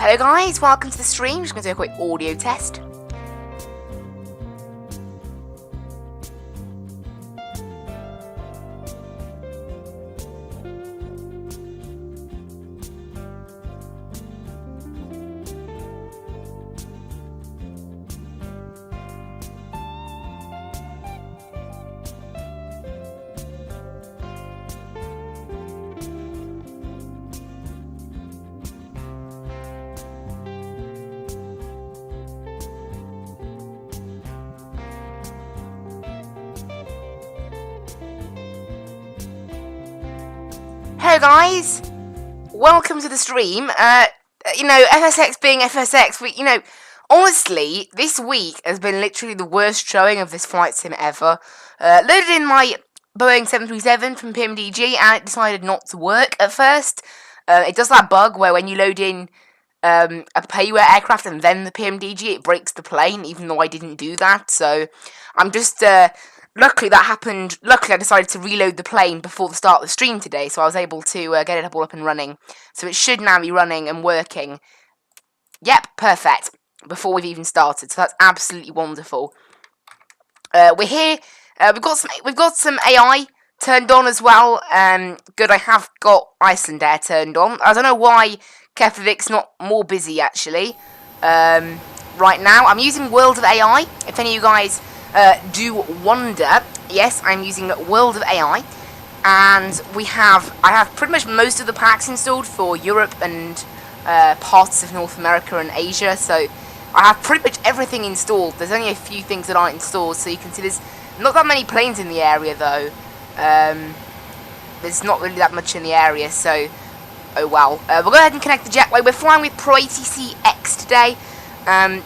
Hello guys, welcome to the stream. Just going to do a quick audio test. Hello guys, welcome to the stream. FSX being FSX, but honestly, this week has been literally the worst showing of this flight sim ever. Loaded in my Boeing 737 from PMDG and it decided not to work at first. It does that bug where when you load in a payware aircraft and then the PMDG, it breaks the plane, even though I didn't do that. So I'm just luckily that happened. Luckily I decided to reload the plane before the start of the stream today, so I was able to get it all up and running. So it should now be running and working. Yep, perfect. Before we've even started, so that's absolutely wonderful. We're here. We've got some AI turned on as well. Good. I have got Iceland Air turned on. I don't know why FSX not more busy actually. Right now, I'm using World of AI. If any of you guys do wonder, yes, I'm using World of AI, and I have pretty much most of the packs installed for Europe and parts of North America and Asia. So I have pretty much everything installed. There's only a few things that aren't installed, so you can see there's not that many planes in the area though. There's not really that much in the area, so oh well. We'll go ahead and connect the jetway. We're flying with ProATC X today. Yeah,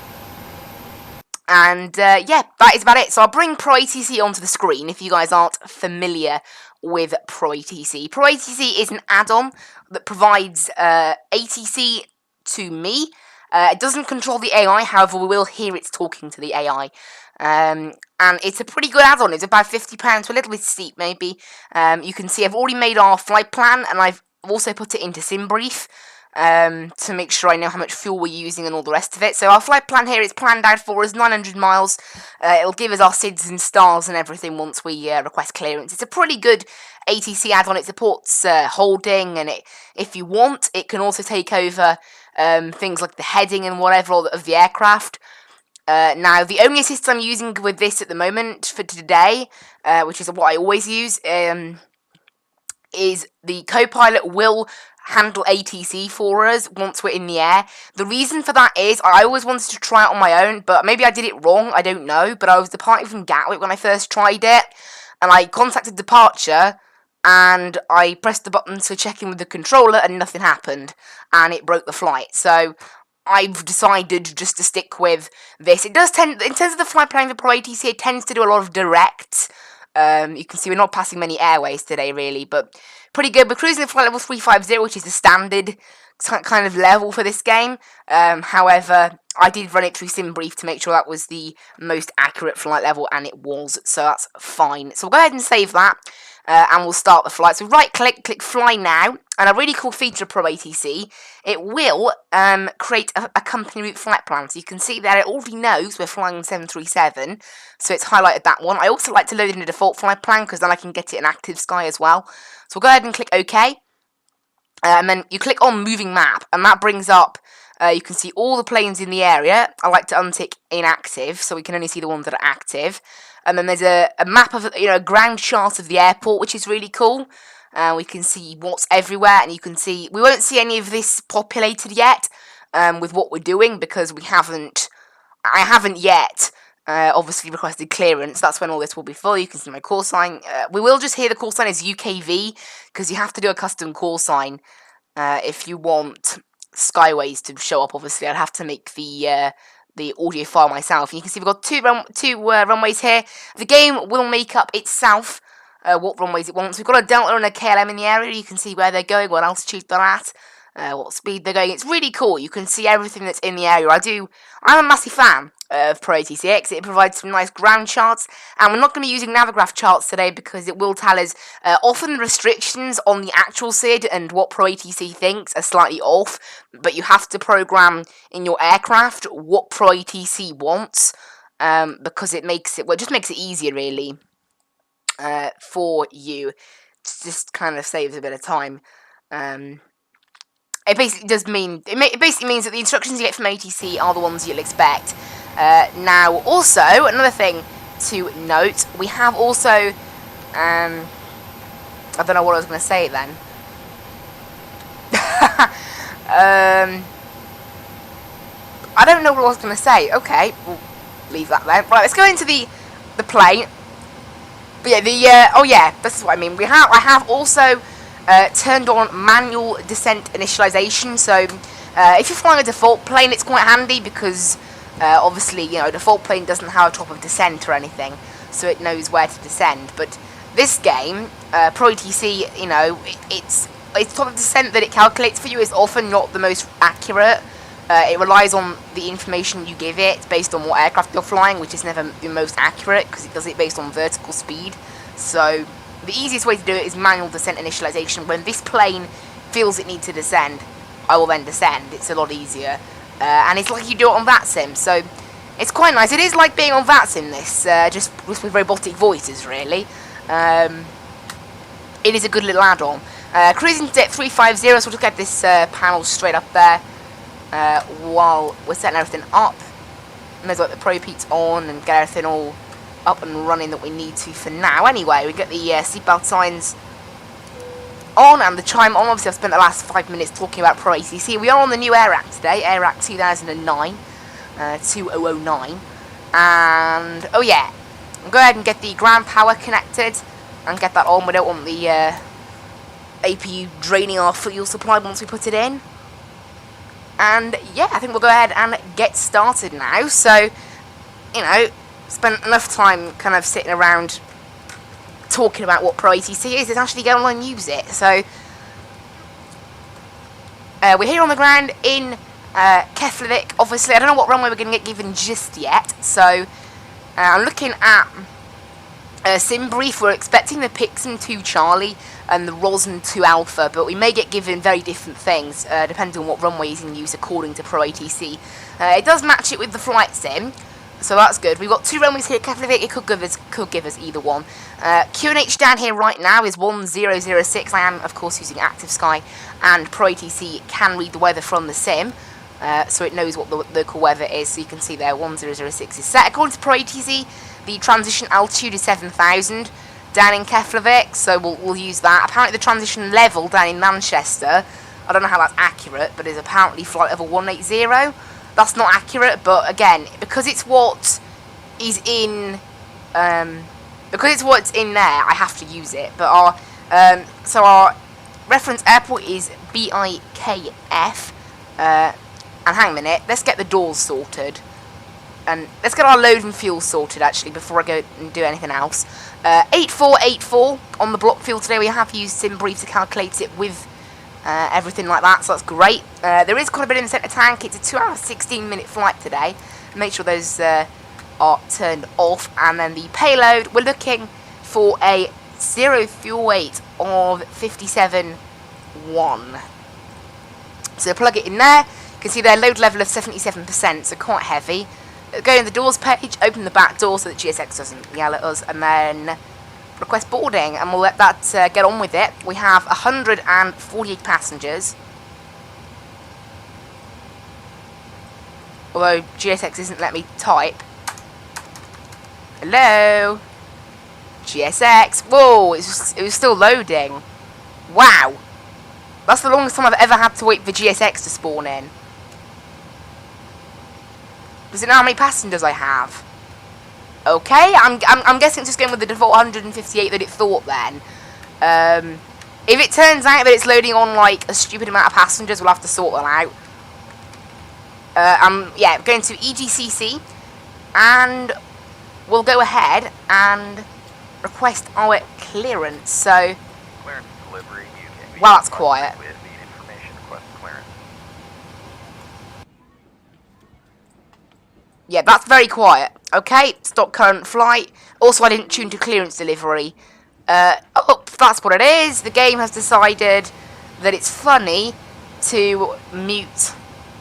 that is about it. So I'll bring ProATC onto the screen if you guys aren't familiar with ProATC. ProATC is an add-on that provides ATC to me. It doesn't control the AI, however we will hear it's talking to the AI. And it's a pretty good add-on. It's about £50, so a little bit steep maybe. You can see I've already made our flight plan, and I've also put it into SimBrief to make sure I know how much fuel we're using and all the rest of it. So our flight plan here is planned out for us 900 miles. It'll give us our SIDS and stars and everything once we request clearance. It's a pretty good ATC add-on. It supports holding, and if you want, it can also take over things like the heading and whatever of the aircraft. Now, the only assist I'm using with this at the moment for today, which is what I always use, is the co-pilot will handle ATC for us once we're in the air. The reason for that is I always wanted to try it on my own, but maybe I did it wrong, I don't know, but I was departing from Gatwick when I first tried it, and I contacted departure, and I pressed the button to check in with the controller, and nothing happened, and it broke the flight. So I've decided just to stick with this. It does tend, in terms of the flight plan for ProATC, it tends to do a lot of direct. You can see we're not passing many airways today, really, but pretty good. We're cruising at flight level 350, which is the standard kind of level for this game. However, I did run it through SimBrief to make sure that was the most accurate flight level, and it was, so that's fine. So we'll go ahead and save that, and we'll start the flight. So right-click, click Fly Now, and a really cool feature of ProATC, it will create a company route flight plan. So you can see there it already knows we're flying 737, so it's highlighted that one. I also like to load in a default flight plan, because then I can get it in active sky as well. So we'll go ahead and click OK, and then you click on Moving Map, and that brings up, you can see all the planes in the area. I like to untick inactive, so we can only see the ones that are active. And then there's a map of, a ground chart of the airport, which is really cool. We can see what's everywhere, and you can see, we won't see any of this populated yet, with what we're doing, because I haven't yet, obviously requested clearance. That's when all this will be full. You can see my call sign. We will just hear the call sign as UKV, because you have to do a custom call sign, if you want Skyways to show up. Obviously, I'd have to make the audio file myself. And you can see we've got two runways here. The game will make up itself what runways it wants. We've got a Delta and a KLM in the area. You can see where they're going, what altitude they're at. what speed they're going. It's really cool. You can see everything that's in the area. I'm a massive fan of ProATC. It provides some nice ground charts, and we're not going to be using Navigraph charts today because it will tell us often the restrictions on the actual SID and what ProATC thinks are slightly off, but you have to program in your aircraft what ProATC wants, because it just makes it easier really for you. It just kind of saves a bit of time. It basically means that the instructions you get from ATC are the ones you'll expect. Now, also, another thing to note, we have also, I don't know what I was going to say then. I don't know what I was going to say. Okay, we'll leave that there. Right, let's go into the plane. But yeah, oh yeah, this is what I mean. I have also turned on manual descent initialization. So if you're flying a default plane, it's quite handy because obviously, you know, default plane doesn't have a top of descent or anything, so it knows where to descend. But this game, ProATC, you know, its top of descent that it calculates for you is often not the most accurate. It relies on the information you give it based on what aircraft you're flying, which is never the most accurate because it does it based on vertical speed. So the easiest way to do it is manual descent initialization. When this plane feels it needs to descend, I will then descend. It's a lot easier. And it's like you do it on VATSIM, so it's quite nice. It is like being on VATSIM, this, just with robotic voices, really. It is a good little add-on. Cruising to depth 350, so we'll just get this panel straight up there while we're setting everything up. And there's like the ProATC on and get everything all up and running that we need to for now. Anyway, we get the seatbelt signs on and the chime on. Obviously, I've spent the last 5 minutes talking about ProATC. We are on the new AIRAC today, AIRAC 2009, 2009. And, oh yeah, I'll go ahead and get the ground power connected and get that on. We don't want the APU draining our fuel supply once we put it in. And, yeah, I think we'll go ahead and get started now. So, you know, spent enough time kind of sitting around talking about what ProATC is. Let's actually go online and use it. So, we're here on the ground in Reykjavik. Obviously, I don't know what runway we're going to get given just yet. So, I'm looking at sim brief. We're expecting the Pixum 2 Charlie and the Rosen 2 Alpha, but we may get given very different things depending on what runway is in use according to ProATC. It does match it with the flight sim, so that's good. We've got 2 runways here at Reykjavik. It could give us either one. QNH down here right now is 1006. I am, of course, using Active Sky, and ProATC can read the weather from the sim, so it knows what the local weather is. So you can see there, 1006 is set. According to ProATC, the transition altitude is 7,000 down in Reykjavik, so we'll use that. Apparently the transition level down in Manchester, I don't know how that's accurate, but is apparently flight level 180. That's not accurate, but again, because it's what is in, because it's what's in there, I have to use it. But our reference airport is BIKF, and hang a minute, let's get the doors sorted. And let's get our load and fuel sorted, actually, before I go and do anything else. 8484 on the block fuel today. We have used SimBrief to calculate it with everything like that, so that's great. There is quite a bit in the centre tank. It's a 2 hour 16-minute flight today. Make sure those are turned off. And then the payload, we're looking for a 0 fuel weight of 57.1. So plug it in there. You can see their load level of 77%, so quite heavy. Go in the doors page, open the back door so that GSX doesn't yell at us, and then request boarding, and we'll let that get on with it. We have 148 passengers. Although GSX isn't letting me type. Hello? GSX. Whoa, it was still loading. Wow. That's the longest time I've ever had to wait for GSX to spawn in. Does it know how many passengers I have? Okay, I'm guessing it's just going with the default 158 that it thought then. If it turns out that it's loading on like a stupid amount of passengers, we'll have to sort that out. Yeah, going to EGCC, and we'll go ahead and request our clearance. So, Clearance delivery, UK. Well, that's quiet. Yeah, that's very quiet. Okay, stop current flight. Also, I didn't tune to clearance delivery. Oh, that's what it is. The game has decided that it's funny to mute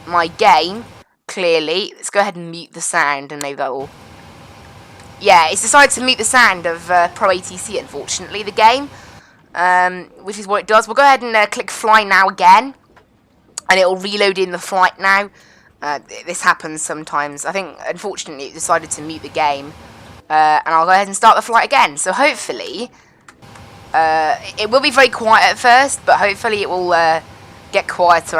my game, clearly. Let's go ahead and mute the sound, and maybe that will... Yeah, it's decided to mute the sound of ProATC, unfortunately, the game. Which is what it does. We'll go ahead and click fly now again, and it will reload in the flight now. This happens sometimes. I think, unfortunately, it decided to mute the game. And I'll go ahead and start the flight again. So hopefully, it will be very quiet at first, but hopefully it will get quieter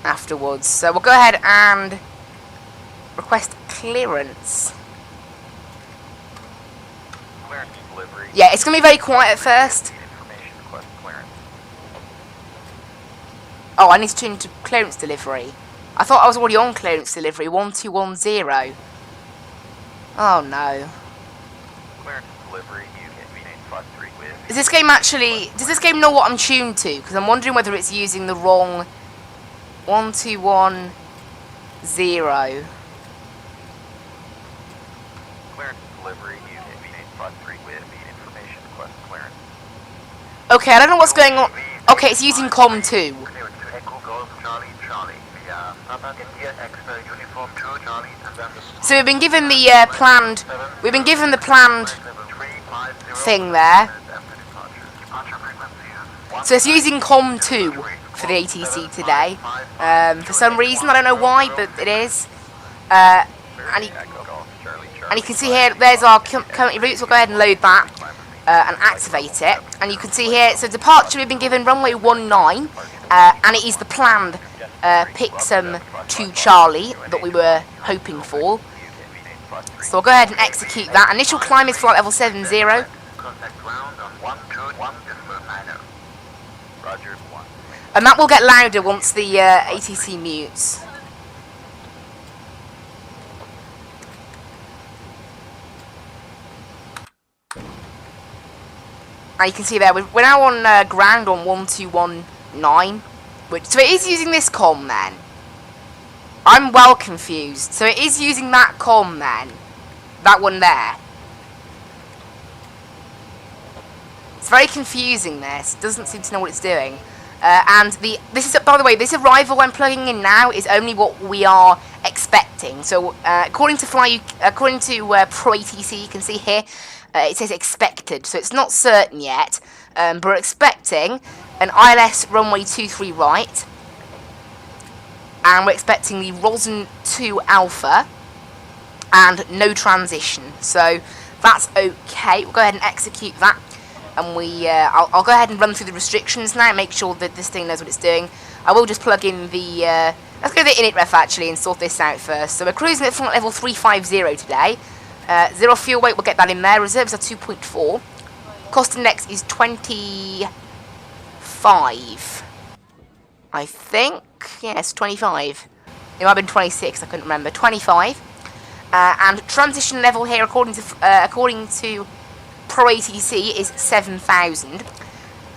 afterwards. So we'll go ahead and request clearance. Yeah, it's going to be very quiet at first. Oh, I need to tune to clearance delivery. I thought I was already on clearance delivery, 1210. Oh no. Is this game actually... Does this game know what I'm tuned to? Because I'm wondering whether it's using the wrong 1210. Okay, I don't know what's going on. Okay, it's using COM2. So we've been given the planned. We've been given the planned thing there. So it's using COM2 for the ATC today. For some reason, I don't know why, but it is. And you can see here, there's our current routes. We'll go ahead and load that. And activate it, and you can see here, so departure we've been given runway 19, and it is the planned Pixum to Charlie that we were hoping for. So I'll go ahead and execute that. Initial climb is flight level 70. And that will get louder once the ATC mutes. And you can see there, we're now on ground on 1219. So it is using this comm then. I'm well confused. So it is using that comm then. That one there. It's very confusing, this. It doesn't seem to know what it's doing. And this is, by the way, this arrival I'm plugging in now is only what we are expecting. So according to ProATC, you can see here, it says expected, so it's not certain yet, but we're expecting an ILS runway 23 right, and we're expecting the Rosen 2 Alpha, and no transition, so that's okay. We'll go ahead and execute that, and I'll go ahead and run through the restrictions now, make sure that this thing knows what it's doing. I will just plug in the, let's go to the init ref actually, and sort this out first. So we're cruising at flight level 350 today. 0 fuel weight, we'll get that in there. Reserves are 2.4. Cost index is 25. I think. Yes, 25. It might have been 26, I couldn't remember. 25. And transition level here, according to ProATC, is 7,000.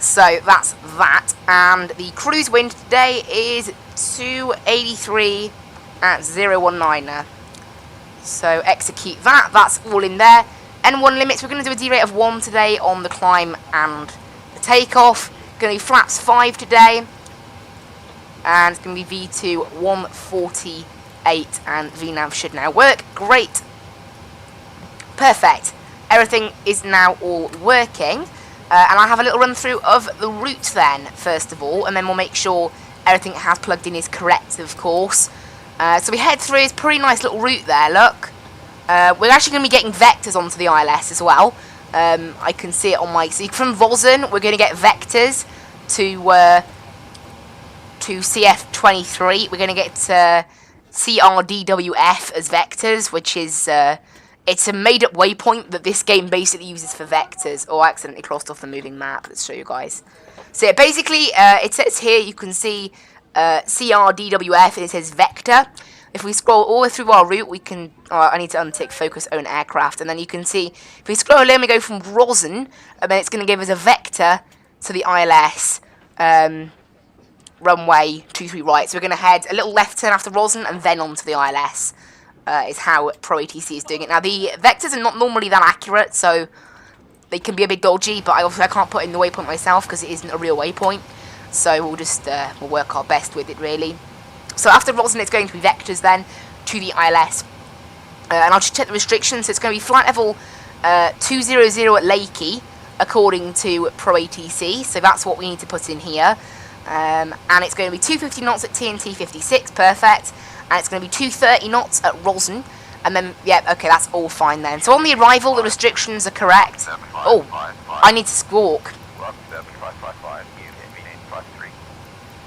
So that's that. And the cruise wind today is 283 at 019. So execute that, that's all in there. N1 limits, we're going to do a D-rate of 1 today on the climb and the takeoff. Going to be flaps 5 today. And it's going to be V2 148 and VNAV should now work. Great. Perfect. Everything is now all working. And I'll have a little run through of the route then, first of all. And then we'll make sure everything it has plugged in is correct, of course. So we head through, it's a pretty nice little route there, look. We're actually going to be getting vectors onto the ILS as well. I can see it on my... So from Rosen, we're going to get vectors to CF23. We're going to get CRDWF as vectors, which is... it's a made-up waypoint that this game basically uses for vectors. Oh, I accidentally crossed off the moving map. Let's show you guys. So yeah, basically, it says here, you can see... CRDWF, and it says vector. If we scroll all the way through our route, we can... I need to untick focus own aircraft, and then you can see, if we scroll along, we go from Rosen, and then it's going to give us a vector to the ILS runway 23 right. So we're going to head a little left turn after Rosen, and then onto the ILS. is how ProATC is doing it. Now, the vectors are not normally that accurate, so they can be a bit dodgy, but I can't put in the waypoint myself because it isn't a real waypoint. So we'll just we'll work our best with it, really. So after Roslyn, it's going to be vectors then to the ILS. And I'll just check the restrictions. So it's going to be flight level 200 at Lakey, according to ProATC. So that's what we need to put in here. And it's going to be 250 knots at TNT 56, perfect. And it's going to be 230 knots at Roslyn. And then, yeah, okay, that's all fine then. So on the arrival, the restrictions are correct. Oh, I need to squawk.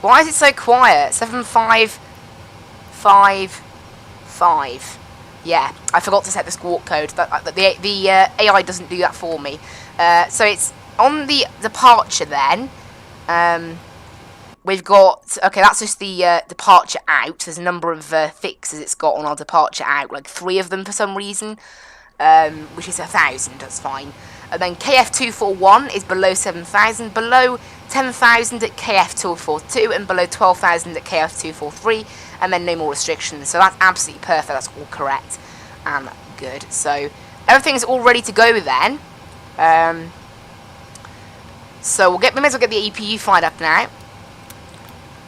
Why is it so quiet? 7555. Yeah, I forgot to set the squawk code. The AI doesn't do that for me. So it's on the departure then. We've got, okay, that's just the departure out. There's a number of fixes it's got on our departure out, like 3 of them for some reason, which is 1,000, that's fine. And then KF241 is below 7,000, below 10,000 at KF242, and below 12,000 at KF243, and then no more restrictions. So that's absolutely perfect, that's all correct and good. So everything's all ready to go then. So we may as well get the EPU fired up now.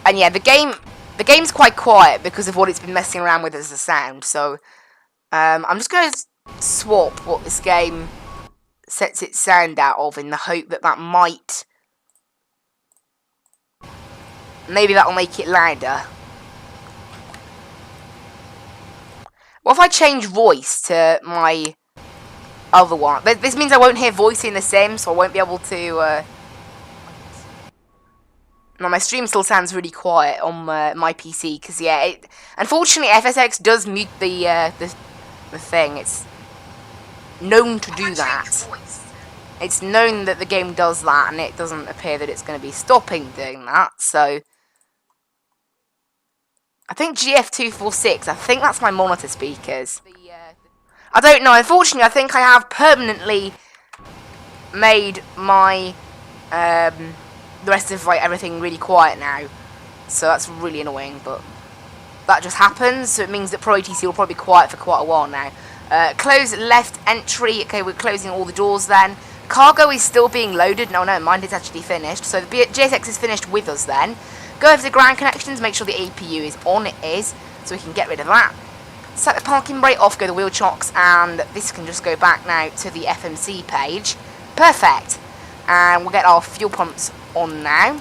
And yeah, the game's quite quiet because of what it's been messing around with as a sound. So I'm just going to swap what this game sets its sound out of in the hope that that might... Maybe that'll make it louder. What if I change voice to my other one? This means I won't hear voice in the sim, so I won't be able to... No, my stream still sounds really quiet on my PC, because, yeah, unfortunately, FSX does mute the thing. It's known to do that. It's known that the game does that, and it doesn't appear that it's going to be stopping doing that, so... I think GF246, I think that's my monitor speakers. I don't know, unfortunately, I think I have permanently made my... the rest of like everything really quiet now, so that's really annoying, but that just happens. So it means that ProATC will probably be quiet for quite a while now. Close left entry. Okay, we're closing all the doors then. Cargo is still being loaded. No, never mind, it's actually finished. So the GSX is finished with us then. Go over to the ground connections, make sure the APU is on. It is, so we can get rid of that. Set the parking brake off, go to the wheel chocks, and this can just go back now to the FMC page. Perfect. And we'll get our fuel pumps on now,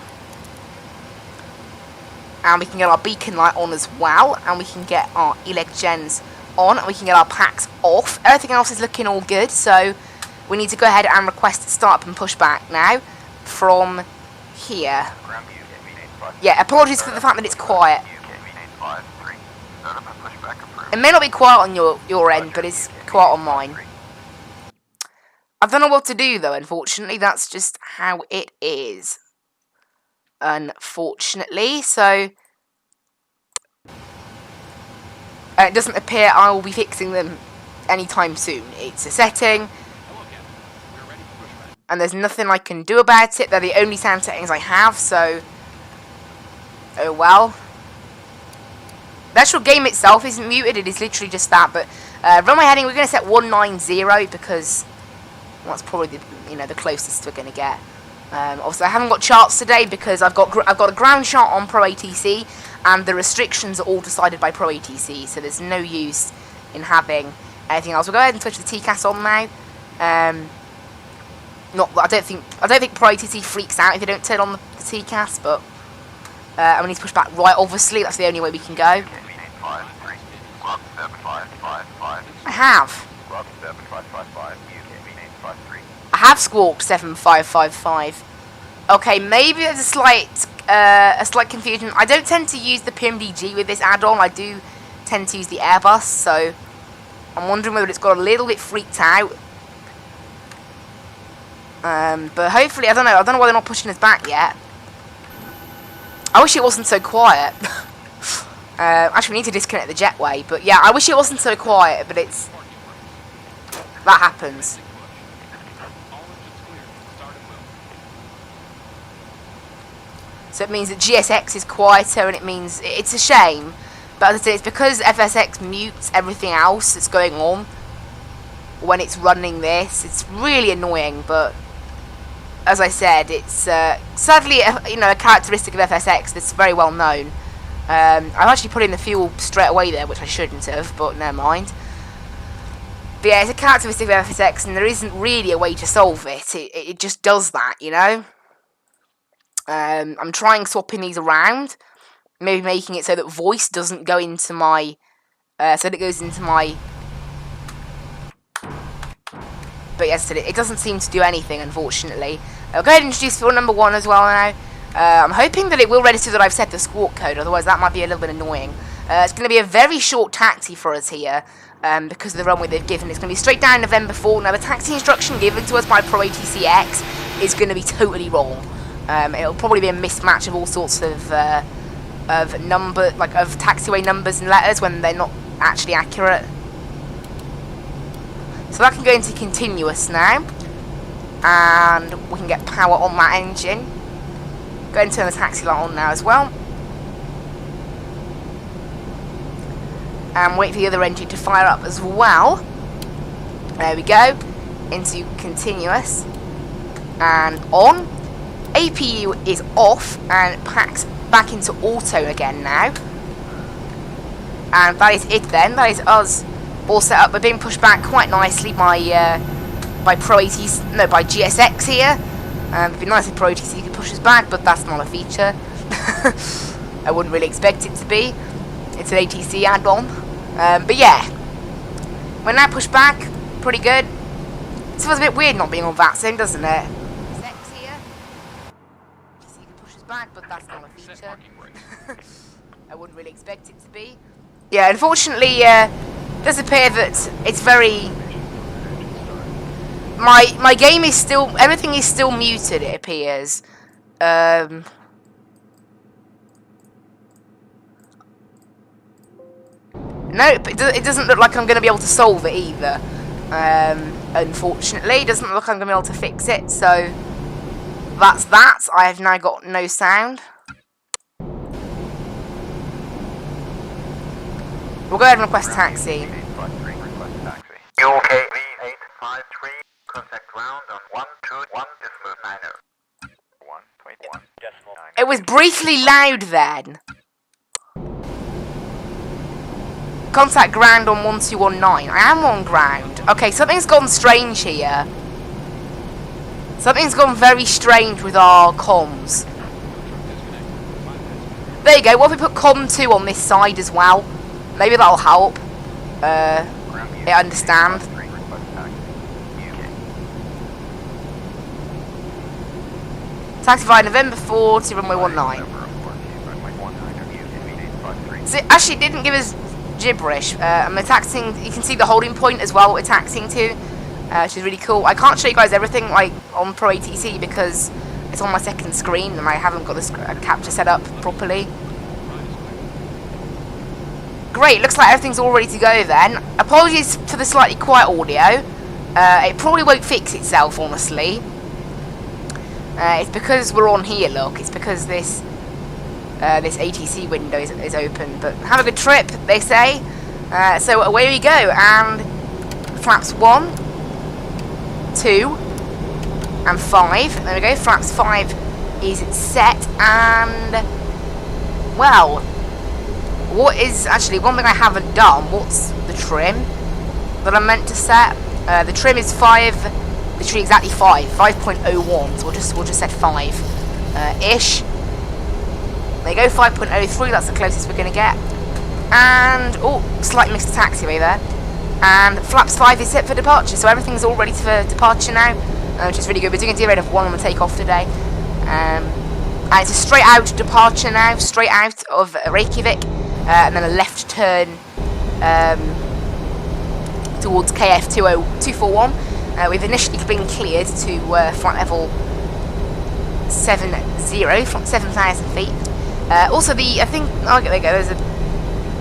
and we can get our beacon light on as well, and we can get our elect gens on, and we can get our packs off. Everything else is looking all good, so we need to go ahead and request start up and push back now from here. Yeah, apologies for the fact that it's quiet. It may not be quiet on your end, but it's quiet on mine. I don't know what to do though, unfortunately. That's just how it is. Unfortunately, so it doesn't appear I will be fixing them anytime soon. It's a setting, and there's nothing I can do about it. They're the only sound settings I have, so oh well. The actual game itself isn't muted, it is literally just that, but run my heading, we're going to set 190 because that's probably the closest we're going to get. Obviously, I haven't got charts today because I've got a ground chart on ProATC, and the restrictions are all decided by ProATC, so there's no use in having anything else. We'll go ahead and switch the TCAS on now. I don't think ProATC freaks out if you don't turn on the TCAS, but we need to push back right. Obviously, that's the only way we can go. I have squawked 7555. Okay, maybe there's a slight confusion. I don't tend to use the PMDG with this add-on. I do tend to use the Airbus, so I'm wondering whether it's got a little bit freaked out. But hopefully, I don't know why they're not pushing us back yet. I wish it wasn't so quiet. Actually, we need to disconnect the jetway, but yeah, I wish it wasn't so quiet, but that happens. So it means that GSX is quieter, and it means it's a shame But as I said, it's because FSX mutes everything else that's going on when it's running this. It's really annoying, but as I said, it's sadly a characteristic of FSX that's very well known. I've actually put in the fuel straight away there, which I shouldn't have, but never mind. But yeah, it's a characteristic of FSX, and there isn't really a way to solve it. It just does that, you know? I'm trying swapping these around, maybe making it so that voice doesn't go into my, so that it goes into my, but yes, it doesn't seem to do anything, unfortunately. I'll go ahead and introduce fuel number 1 as well now. I'm hoping that it will register that I've set the squawk code, otherwise that might be a little bit annoying. It's going to be a very short taxi for us here, because of the runway they've given. It's going to be straight down November 4. Now, the taxi instruction given to us by ProATC X is going to be totally wrong. It'll probably be a mismatch of all sorts of taxiway numbers and letters when they're not actually accurate. So that can go into continuous now, and we can get power on that engine. Go ahead and turn the taxi light on now as well, and wait for the other engine to fire up as well. There we go, into continuous and on. APU is off and packs back into auto again now, and that is it then. That is us all set up. We're being pushed back quite nicely by GSX here. It'd be nice if ProATC could push us back, but that's not a feature. I wouldn't really expect it to be. It's an ATC add-on. But yeah, we're now pushed back pretty good. It feels a bit weird not being on that zone, doesn't it? Back, but that's not a feature. I wouldn't really expect it to be. Yeah, unfortunately, it does appear that it's very... My game is still... Everything is still muted, it appears. Nope, it doesn't look like I'm going to be able to solve it either. Unfortunately, it doesn't look like I'm going to be able to fix it, so... That's that. I have now got no sound. We'll go ahead and request taxi. UK V853, contact ground on 121.90. It was briefly loud then. Contact ground on 1219. I am on ground. Okay, something's gone strange here. Something's gone very strange with our comms. There you go. What if we put COM 2 on this side as well? Maybe that'll help. I understand. Taxi via November 4 to runway 19. So it actually didn't give us gibberish. I'm taxiing. You can see the holding point as well. What we're taxiing to. Which is really cool. I can't show you guys everything like on ProATC because it's on my second screen and I haven't got this capture set up properly. Great, looks like everything's all ready to go then. Apologies for the slightly quiet audio. It probably won't fix itself, honestly. It's because we're on here, look. It's because this ATC window is open. But have a good trip, they say. So away we go, and flaps 1, 2, and 5. There we go. Flaps 5 is set, and well, what is actually one thing I haven't done? What's the trim that I'm meant to set? The trim is 5, literally exactly 5.01. So we'll just set 5 ish. There you go, 5.03. That's the closest we're gonna get. And oh, slightly missed the taxiway there. And flaps 5 is set for departure, so everything's all ready for departure now, which is really good. We're doing a D rate of 1 on the takeoff today. And it's a straight out departure now, straight out of Reykjavik, and then a left turn towards KF 241. We've initially been cleared to flight level 70 from 7,000 feet. Also, I think, oh, there you go, there's a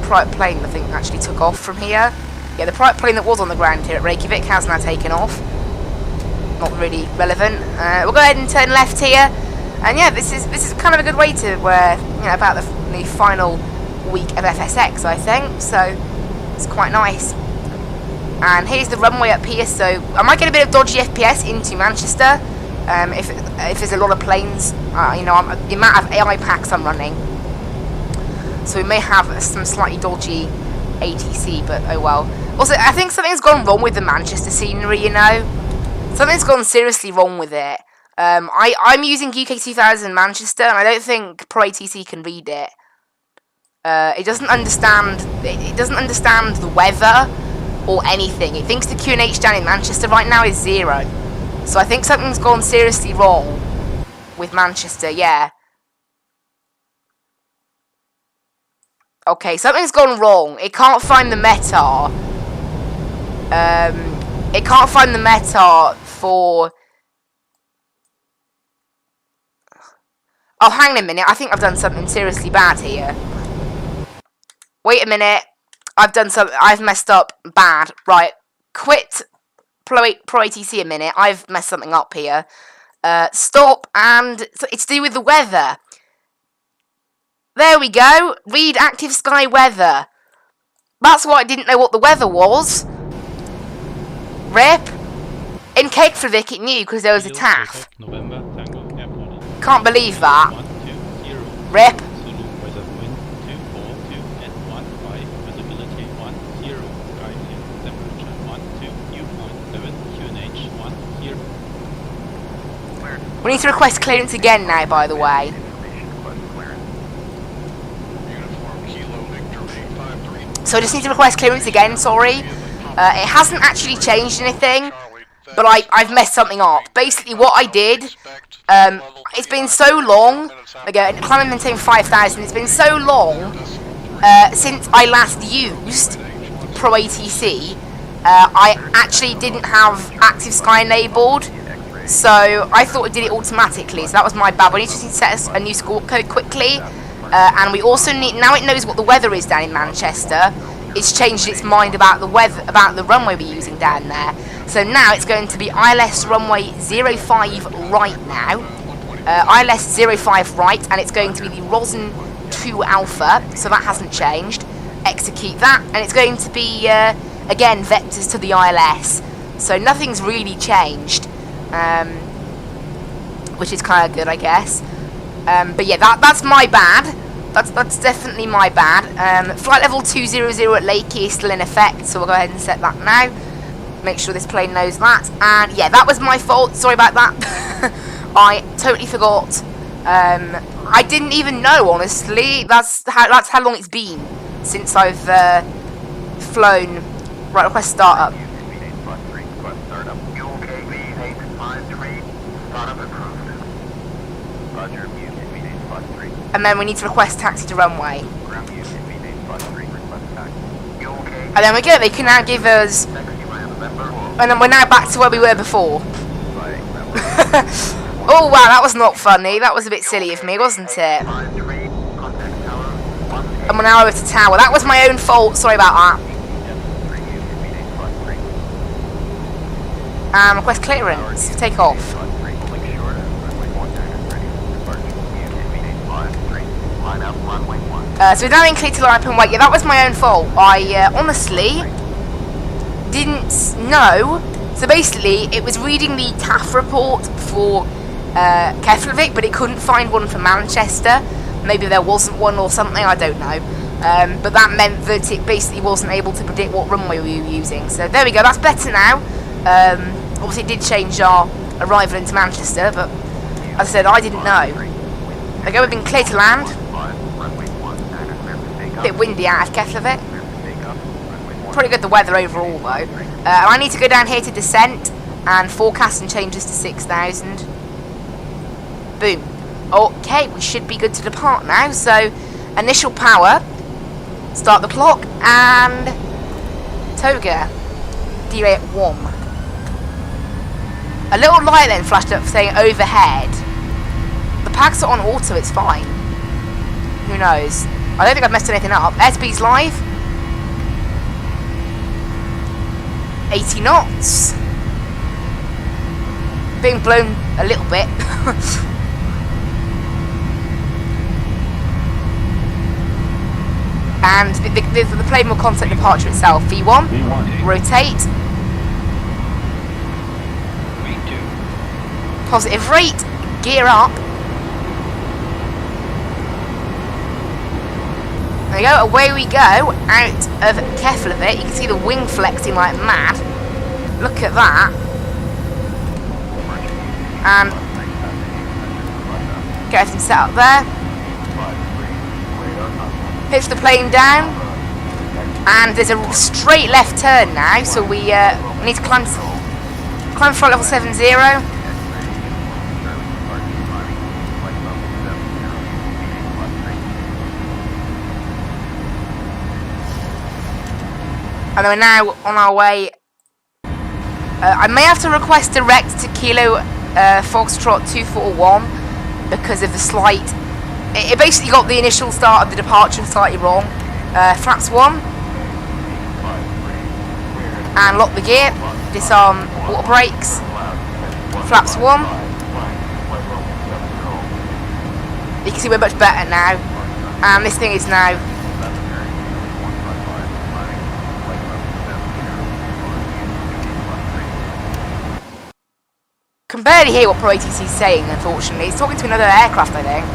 private plane I think actually took off from here. Yeah, the private plane that was on the ground here at Reykjavik has now taken off. Not really relevant. We'll go ahead and turn left here. And yeah, this is kind of a good way to, about the final week of FSX, I think, so it's quite nice. And here's the runway up here, so I might get a bit of dodgy FPS into Manchester, if there's a lot of planes, you know, the amount of AI packs I'm running. So we may have some slightly dodgy ATC, but oh well. Also, I think something's gone wrong with the Manchester scenery, you know? Something's gone seriously wrong with it. I'm using UK 2000 Manchester, and I don't think ProATC can read it. It doesn't understand the weather or anything. It thinks the QNH down in Manchester right now is 0. So I think something's gone seriously wrong with Manchester, yeah. Okay, something's gone wrong. It can't find the METAR. It can't find the METAR for... Oh, hang on a minute. I think I've done something seriously bad here. Wait a minute. I've messed up bad. Right. Quit ProATC a minute. I've messed something up here. Stop, and it's to do with the weather. There we go. Read active sky weather. That's why I didn't know what the weather was. Rip. In Reykjavik it knew because there was a TAF. Can't believe that. Rip. We need to request clearance again now, by the way. So I just need to request clearance again, sorry. It hasn't actually changed anything, but I've messed something up. Basically what I did, it's been so long, again, climbing maintain 5000, it's been so long since I last used ProATC, I actually didn't have active sky enabled. So I thought it did it automatically, so that was my bad. We need to set a new score code quickly, and we also need, now it knows what the weather is down in Manchester. It's changed its mind about the weather, about the runway we're using down there. So now it's going to be ILS runway 05 right now, ILS 05 right, and it's going to be the Rosen 2 Alpha. So that hasn't changed. Execute that, and it's going to be again vectors to the ILS. So nothing's really changed. Which is kind of good, I guess. But yeah, that's my bad. That's definitely my bad. Flight level 200 at Lakey is still in effect, so we'll go ahead and set that now. Make sure this plane knows that. And yeah, that was my fault. Sorry about that. I totally forgot. I didn't even know, honestly. That's how long it's been since I've flown. Right, request startup. And then we need to request taxi to runway. And then we go, they can now give us... And then we're now back to where we were before. Oh wow, that was not funny. That was a bit silly of me, wasn't it? And we're now over to tower. That was my own fault, sorry about that. Request clearance, take off. So we're now in clear to line up and wait. Yeah, that was my own fault. I honestly didn't know. So basically, it was reading the TAF report for Reykjavik, but it couldn't find one for Manchester. Maybe there wasn't one or something, I don't know. But that meant that it basically wasn't able to predict what runway we were using. So there we go, that's better now. Obviously it did change our arrival into Manchester, but as I said, I didn't know. There we go, we've been clear to land. A bit windy out of Reykjavik. Pretty good the weather overall though. I need to go down here to descent and forecast and change this to 6,000. Boom. Okay, we should be good to depart now. So, initial power, start the clock, and Toga, D-Ray at 1. A little light then flashed up saying overhead. The packs are on auto, it's fine. Who knows? I don't think I've messed anything up. SB's live. 80 knots. Being blown a little bit. And the plane will contact departure itself. V1, rotate. V2. Positive rate, gear up. There we go, away we go, out of Reykjavik. You can see the wing flexing like mad. Look at that. And get everything set up there. Pitch the plane down. And there's a straight left turn now, so we need to climb flight level 70. And we're now on our way. I may have to request direct to Kilo Foxtrot 241 because of the slight. It basically got the initial start of the departure slightly wrong. Flaps 1. And lock the gear. Disarm water brakes. Flaps 1. You can see we're much better now. And this thing is now. Can barely hear what ProATC is saying, unfortunately. It's talking to another aircraft, I think.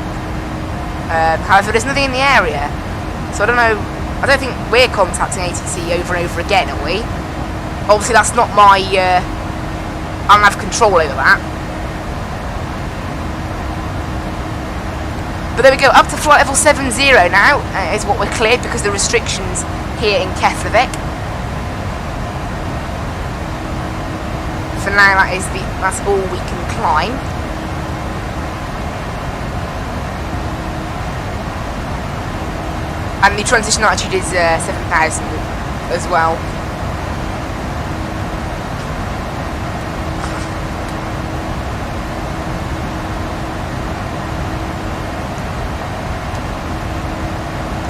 However, there's nothing in the area. So I don't know. I don't think we're contacting ATC over and over again, are we? Obviously, that's not my. I don't have control over that. But there we go. Up to flight level 70 now is what we're cleared because of the restrictions here in Reykjavik. For now, that's all we can climb. And the transition altitude is 7,000 as well.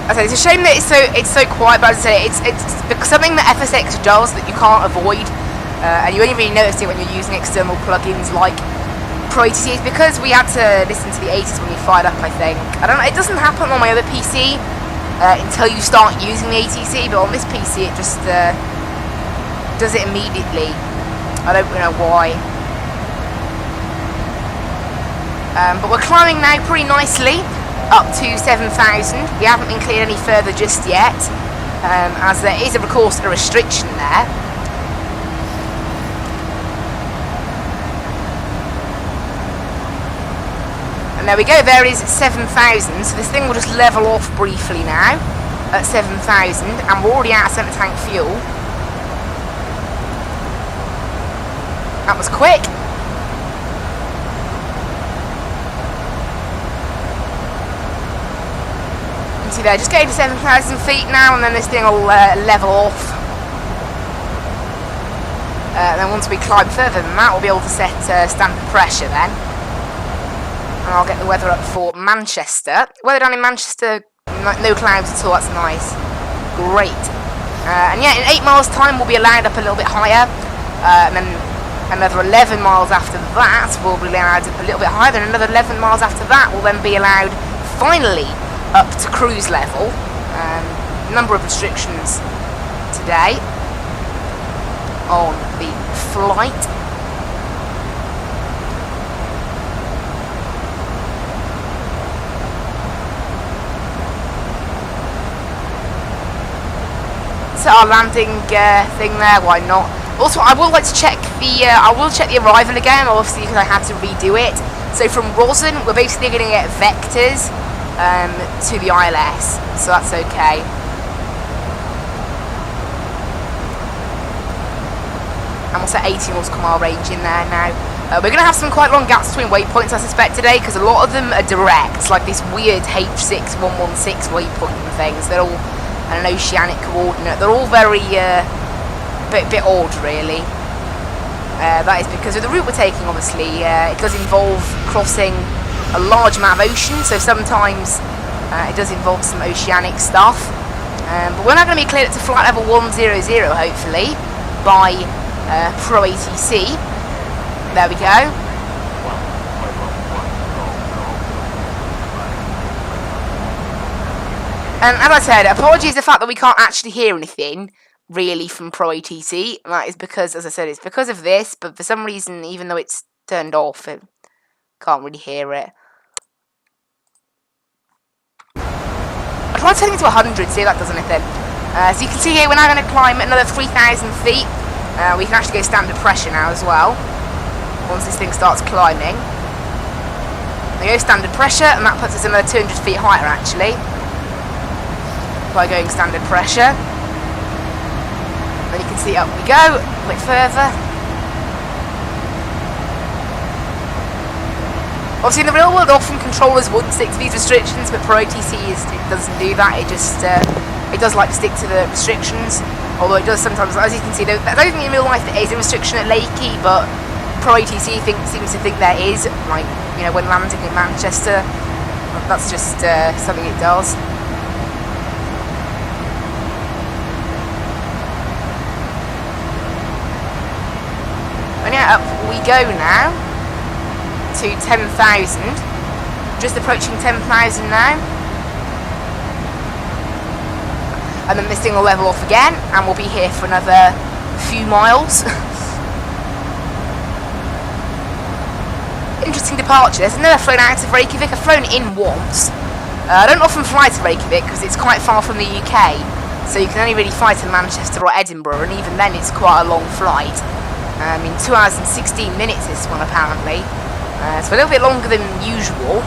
I said it's a shame that it's so quiet, but as I say, it's something that FSX does that you can't avoid. And you only really notice it when you're using external plugins like ProATC. It's because we had to listen to the 80s when you fired up, I think. I don't know, it doesn't happen on my other PC until you start using the ATC, but on this PC it just does it immediately. I don't really know why. But we're climbing now pretty nicely up to 7,000. We haven't been cleared any further just yet, as there is of course a restriction there. And there we go, there is 7,000, so this thing will just level off briefly now at 7,000, and we're already out of centre tank fuel. That was quick. You can see there, just getting to 7,000 feet now, and then this thing will level off. And then once we climb further than that, we'll be able to set standard pressure then. And I'll get the weather up for Manchester. Weather down in Manchester, no clouds at all, that's nice. Great. And yeah, in 8 miles time we'll be allowed up a little bit higher. And then another 11 miles after that we'll be allowed up a little bit higher. Then another 11 miles after that we'll then be allowed finally up to cruise level. Number of restrictions today on the flight. Set our landing thing there, why not? Also, I would like to check the arrival again, obviously because I had to redo it. So from Rosen, we're basically going to get vectors to the ILS, so that's okay. And we'll set 80 nautical mile range in there now. We're going to have some quite long gaps between waypoints, I suspect, today, because a lot of them are direct, like this weird H6116 waypoint and things. They're all an oceanic coordinate. They're all very bit odd, really. That is because of the route we're taking, obviously. It does involve crossing a large amount of ocean, so sometimes it does involve some oceanic stuff. But we're now going to be cleared up to flight level 100, hopefully, by ProATC. There we go. And as I said, apologies the fact that we can't actually hear anything, really, from ProATC. That is because, as I said, it's because of this, but for some reason, even though it's turned off, it can't really hear it. I'll try turning it to 100, see if that does anything. So you can see here, we're now going to climb another 3,000 feet. We can actually go standard pressure now as well, once this thing starts climbing. We go standard pressure, and that puts us another 200 feet higher, actually, by going standard pressure. Then you can see up we go, a bit further. Obviously, in the real world, often controllers would stick to these restrictions, but ProATC it doesn't do that. It just it does like to stick to the restrictions. Although it does sometimes, as you can see, I don't think in real life there is a restriction at Lakey, but ProATC seems to think there is. Like, you know, when landing in Manchester, that's just something it does. And yeah, up we go now to 10,000. Just approaching 10,000 now. And then this thing will level off again, and we'll be here for another few miles. Interesting departure. I've never flown out of Reykjavik. I've flown in once. I don't often fly to Reykjavik because it's quite far from the UK, so you can only really fly to Manchester or Edinburgh, and even then it's quite a long flight. In 2 hours and 16 minutes this one apparently. So a little bit longer than usual.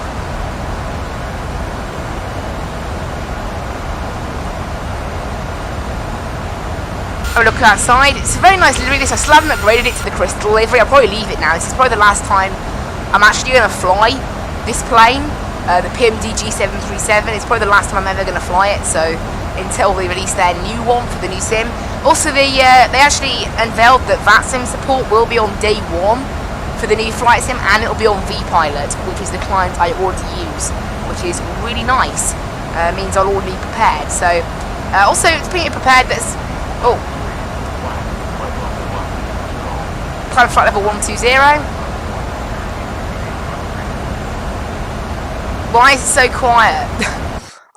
Have a look outside. It's a very nice livery. I still haven't upgraded it to the crystal livery. I'll probably leave it now. This is probably the last time I'm actually going to fly this plane. The PMD G737. It's probably the last time I'm ever going to fly it. So until they release their new one for the new sim. Also, they actually unveiled that VATSIM support will be on day 1 for the new flight sim, and it'll be on vPilot, which is the client I already use, which is really nice. Means I'll already be prepared. So, also it's being prepared. That's climb flight level 120. Why is it so quiet?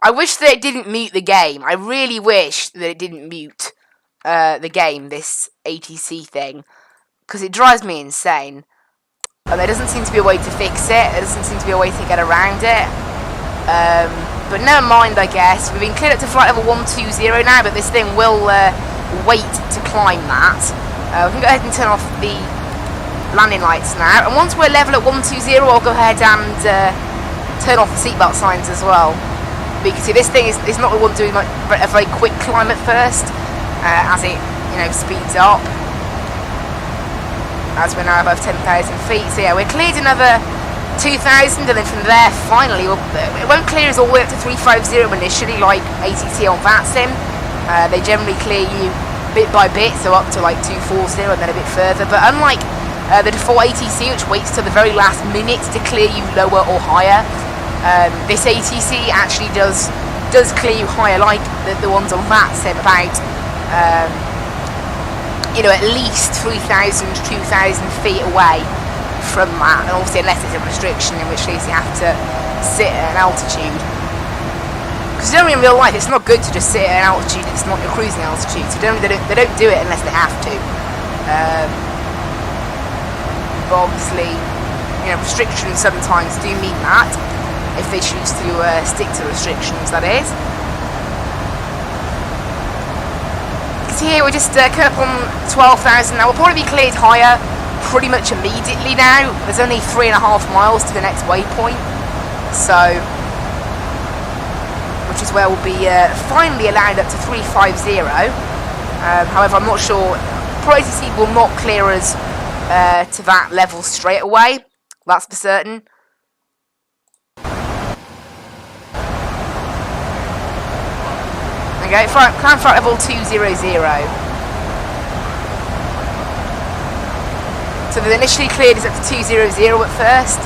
I wish that it didn't mute the game. I really wish that it didn't mute the game, this ATC thing, because it drives me insane. And there doesn't seem to be a way to fix it. There doesn't seem to be a way to get around it. But never mind, I guess. We've been cleared up to flight level 120 now, but this thing will wait to climb that. We can go ahead and turn off the landing lights now. And once we're level at 120, I'll go ahead and turn off the seatbelt signs as well. But you can see this thing is not the one doing like a very quick climb at first, as it speeds up. As we're now above 10,000 feet. So yeah, we're cleared another 2,000, and then from there, finally, it won't clear us all the way up to 350 initially, like ATC on VATSIM. They generally clear you bit by bit, so up to like 240 and then a bit further. But unlike the default ATC, which waits till the very last minute to clear you lower or higher, this ATC actually does clear you higher, like the ones on VATSIM, about at least 3,000, 2,000 feet away from that. And obviously, unless it's a restriction, in which case you have to sit at an altitude. Because generally in real life, it's not good to just sit at an altitude. It's not your cruising altitude. So generally they don't do it unless they have to. But obviously, restrictions sometimes do mean that, if they choose to stick to restrictions, that is. So here we're just coming up on 12,000 now. We'll probably be cleared higher pretty much immediately now. There's only 3.5 miles to the next waypoint, so which is where we'll be finally allowed up to 350. However, I'm not sure. ProATC will not clear us to that level straight away. That's for certain. Okay, climb flight level 200. So they've initially cleared us up to 200 at first.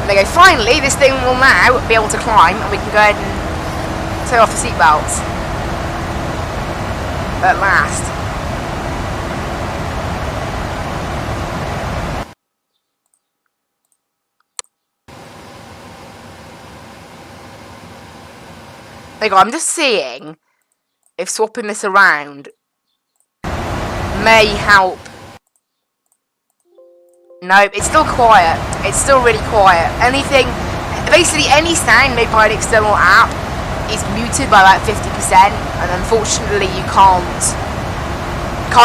And they go, finally, this thing will now be able to climb, and we can go ahead and turn off the seatbelts. At last. There you go, I'm just seeing if swapping this around may help. Nope, it's still quiet. It's still really quiet. Basically any sound made by an external app is muted by about 50%, and unfortunately you can't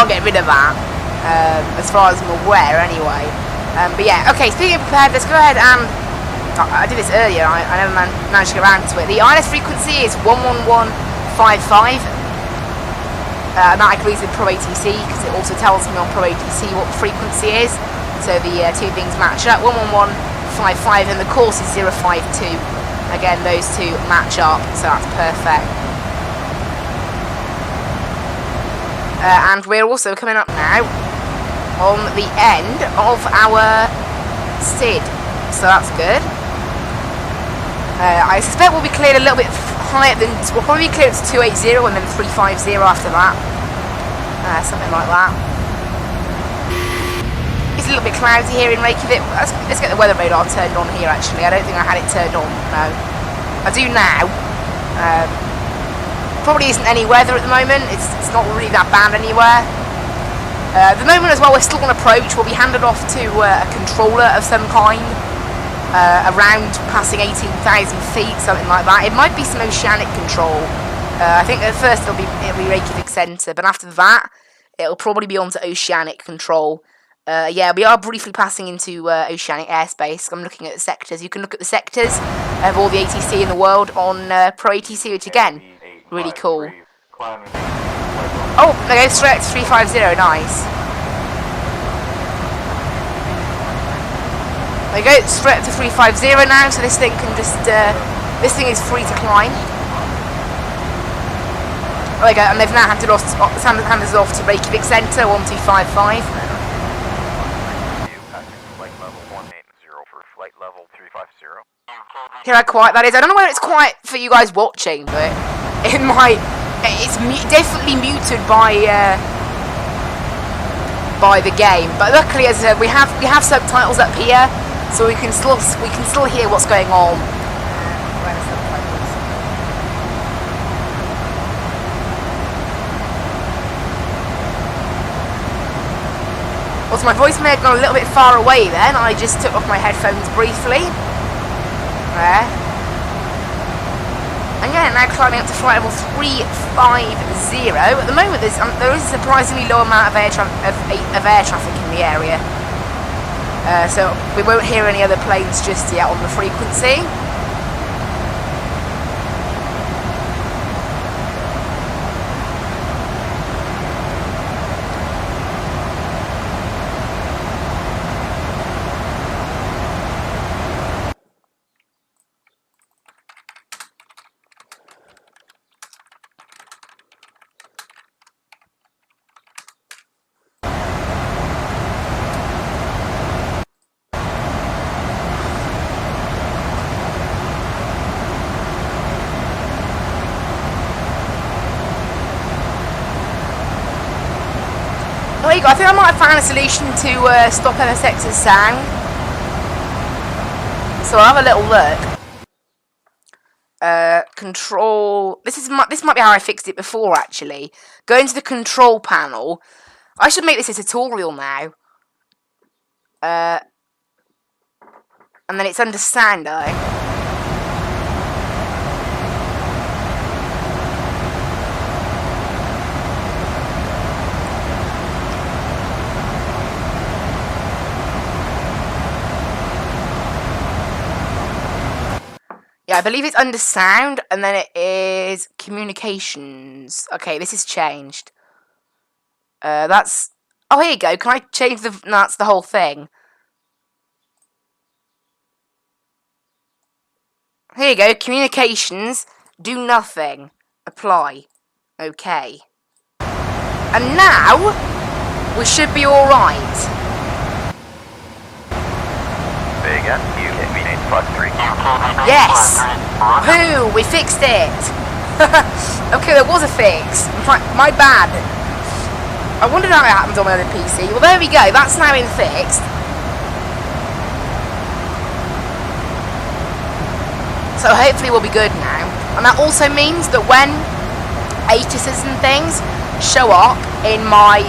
get rid of that, as far as I'm aware anyway. But yeah, okay, speaking of prepared, let's go ahead and, I did this earlier, I never managed to get around to it. The ILS frequency is 11155, and that agrees with ProATC, because it also tells me on ProATC what the frequency is, so the two things match up. 11155, and the course is 052. Again, those two match up, so that's perfect. And we're also coming up now on the end of our SID, so that's good. I suspect we'll be cleared a little bit higher than, we'll probably be cleared to 280 and then 350 after that, something like that. It's a little bit cloudy here in Reykjavik. Let's get the weather radar turned on here actually. I don't think I had it turned on, no. I do now. Probably isn't any weather at the moment. It's not really that bad anywhere. At the moment as well, we're still on approach. We'll be handed off to a controller of some kind. Around passing 18,000 feet, something like that. It might be some oceanic control. I think at first it'll be Reykjavik Centre, but after that, it'll probably be onto oceanic control. Yeah, we are briefly passing into oceanic airspace. I'm looking at the sectors. You can look at the sectors of all the ATC in the world on ProATC, which again, really cool. Oh, there goes straight to 350, nice. There you go, straight up to 350 now, so this thing can just, this thing is free to climb. There you go, and they've now handed us off to Reykjavik Centre, 1255. Hear how quiet that is. I don't know whether it's quiet for you guys watching, but it's definitely muted by the game. But luckily, as I said, we have subtitles up here, so we can still hear what's going on. Also, my voice may have gone a little bit far away then. I just took off my headphones briefly. There. And yeah, now climbing up to flight level 350. At the moment, there is a surprisingly low amount of air traffic in the area. So we won't hear any other planes just yet on the frequency. There you go, I think I might have found a solution to stop FSX's sound. So I'll have a little look. Control. This might be how I fixed it before actually. Go into the control panel. I should make this a tutorial now. And then it's under sound, Yeah, I believe it's under sound, and then it is communications. Okay, this is changed. That's... Oh, here you go. Can I change the... No, that's the whole thing. Here you go. Communications. Do nothing. Apply. Okay. And now, we should be alright. Say again, you hit me 853. Yes! Whoo! We fixed it! Okay, there was a fix. My bad. I wondered how it happened on my other PC. Well, there we go. That's now been fixed. So hopefully we'll be good now. And that also means that when ATISs and things show up in my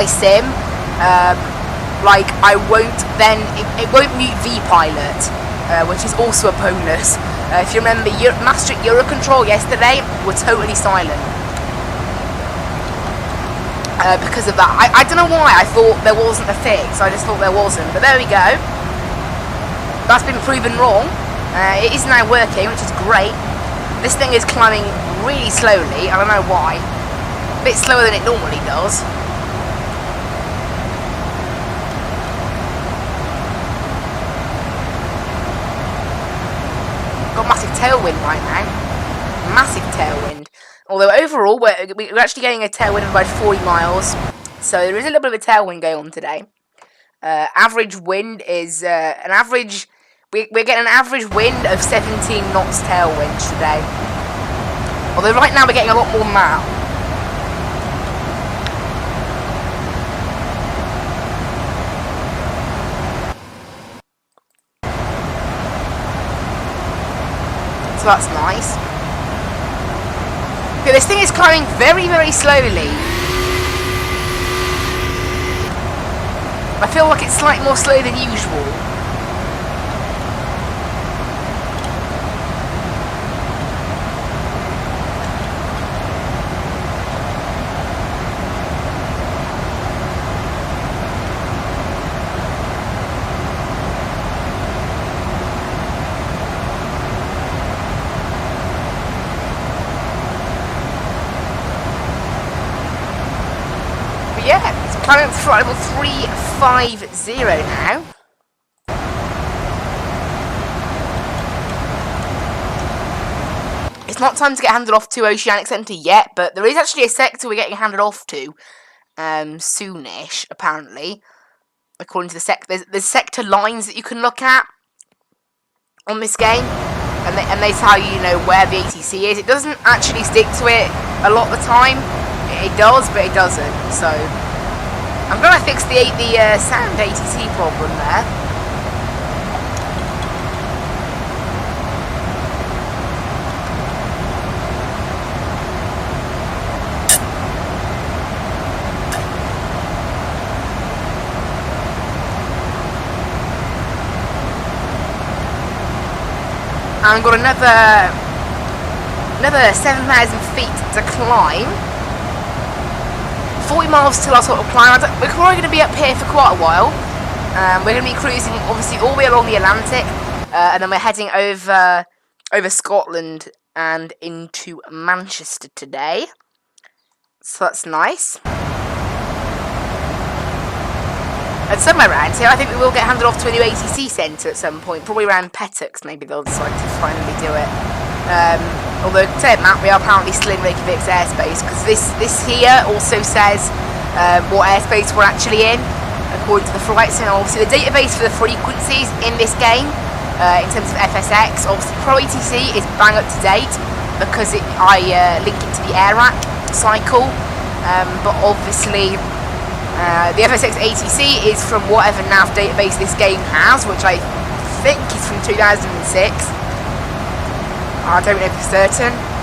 sim, like I won't then, it won't mute VPilot, which is also a bonus. If you remember, Master Eurocontrol yesterday were totally silent. Because of that. I don't know why I thought there wasn't a fix. I just thought there wasn't. But there we go. That's been proven wrong. It is now working, which is great. This thing is climbing really slowly. I don't know why. A bit slower than it normally does. Got massive tailwind right now. Massive tailwind. Although overall, we're actually getting a tailwind of about 40 miles. So there is a little bit of a tailwind going on today. Average wind is an average... We're getting an average wind of 17 knots tailwind today. Although right now we're getting a lot more than that. So that's nice. Okay, this thing is climbing very, very slowly. I feel like it's slightly more slow than usual. Yeah, it's climbing up to level 350 now. It's not time to get handed off to Oceanic Centre yet, but there is actually a sector we're getting handed off to soonish, apparently. According to the sector, there's sector lines that you can look at on this game, and they tell you, where the ATC is. It doesn't actually stick to it a lot of the time. It does, but it doesn't. So I'm gonna fix the sound ATC problem there. And I've got another 7,000 feet to climb. 40 miles till our sort of climb. We're probably going to be up here for quite a while. We're going to be cruising, obviously, all the way along the Atlantic, and then we're heading over Scotland and into Manchester today. So that's nice. And somewhere around here, I think we will get handed off to a new ATC centre at some point. Probably around Petux, maybe they'll decide to finally do it. Although, to say it, Matt, we are apparently still in Reykjavik's airspace, because this here also says what airspace we're actually in, according to the flights. And obviously the database for the frequencies in this game, in terms of FSX, obviously ProATC is bang up to date, because I link it to the AirRack cycle, but obviously the FSX ATC is from whatever nav database this game has, which I think is from 2006. I don't know for certain.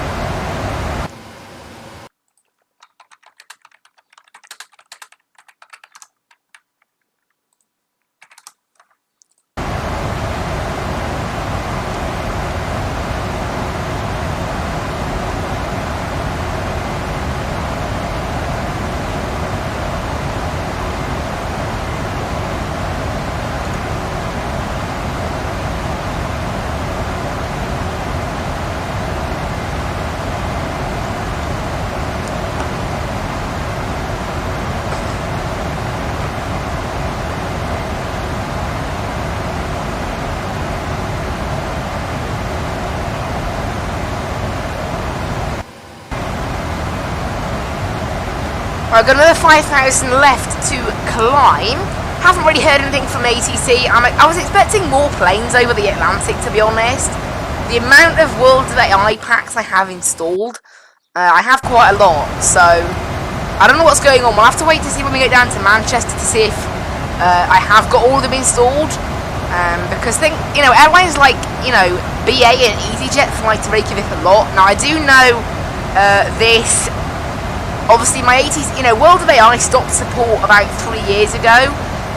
I've got another 5,000 left to climb. Haven't really heard anything from ATC. I was expecting more planes over the Atlantic, to be honest. The amount of World of AI packs I have installed, I have quite a lot, so I don't know what's going on. We'll have to wait to see when we get down to Manchester to see if I have got all of them installed. Because airlines like, BA and EasyJet fly to Reykjavik a lot. Now, I do know this. Obviously, my 80s, World of AI stopped support about 3 years ago,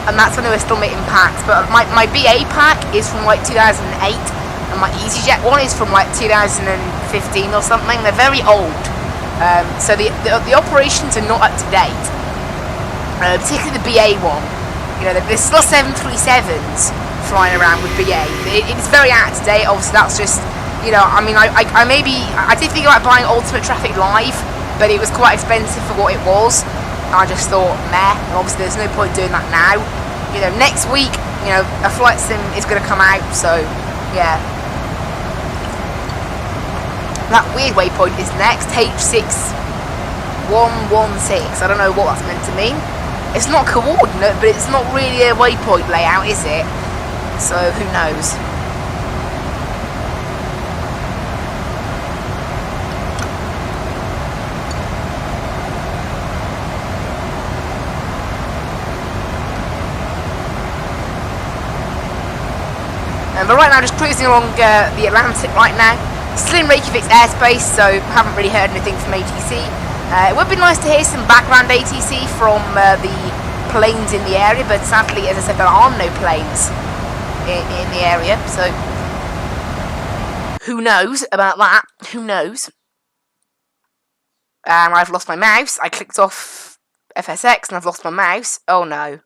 and that's when they were still making packs. But my BA pack is from like 2008, and my EasyJet one is from like 2015 or something. They're very old, so the operations are not up to date. Particularly the BA one. There's still 737s flying around with BA. It's very out of date. Obviously, that's just, I did think about buying Ultimate Traffic Live, but it was quite expensive for what it was. I just thought, meh, and obviously there's no point doing that now. Next week, a flight sim is going to come out, so, yeah. That weird waypoint is next, H6116. I don't know what that's meant to mean. It's not coordinate, but it's not really a waypoint layout, is it? So, who knows? But right now, just cruising along the Atlantic right now. Still in Reykjavik's airspace, so haven't really heard anything from ATC. It would be nice to hear some background ATC from the planes in the area, but sadly, as I said, there are no planes in the area, so who knows about that? Who knows? I've lost my mouse. I clicked off FSX and I've lost my mouse. Oh no.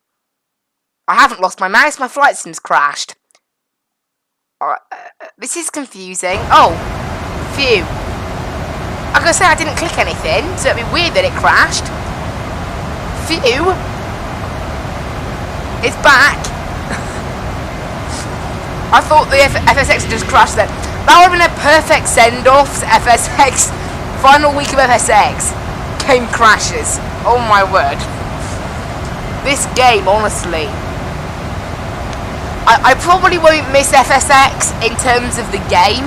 I haven't lost my mouse, my flight sim's crashed. This is confusing. Oh, phew. I was going to say I didn't click anything, so it'd be weird that it crashed. Phew. It's back. I thought the FSX had just crashed then. That would have been a perfect send-off to FSX. Final week of FSX. Game crashes. Oh my word. This game, honestly. I probably won't miss FSX in terms of the game.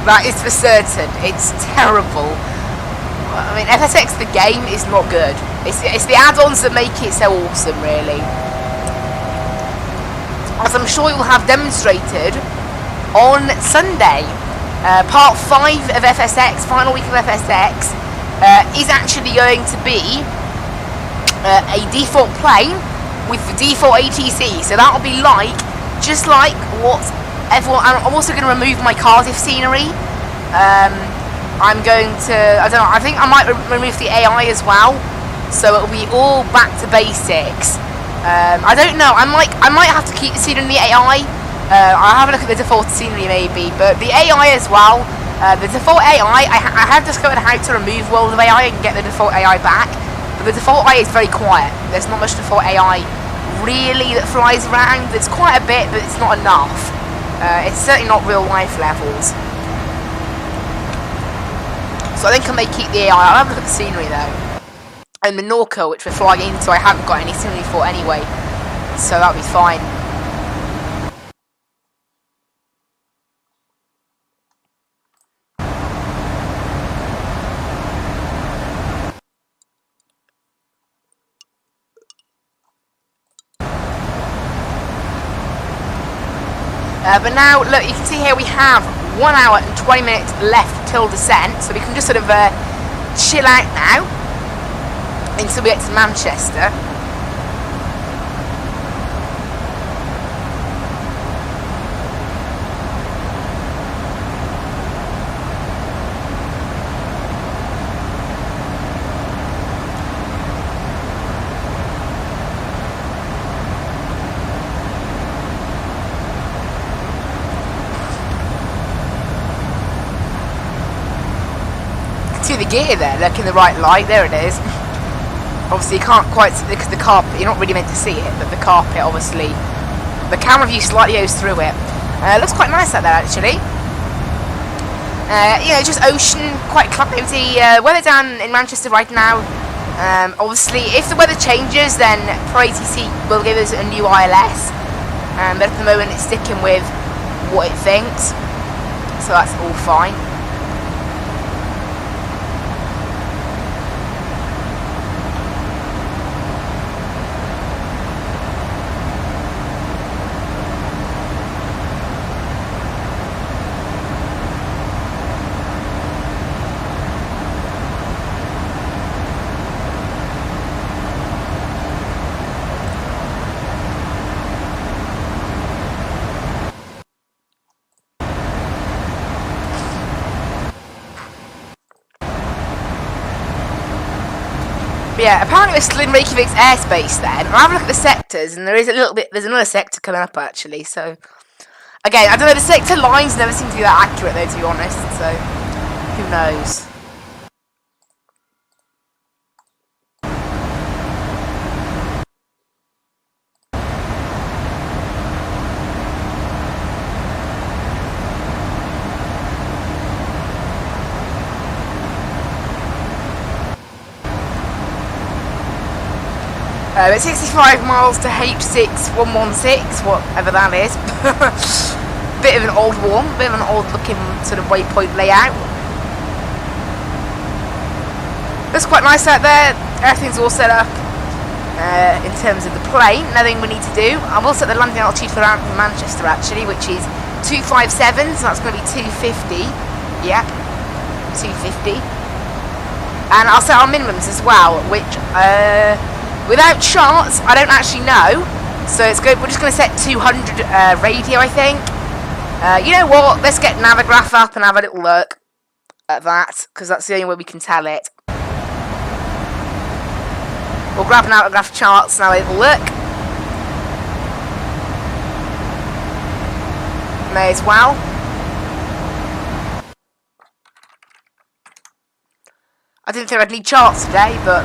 That is for certain. It's terrible. I mean, FSX, the game, is not good. It's the add-ons that make it so awesome, really. As I'm sure you'll have demonstrated on Sunday. Part 5 of FSX, final week of FSX, is actually going to be a default plane with the default ATC, so that'll be just like what everyone. I'm also going to remove my Cardiff scenery. I'm going to, I don't know, I think I might remove the AI as well, so it'll be all back to basics. I don't know, I might have to keep the scenery in the AI. I'll have a look at the default scenery maybe, but the AI as well. The default AI, I have discovered how to remove World of AI and get the default AI back. The default AI is very quiet. There's not much default AI really that flies around. There's quite a bit, but it's not enough. It's certainly not real life levels. So I think I may keep the AI. I'll have a look at the scenery though. And Menorca, which we're flying into, I haven't got any scenery for anyway. So that'll be fine. But now, look, you can see here we have 1 hour and 20 minutes left till descent, so we can just sort of chill out now until we get to Manchester. See the gear there, look in the right light, there it is. Obviously you can't quite see because the carpet, you're not really meant to see it, but the carpet obviously, the camera view slightly goes through it. Looks quite nice out there actually. Just ocean, quite cloudy. Weather down in Manchester right now. Obviously if the weather changes then ProATC will give us a new ILS. But at the moment it's sticking with what it thinks. So that's all fine. But yeah, apparently we're still in Reykjavik's airspace then. I'll have a look at the sectors, and there's another sector coming up actually, so... Again, I don't know, the sector lines never seem to be that accurate though, to be honest, so... Who knows? It's 65 miles to H6116, whatever that is. Bit of an old one, bit of an old looking sort of waypoint layout. Looks quite nice out there. Everything's all set up in terms of the plane. Nothing we need to do. I will set the landing altitude for Manchester actually, which is 257, so that's going to be 250. Yep, 250. And I'll set our minimums as well, which without charts, I don't actually know. So it's good. We're just going to set 200 radio, I think. You know what? Let's get Navigraph up and have a little look at that, because that's the only way we can tell it. We'll grab Navigraph charts and have a little look. May as well. I didn't think I'd need charts today, but...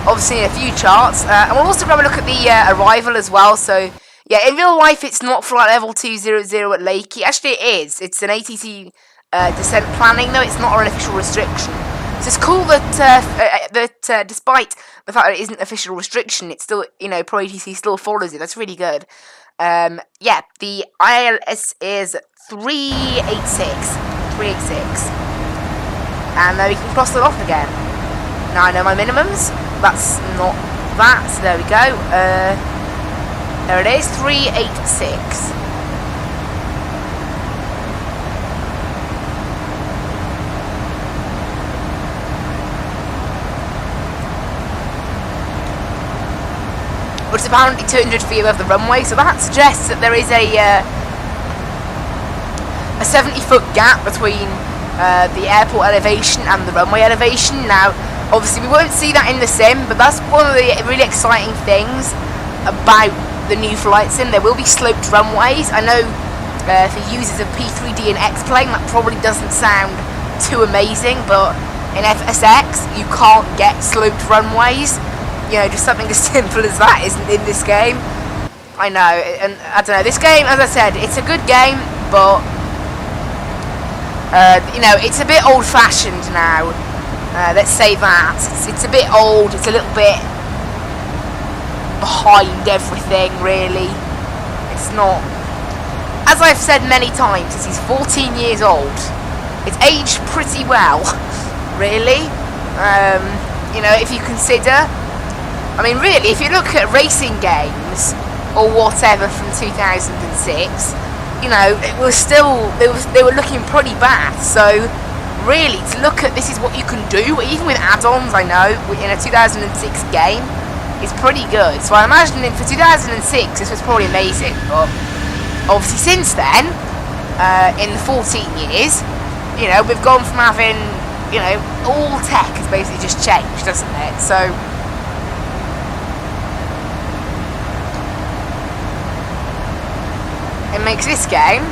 obviously a few charts, and we'll also grab a look at the arrival as well. So yeah, in real life it's not flight level 200 at Lakey. Actually it is. It's an ATC descent planning though. It's not an official restriction. So it's cool that despite the fact that it isn't official restriction, it's still, you know, ProATC still follows it. That's really good. Yeah, the ILS is 386, and then we can cross it off again. Now I know my minimums. That's not that, so there we go. There it is, 386. Which is apparently 200 feet above the runway, so that suggests that there is a 70-foot gap between the airport elevation and the runway elevation. Now, obviously, we won't see that in the sim, but that's one of the really exciting things about the new flight sim. There will be sloped runways. I know for users of P3D and X-Plane, that probably doesn't sound too amazing, but in FSX, you can't get sloped runways. You know, just something as simple as that isn't in this game. I know, and I don't know, this game, as I said, it's a good game, but, you know, it's a bit old-fashioned now. Let's say that. It's a bit old, it's a little bit behind everything, really. It's not... As I've said many times, this is 14 years old. It's aged pretty well, really. You know, if you consider... I mean, really, if you look at racing games, or whatever, from 2006, you know, it was still... They were looking pretty bad, so... Really, to look at this is what you can do, even with add-ons, I know, in a 2006 game, is pretty good. So I imagine for 2006, this was probably amazing, but obviously since then, in the 14 years, you know, we've gone from having, you know, all tech has basically just changed, doesn't it? So, it makes this game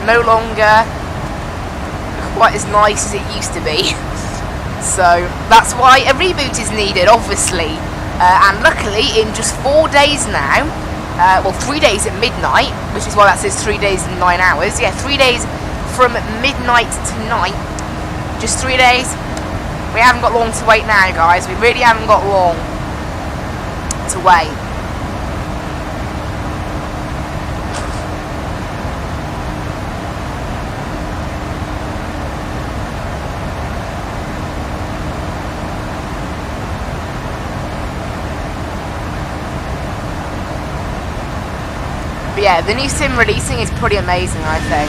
no longer quite as nice as it used to be. So that's why a reboot is needed, obviously. And luckily, in just 4 days now, well, 3 days at midnight, which is why that says 3 days and 9 hours. Yeah, 3 days from midnight to night. Just 3 days. We haven't got long to wait now, guys. We really haven't got long to wait. But yeah, the new sim releasing is pretty amazing, I think.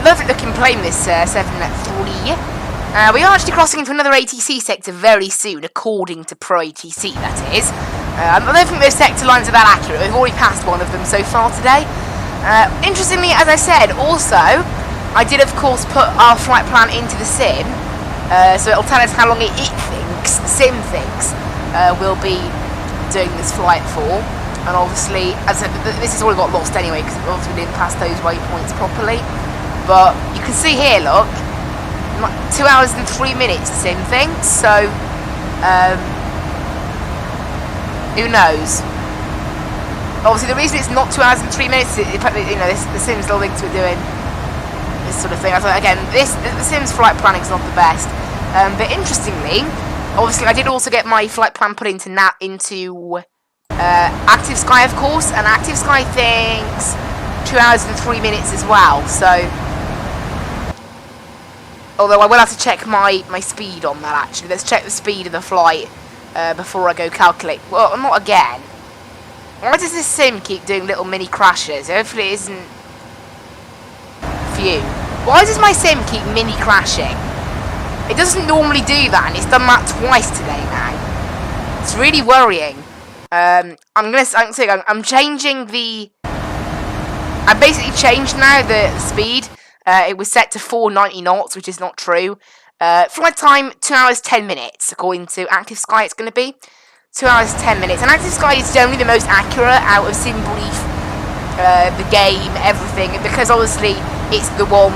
Lovely looking plane, this 7-3. We are actually crossing into another ATC sector very soon, according to ProATC, that is. I don't think those sector lines are that accurate. We've already passed one of them so far today. Interestingly, as I said, also, I did of course put our flight plan into the sim, so it'll tell us how long the sim thinks we'll be doing this flight for. And obviously, as I said, this has all got lost anyway because obviously we didn't pass those waypoints properly. But you can see here, look, 2 hours and 3 minutes the sim thinks. So who knows? Obviously, the reason it's not 2 hours and 3 minutes is, you know, the Sims still thinks we're doing this sort of thing. I thought, again, the Sims flight planning is not the best. But interestingly, obviously, I did also get my flight plan put into Active Sky, of course, and Active Sky thinks 2 hours and 3 minutes as well. So, although I will have to check my speed on that. Actually, let's check the speed of the flight before I go calculate. Well, not again. Why does this sim keep doing little mini crashes? Hopefully it isn't Phew. Why does my sim keep mini crashing? It doesn't normally do that, and it's done that twice today now. It's really worrying. I'm changing the... I basically changed now the speed. It was set to 490 knots, which is not true. Flight time, 2 hours 10 minutes, according to Active Sky it's going to be. 2 hours 10 minutes, and Active Sky is generally the most accurate out of Sim Brief, the game, everything, because obviously it's the one,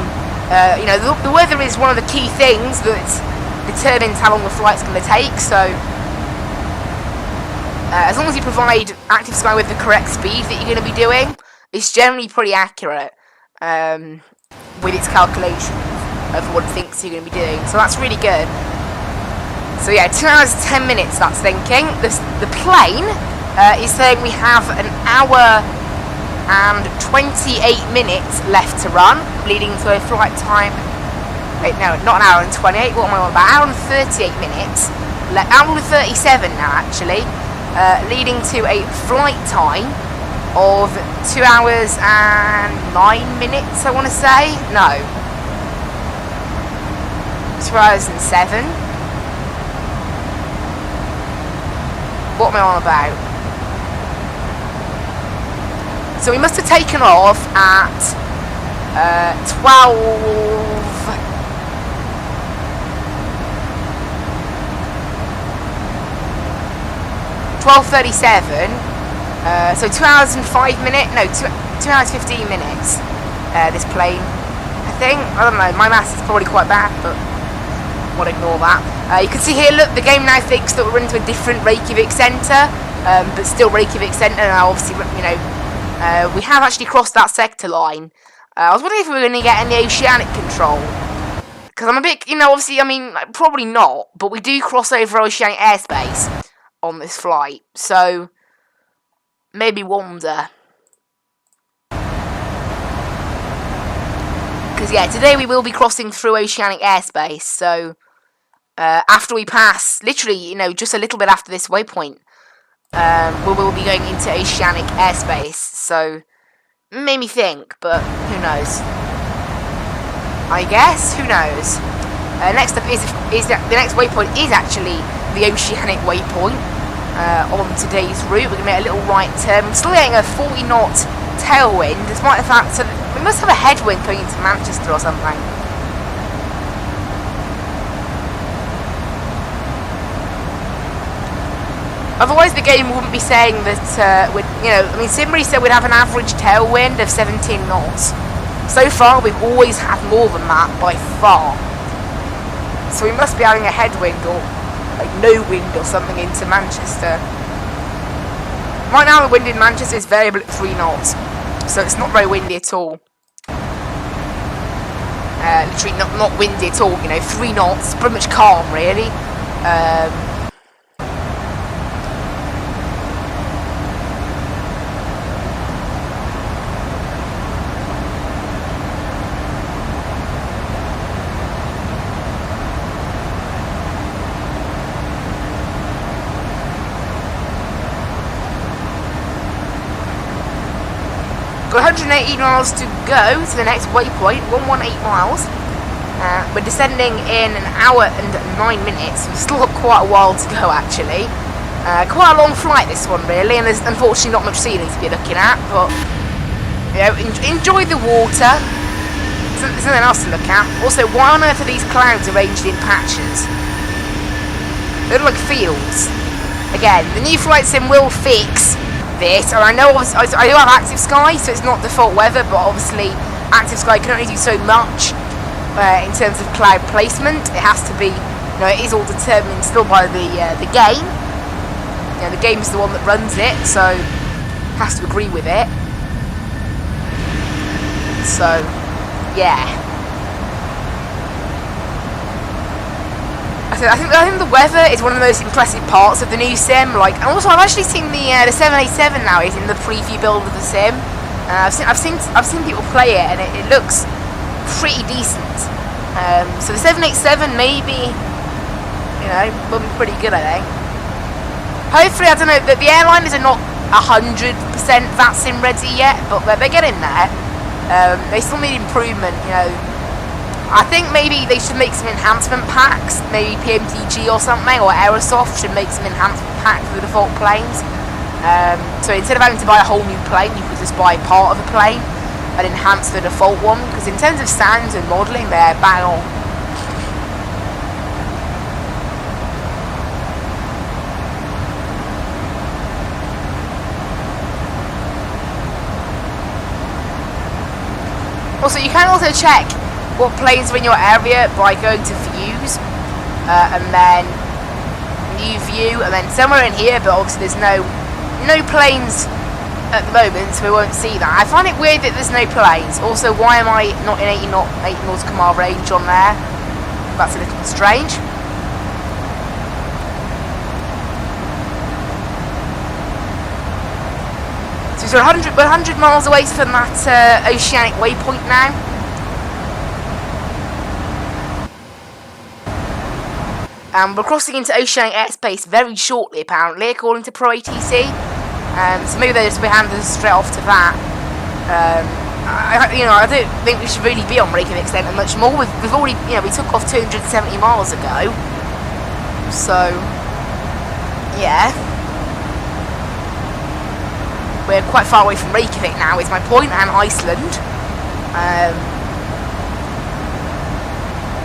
you know, the weather is one of the key things that determines how long the flight's going to take, so as long as you provide Active Sky with the correct speed that you're going to be doing, it's generally pretty accurate with its calculations of what it thinks you're going to be doing, so that's really good. So yeah, 2 hours 10 minutes that's thinking. The plane is saying we have an hour and 28 minutes left to run, leading to a flight time... Wait, no, not an hour and 28, what am I on about? Hour and 38 minutes. Hour and 37 now, actually. Leading to a flight time of 2 hours and 9 minutes, I want to say. No. 2 hours and 7. What am I on about? So we must have taken off at 12:37. So 2 hours and 5 minutes. No, 2 hours 15 minutes. This plane, I think. I don't know. My maths is probably quite bad, but we'll ignore that. You can see here, look, the game now thinks that we're into a different Reykjavik centre, but still Reykjavik centre. Now, obviously, you know, we have actually crossed that sector line. I was wondering if we were going to get any oceanic control, because I'm a bit, you know, obviously, I mean, probably not, but we do cross over oceanic airspace on this flight, so maybe wonder. Because, yeah, today we will be crossing through oceanic airspace, so after we pass, literally, you know, just a little bit after this waypoint, we will be going into oceanic airspace, so made me think, but who knows? I guess, who knows? Next up is the next waypoint is actually the oceanic waypoint on today's route. We're going to make a little right turn. We're still getting a 40 knot tailwind, despite the fact that we must have a headwind going into Manchester or something. Otherwise, the game wouldn't be saying that, you know, I mean, Simbury said we'd have an average tailwind of 17 knots. So far, we've always had more than that, by far. So we must be having a headwind, or, like, no wind or something into Manchester. Right now, the wind in Manchester is variable at 3 knots. So it's not very windy at all. Literally not windy at all, you know, 3 knots, pretty much calm, really. Got 180 miles to go to the next waypoint, 118 miles. We're descending in an hour and 9 minutes. We've still got quite a while to go, actually. Quite a long flight, this one, really, and there's unfortunately not much ceiling to be looking at, but You know, enjoy the water. There's nothing else to look at. Also, why on earth are these clouds arranged in patches? They look like fields. Again, the new flight sim will fix this, and I know I do have active sky, so it's not default weather, but obviously active sky can only do so much in terms of cloud placement. It has to be, you know, it is all determined still by the game. You know, the game is the one that runs it, so it has to agree with it. So, yeah. I think the weather is one of the most impressive parts of the new sim. Like, and also I've actually seen the 787 now is in the preview build of the sim. I've seen people play it, and it looks pretty decent. So the 787 maybe, you know, will be pretty good, I think. Hopefully, I don't know, the airliners are not 100% VATSIM ready yet, but they're getting there. They still need improvement, you know. I think maybe they should make some enhancement packs, maybe PMTG or something, or Aerosoft should make some enhancement packs for the default planes. So instead of having to buy a whole new plane, you could just buy part of the plane and enhance the default one, because in terms of sounds and modelling, they're bang on. Also, you can also check what planes are in your area by going to views, and then new view, and then somewhere in here, but obviously there's no planes at the moment, so we won't see that. I find it weird that there's no planes. Also, why am I not in 8 nautical mile range on there? That's a little bit strange. So we're 100 miles away from that oceanic waypoint now. And we're crossing into oceanic airspace very shortly, apparently, according to ProATC. So maybe they'll just be handing us straight off to that. I don't think we should really be on Reykjavik that much more. We've already, you know, we took off 270 miles ago. So, yeah. We're quite far away from Reykjavik now, is my point, and Iceland.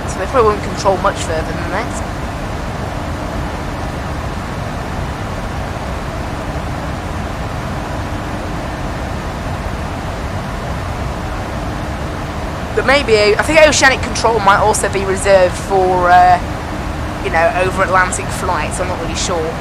So they probably won't control much further than this. But maybe, I think oceanic control might also be reserved for, you know, over Atlantic flights. I'm not really sure.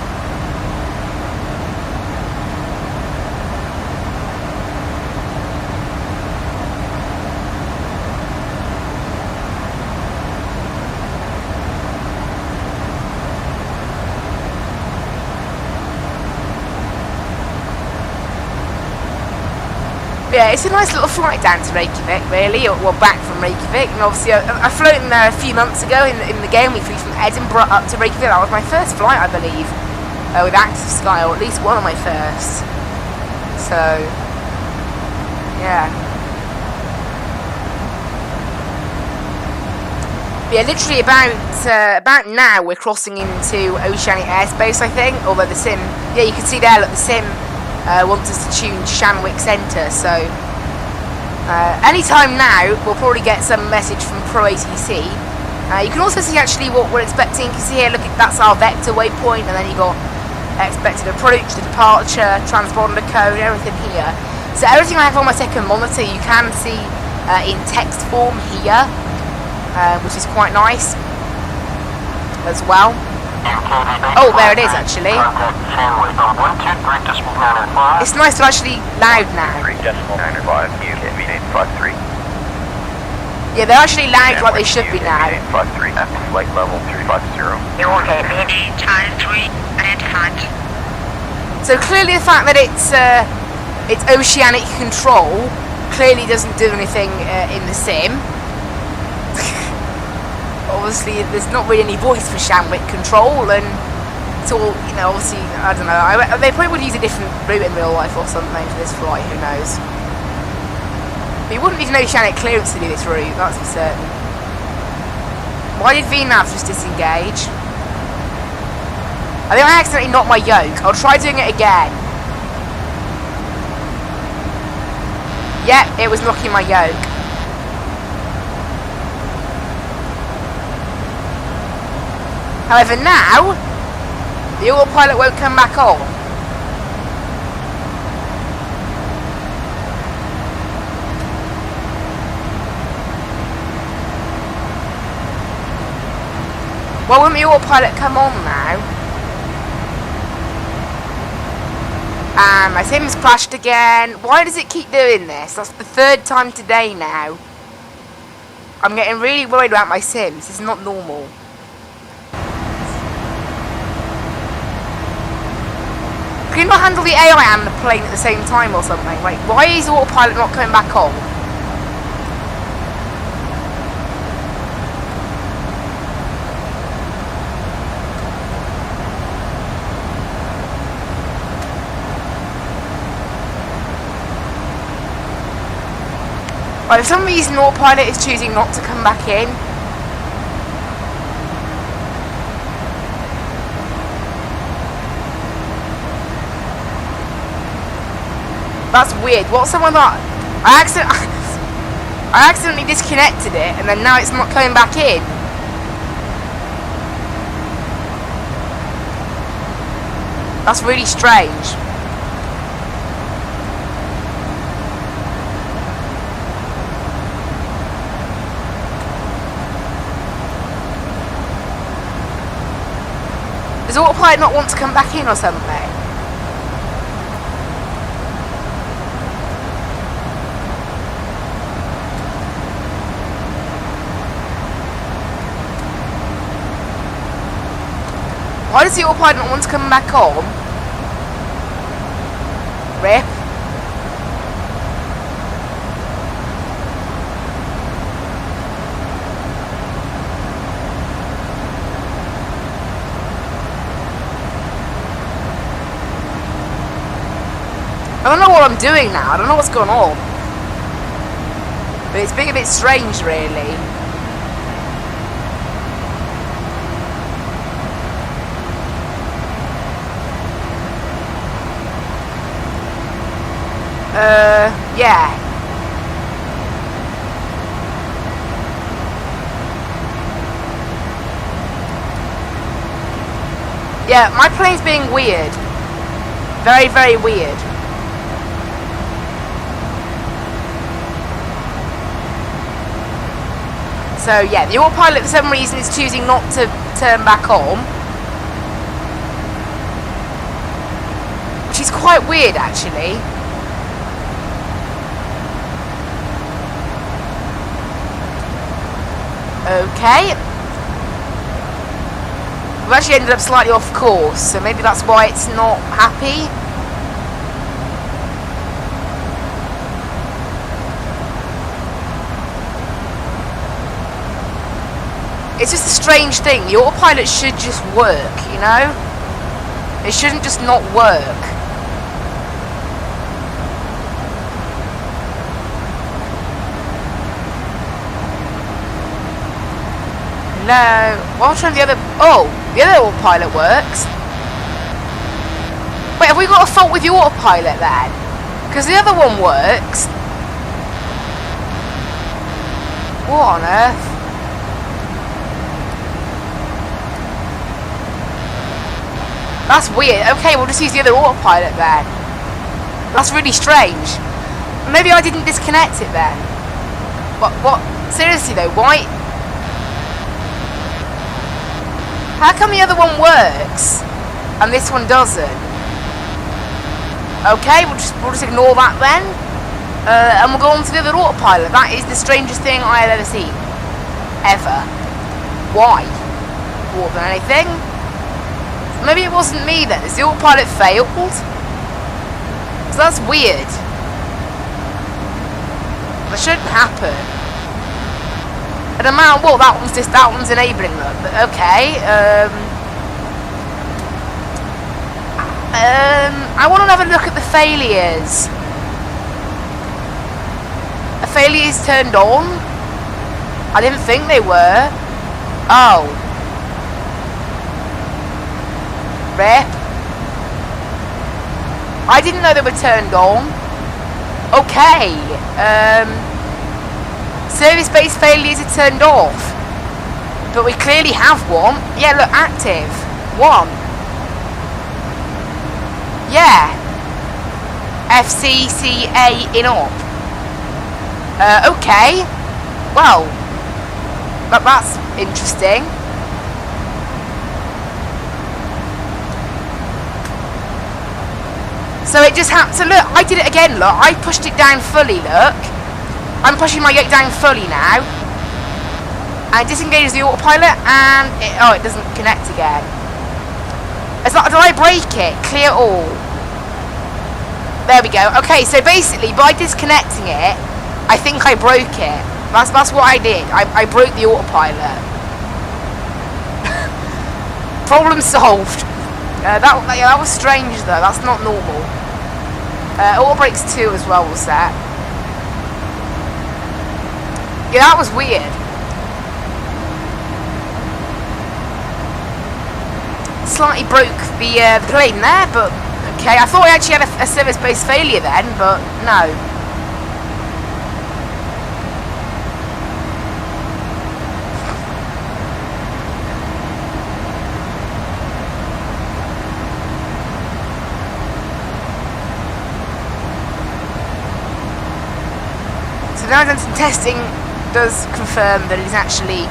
Yeah, it's a nice little flight down to Reykjavik, really, or well, back from Reykjavik. And obviously, I flew in there a few months ago in the game. We flew from Edinburgh up to Reykjavik. That was my first flight, I believe, with active sky, or at least one of my first. So, yeah. Yeah, literally about now we're crossing into oceanic airspace, I think. Although the sim, yeah, you can see there, look, the sim wants us to tune Shanwick Centre, so anytime now we'll probably get some message from ProATC. You can also see actually what we're expecting. You can see here, look, that's our vector waypoint, and then you've got expected approach, the departure, transponder code, everything here. So everything I have on my second monitor you can see in text form here, which is quite nice as well. Oh, there it is actually. It's nice to actually loud now. 3.905, UK meeting +3. Yeah, they're actually loud like they should be now. +3, flight level 350. UK meeting time 3 identified. So clearly the fact that it's oceanic control clearly doesn't do anything in the sim. Obviously, there's not really any voice for Shanwick control, and it's all, you know, obviously, I don't know, they probably would use a different route in real life or something for this flight, who knows. But you wouldn't need an oceanic clearance to do this route, that's for certain. Why did VNAV just disengage? I think I accidentally knocked my yoke. I'll try doing it again. Yep, it was locking my yoke. However, now the autopilot won't come back on. Why won't the autopilot come on now? And my sim's crashed again. Why does it keep doing this? That's the third time today now. I'm getting really worried about my sims. This is not normal. Can you not handle the AI and the plane at the same time or something? Like, why is the autopilot not coming back on? Right, for some reason, the autopilot is choosing not to come back in. That's weird. What's someone that I accidentally disconnected it, and then now it's not coming back in. That's really strange. Does autopilot not want to come back in or something? Why does the autopilot not want to come back on? Rip. I don't know what I'm doing now. I don't know what's going on. But it's being a bit strange, really. Yeah. Yeah, my plane's being weird. Very, very weird. So yeah, the autopilot for some reason is choosing not to turn back on. Which is quite weird, actually. Okay. We've actually ended up slightly off course, so maybe that's why it's not happy. It's just a strange thing. The autopilot should just work, you know? It shouldn't just not work. No. What's wrong with the other? Oh, the other autopilot works. Wait, have we got a fault with the autopilot then? Because the other one works. What on earth? That's weird. Okay, we'll just use the other autopilot then. That's really strange. Maybe I didn't disconnect it then. What? Seriously though, why? How come the other one works and this one doesn't? Okay, we'll just ignore that then. And we'll go on to the other autopilot. That is the strangest thing I have ever seen. Ever. Why? More than anything. Maybe it wasn't me then. Is the autopilot failed? So that's weird. That shouldn't happen. And no matter what, that one's enabling them. But okay. I want to have a look at the failures. The failures turned on? I didn't think they were. Oh. Rip. I didn't know they were turned on. Okay. Service-based failures are turned off. But we clearly have one. Yeah, look, active. 1. Yeah. FCCA in op. Okay. Well, that's interesting. So it just happened to look. I did it again. Look, I pushed it down fully. Look, I'm pushing my yoke down fully now, and disengages the autopilot, and it doesn't connect again. It's like, did I break it? Clear all. There we go. Okay, so basically by disconnecting it, I think I broke it. That's what I did. I broke the autopilot. Problem solved. That was strange though. That's not normal. Auto brakes 2 as well was set. Yeah, that was weird. Slightly broke the plane there, but okay. I thought I actually had a service-based failure then, but no. So now done some testing, does confirm that it is actually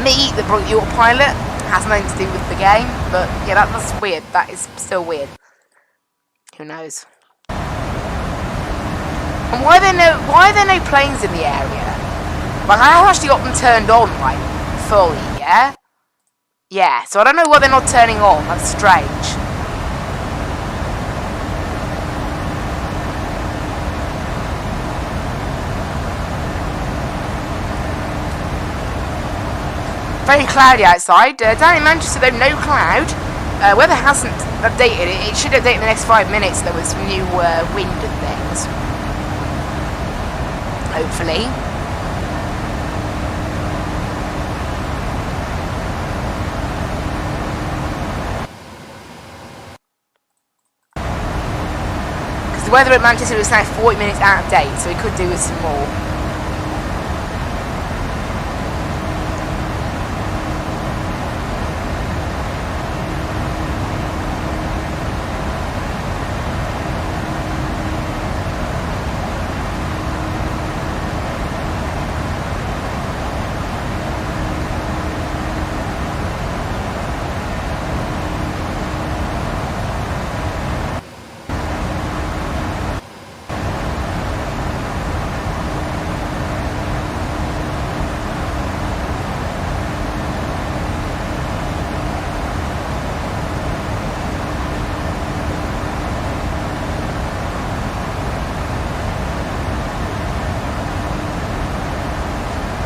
me that broke the autopilot. Has nothing to do with the game, but yeah, that's weird. That is still weird. Who knows? And why are there no planes in the area? Like, I actually got them turned on, like, fully, yeah? Yeah, so I don't know why they're not turning on. That's strange. Very cloudy outside. Down in Manchester, though, no cloud. Weather hasn't updated. It should update in the next 5 minutes. There was some new wind and things. Hopefully. Because the weather at Manchester was now 40 minutes out of date, so we could do with some more.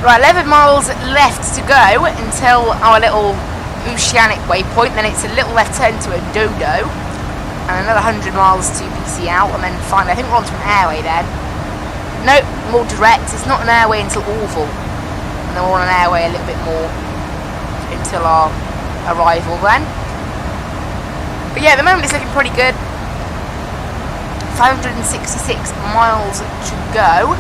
Right, 11 miles left to go until our little oceanic waypoint. Then it's a little left turn to a dodo, and another 100 miles to PC out, and then finally, I think we're onto an airway then. Nope, more direct. It's not an airway until Orville, and then we're on an airway a little bit more until our arrival then. But yeah, at the moment it's looking pretty good. 566 miles to go.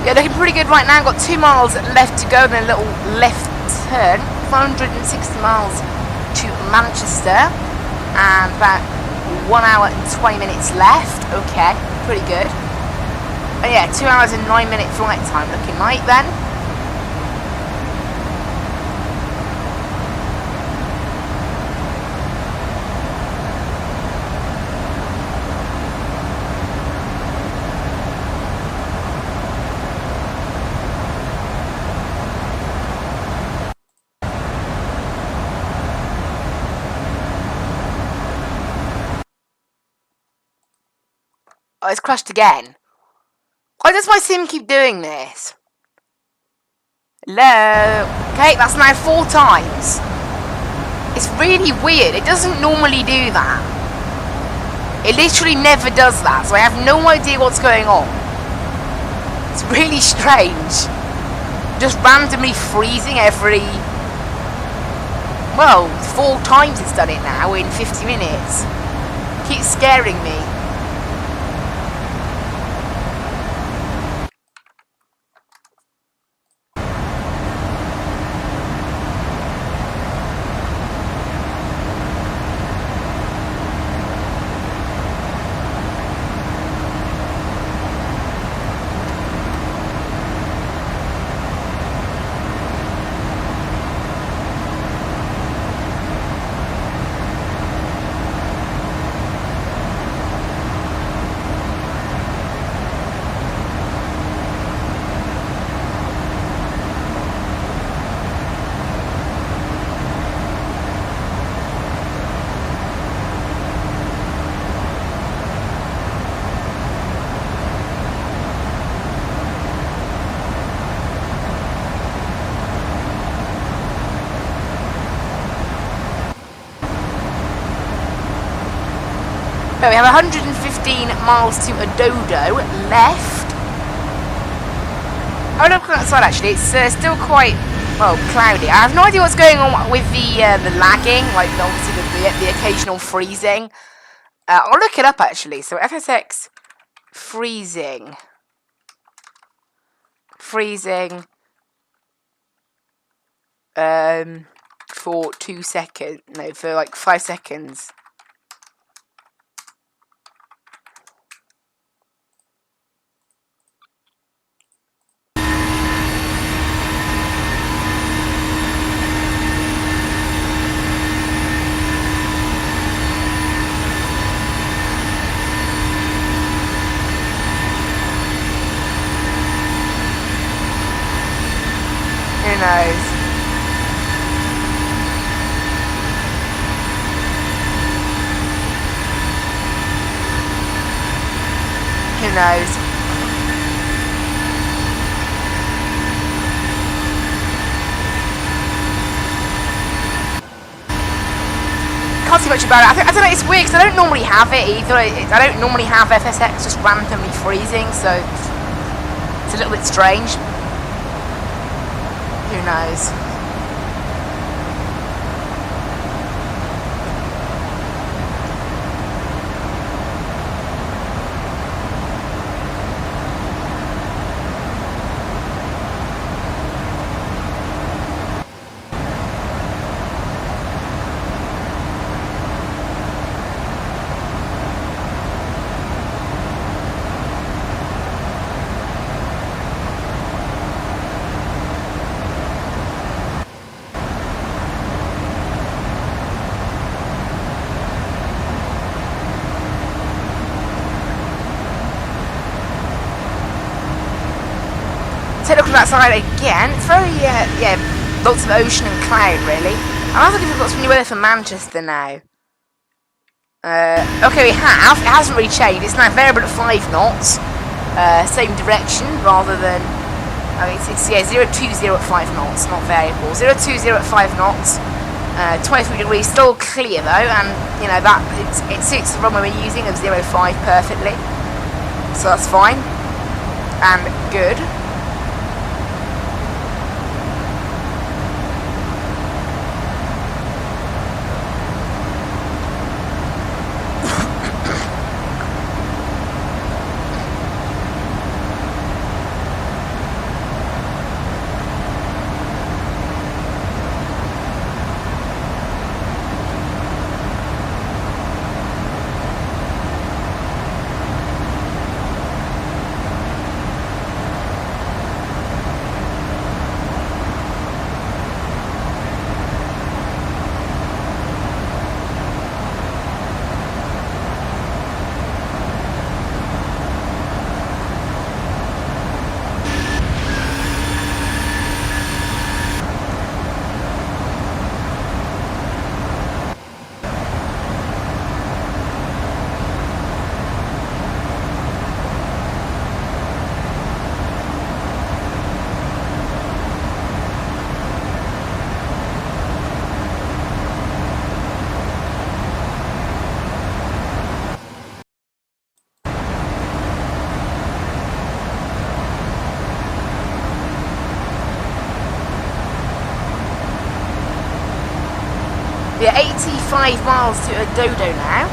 Yeah, looking pretty good right now. Got 2 miles left to go, then a little left turn. 560 miles to Manchester, and about 1 hour and 20 minutes left. Okay, pretty good. And yeah, 2 hours and 9 minute flight time looking like then. Oh, it's crashed again. Why does my sim keep doing this? Hello? Okay, that's now 4 times. It's really weird. It doesn't normally do that. It literally never does that, so I have no idea what's going on. It's really strange. Just randomly freezing every... Well, 4 times it's done it now in 50 minutes. Keeps scaring me. So we have 115 miles to Adodo left. Oh, look outside actually. It's still quite, well, cloudy. I have no idea what's going on with the lagging, like obviously the occasional freezing. I'll look it up actually. So FSX freezing for 2 seconds. No, for like 5 seconds. Who knows? Who knows? Can't see much about it. I don't know, it's weird because I don't normally have it either. I don't normally have FSX just randomly freezing, so it's a little bit strange. Who knows? Take a look outside again. It's very, yeah, lots of ocean and cloud, really. I don't think we've got some new weather for Manchester now. Okay, we have. It hasn't really changed. It's now variable at 5 knots. Same direction, rather than... I mean, it's yeah, 020 at 5 knots, not variable. 020 at 5 knots. 23 degrees, still clear, though, and, you know, that it suits the runway we're using of 05 perfectly. So that's fine. And good. 85 miles to a dodo now.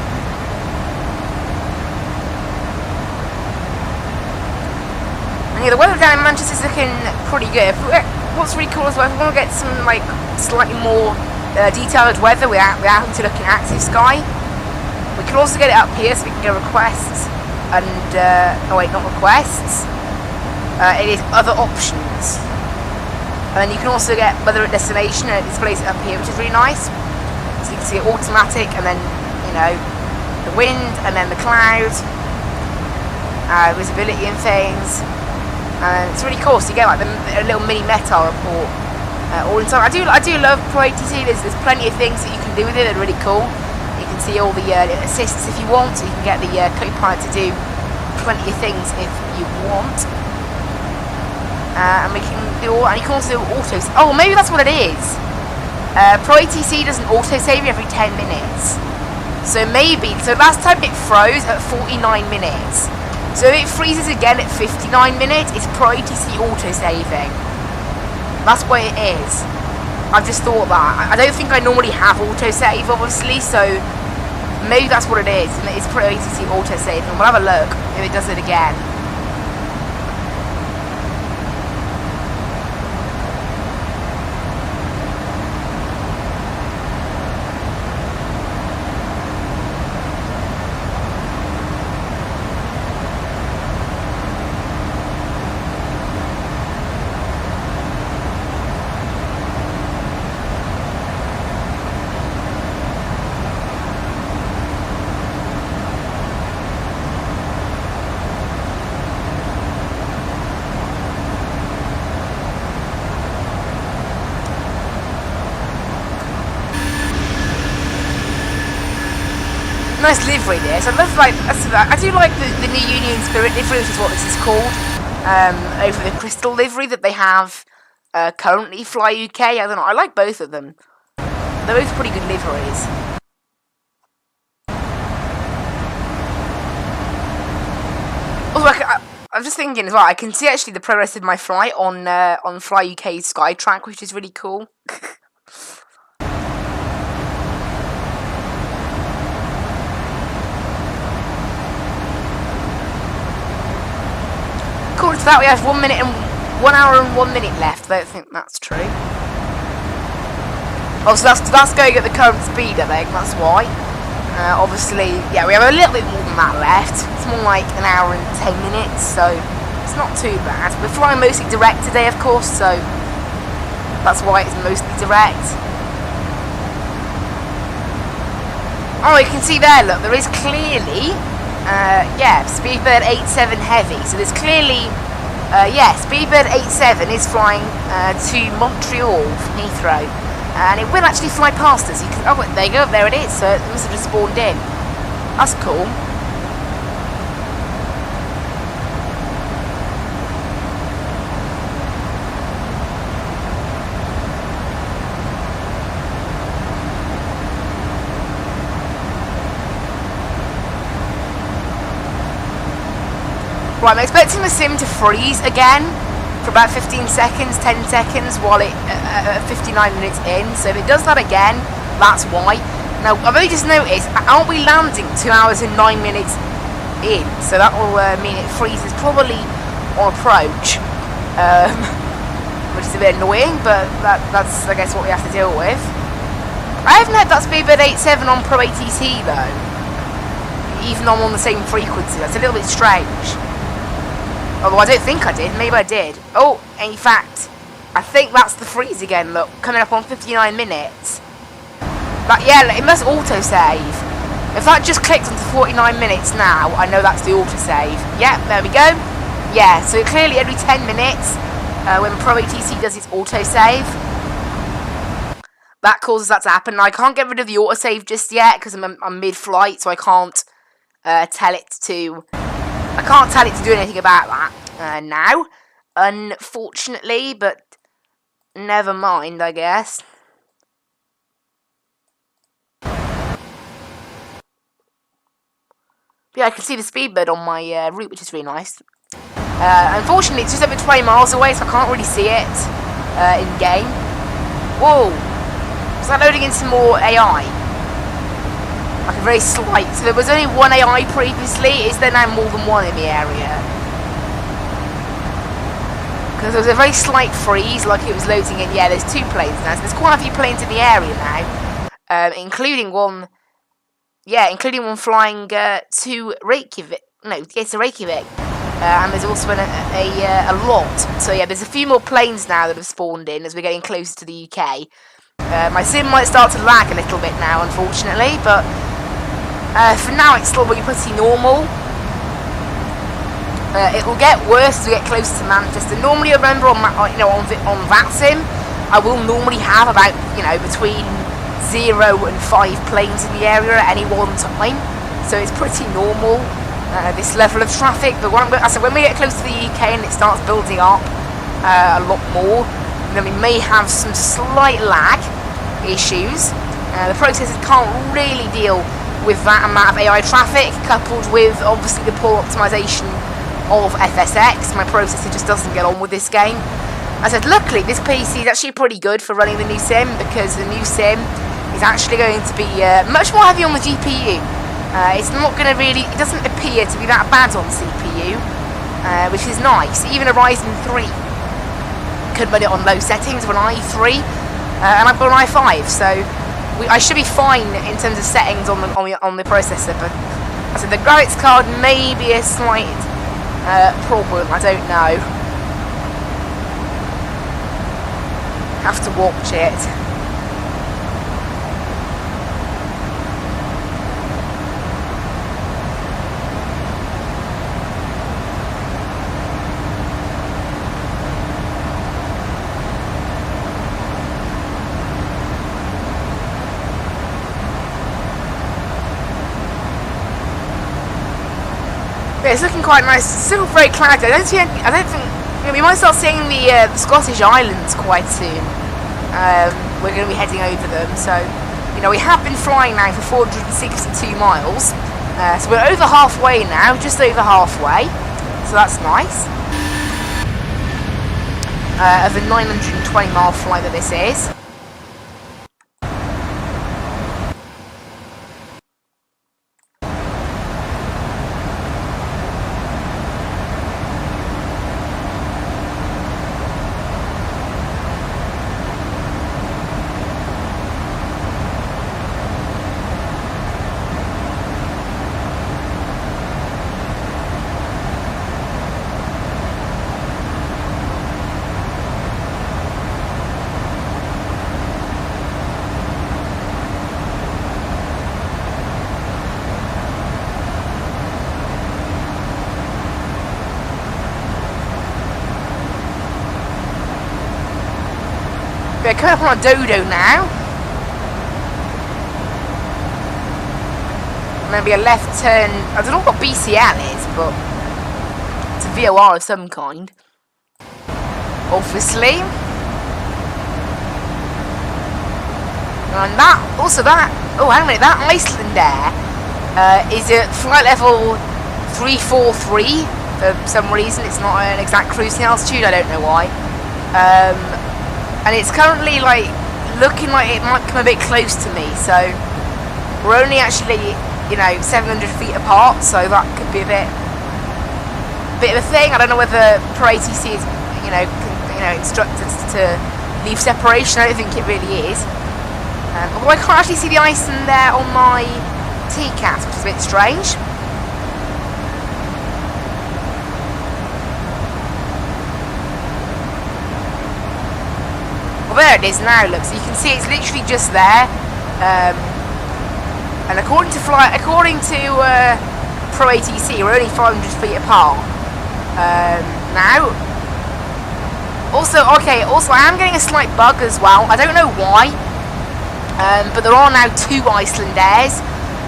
And yeah, the weather down in Manchester is looking pretty good. What's really cool as well, if we want to get some like slightly more detailed weather without having to look at active sky, we can also get it up here so we can go requests and oh wait, not requests. It is other options, and you can also get weather at destination, and it displays it up here, which is really nice. So you can see it automatic, and then you know the wind, and then the clouds, visibility and things. And it's really cool. So you get like a little mini meta report all in time. I do love ProATC. There's plenty of things that you can do with it that are really cool. You can see all the assists if you want, so you can get the co-pilot to do plenty of things if you want. And we can do all, and you can also do auto. Oh, maybe that's what it is. ProATC does an auto save every 10 minutes. So maybe, so last time it froze at 49 minutes. So if it freezes again at 59 minutes, it's ProATC auto saving. That's what it is. I've just thought that. I don't think I normally have auto save, obviously, so maybe that's what it is. And it's ProATC auto saving. We'll have a look if it does it again. Nice livery there. So I do like the new Union Spirit livery, which is what this is called. Over the Crystal livery that they have currently Fly UK. I don't know. I like both of them. They're both pretty good liveries. Also, I'm just thinking as well. I can see actually the progress of my flight on Fly UK's Skytrack, which is really cool. According to that, we have 1 hour and 1 minute left. I don't think that's true. Oh, so that's going at the current speed, I think. That's why. Obviously, yeah, we have a little bit more than that left. It's more like an hour and 10 minutes, so it's not too bad. We're flying mostly direct today, of course, so that's why it's mostly direct. Oh, you can see there. Look, there is clearly. Yeah, Speedbird 87 Heavy. So there's clearly, yeah, Speedbird 87 is flying to Montreal from Heathrow, and it will actually fly past us. You can, oh, there you go, there it is. So it must have just spawned in. That's cool. Right, I'm expecting the sim to freeze again for about 15 seconds, 10 seconds, while it 59 minutes in. So if it does that again, that's why. Now, I've only just noticed, aren't we landing 2 hours and 9 minutes in? So that will mean it freezes probably on approach, which is a bit annoying, but that's, I guess, what we have to deal with. I haven't had that Speedbird 87 on ProATC, though, even though I'm on the same frequency. That's a little bit strange. Although I don't think I did. Maybe I did. Oh, in fact, I think that's the freeze again. Look, coming up on 59 minutes. But yeah, it must auto-save. If that just clicked onto 49 minutes now, I know that's the auto-save. Yeah, there we go. Yeah, so clearly every 10 minutes, when ProATC does its auto-save, that causes that to happen. Now, I can't get rid of the auto-save just yet, because I'm mid-flight, so I can't tell it to do anything about that now, unfortunately, but never mind, I guess. Yeah, I can see the Speedbird on my route, which is really nice. Unfortunately, it's just over 20 miles away, so I can't really see it in-game. Whoa! Is that loading in some more AI? Like a very slight. So there was only one AI previously. Is there now more than one in the area? Because there was a very slight freeze, like it was loading in. Yeah, there's 2 planes now. So there's quite a few planes in the area now, including one. Yeah, including one flying to Reykjavik. No, yeah, to Reykjavik. And there's also a lot. So yeah, there's a few more planes now that have spawned in as we're getting closer to the UK. My sim might start to lag a little bit now, unfortunately, but for now it's still pretty normal. It will get worse as we get closer to Manchester. Normally, I remember on that sim, I will normally have about between 0 and 5 planes in the area at any one time, so it's pretty normal. This level of traffic, but when we get close to the UK and it starts building up a lot more, then we may have some slight lag issues. The processor can't really deal with that amount of AI traffic, coupled with obviously the poor optimization of FSX. My processor just doesn't get on with this game. I said, luckily this PC is actually pretty good for running the new sim, because the new sim is actually going to be much more heavy on the GPU. It's not going to really, it doesn't appear to be that bad on CPU, which is nice. Even a Ryzen 3 could run it on low settings of an i3, and I've got an i5, so I should be fine in terms of settings on the processor. But I said the graphics card may be a slight problem. I don't know. Have to watch it. Yeah, it's looking quite nice. It's still very cloudy. I don't think we might start seeing the Scottish Islands quite soon. We're going to be heading over them. So, we have been flying now for 462 miles. So we're over halfway now, just over halfway. So that's nice. Of a 920 mile flight that this is. We're coming up on a dodo now. Maybe a left turn. I don't know what BCL is, but it's a VOR of some kind. Obviously. And oh, hang on a minute, that Iceland Air is at flight level 343 for some reason. It's not an exact cruising altitude, I don't know why. And it's currently looking like it might come a bit close to me, so we're only actually 700 feet apart, so that could be a bit of a thing. I don't know whether ProATC is instruct us to leave separation. I don't think it really is. Although I can't actually see the Iceland there on my TCAS, which is a bit strange. Well, there it is now, look, so you can see it's literally just there. And according to ProATC, we're only 500 feet apart. Now. Also, I am getting a slight bug as well. I don't know why. But there are now 2 Iceland Airs.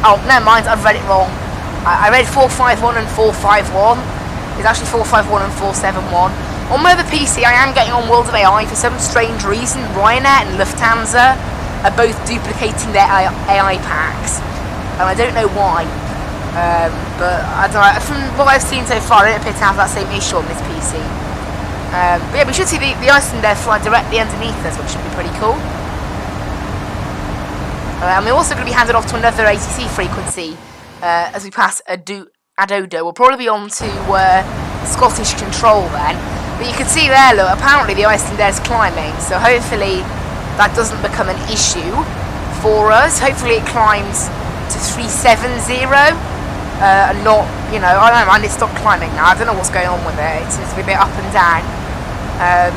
Oh, never mind, I've read it wrong. I read 451 and 451. It's actually 451 and 471. On my other PC, I am getting on World of AI for some strange reason. Ryanair and Lufthansa are both duplicating their AI packs, and I don't know why. But I don't know. From what I've seen so far, I don't appear to have that same issue on this PC. But yeah, we should see the Iceland Air fly directly underneath us, which should be pretty cool. And we're also going to be handed off to another ATC frequency as we pass Adodo. We'll probably be on to Scottish control then. But you can see there, look, apparently the Icelandair is climbing, so hopefully that doesn't become an issue for us. Hopefully it climbs to 370 and not, you know, I don't know, and it stopped climbing now. I don't know what's going on with it. It seems to be a bit up and down.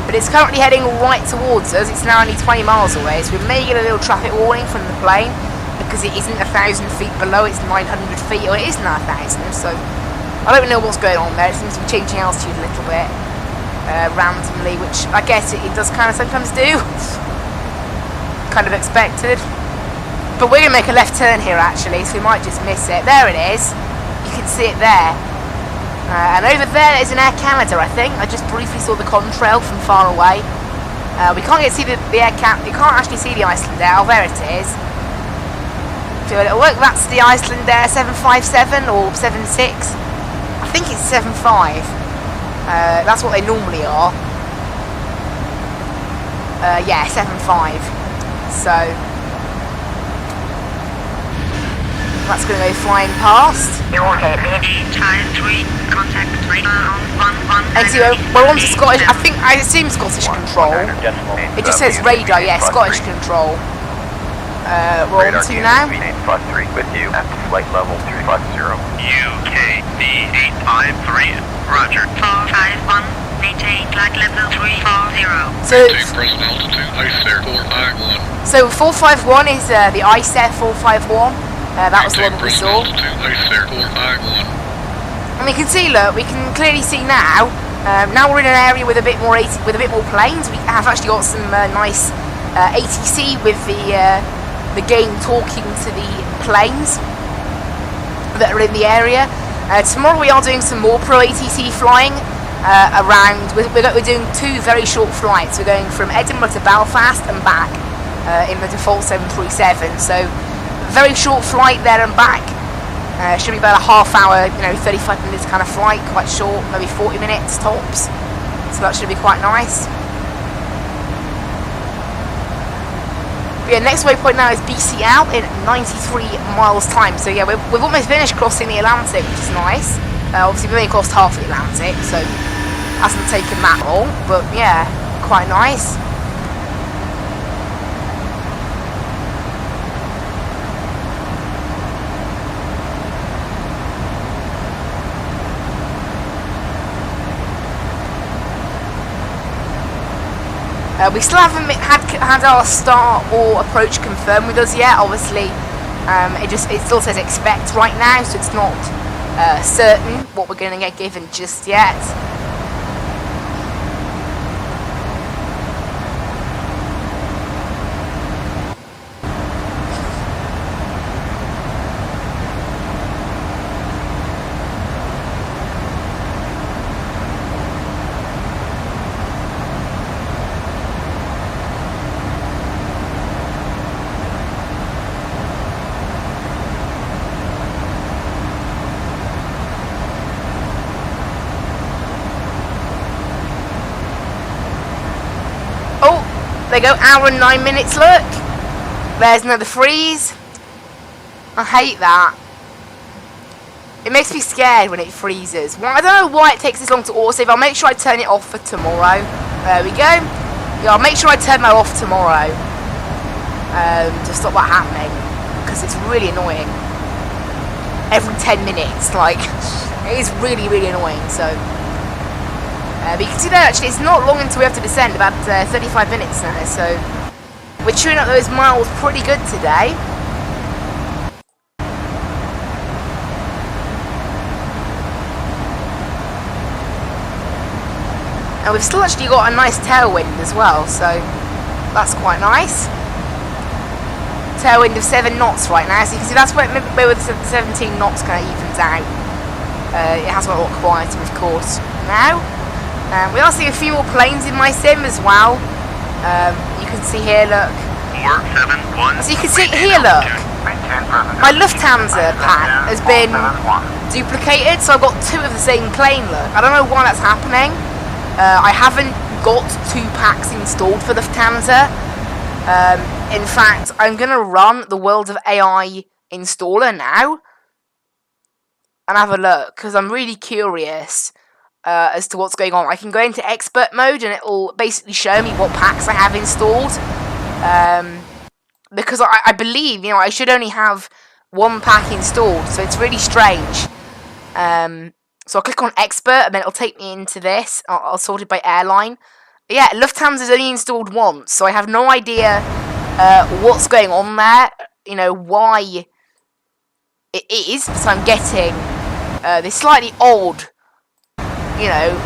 But it's currently heading right towards us. It's now only 20 miles away, so we may get a little traffic warning from the plane because it isn't 1,000 feet below, it's 900 feet, or it is now 1,000, so I don't know what's going on there. It seems to be changing altitude a little bit randomly, which I guess it does kind of sometimes do. Kind of expected. But we're going to make a left turn here actually, so we might just miss it. There it is. You can see it there. And over there is an Air Canada, I think. I just briefly saw the contrail from far away. We can't see the Air Canada. You can't actually see the Icelandair. Oh, there it is. Do a little look. That's the Icelandair 757 or 76. I think it's 75. That's what they normally are. Yeah, 75. So that's going to go flying past. Okay, Time 3, contact radar on 11. And so we're on to Scottish, I assume Scottish control. It just says radar, yeah, Scottish control. We're on to now. 853 with you at flight level 350. UKB 853, roger. 451, maintain flight level 340. So, present altitude, ice air 451. so 451 is the ice air 451. That was the one we saw. Ice air 451. And we can see, look, we can clearly see now. Now we're in an area with a bit more planes. We have actually got some nice ATC with the game talking to the planes that are in the area. Tomorrow we are doing some more ProATC flying around. We're doing 2 very short flights. We're going from Edinburgh to Belfast and back in the default 737. So very short flight there and back. Should be about a half hour, 35 minutes kind of flight, quite short, maybe 40 minutes tops. So that should be quite nice. But yeah, next waypoint now is BCL in 93 miles time. So yeah, we've almost finished crossing the Atlantic, which is nice. Obviously we've only crossed half the Atlantic, so hasn't taken that long, but yeah, quite nice. We still haven't had our start or approach confirmed with us yet. Obviously, it still says expect right now, so it's not certain what we're going to get given just yet. There you go, hour and 9 minutes, look. There's another freeze. I hate that. It makes me scared when it freezes. Well, I don't know why it takes this long to autosave. I'll make sure I turn it off for tomorrow. There we go. Yeah, I'll make sure I turn that off tomorrow. To stop that happening. Because it's really annoying. Every 10 minutes, like, it is really, really annoying, so... but you can see there, actually, it's not long until we have to descend, about 35 minutes now, so we're chewing up those miles pretty good today. And we've still actually got a nice tailwind as well, so that's quite nice. Tailwind of 7 knots right now, so you can see that's where the 17 knots kind of evens out. It has got a lot quieter, of course, now. We are seeing a few more planes in my sim as well. You can see here, look. 471. So you can see here, look. My Lufthansa pack has been duplicated, so I've got 2 of the same plane, look. I don't know why that's happening. I haven't got 2 packs installed for Lufthansa. In fact, I'm going to run the World of AI installer now and have a look, because I'm really curious as to what's going on. I can go into expert mode and it'll basically show me what packs I have installed. Because I believe, you know, I should only have one pack installed, so it's really strange. So I'll click on expert and then it'll take me into this. I'll sort it by airline. But yeah, Lufthansa's only installed once, so I have no idea what's going on there. You know, why it is. So I'm getting this slightly odd, you know,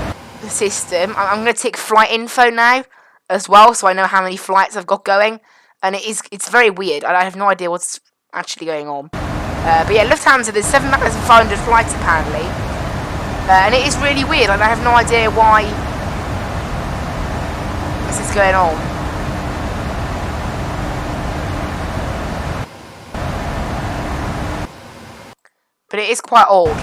system. I'm going to tick flight info now as well, so I know how many flights I've got going. And it's very weird. I have no idea what's actually going on. But yeah, Lufthansa, there's 7,500 flights apparently. And it is really weird. I have no idea why this is going on. But it is quite old.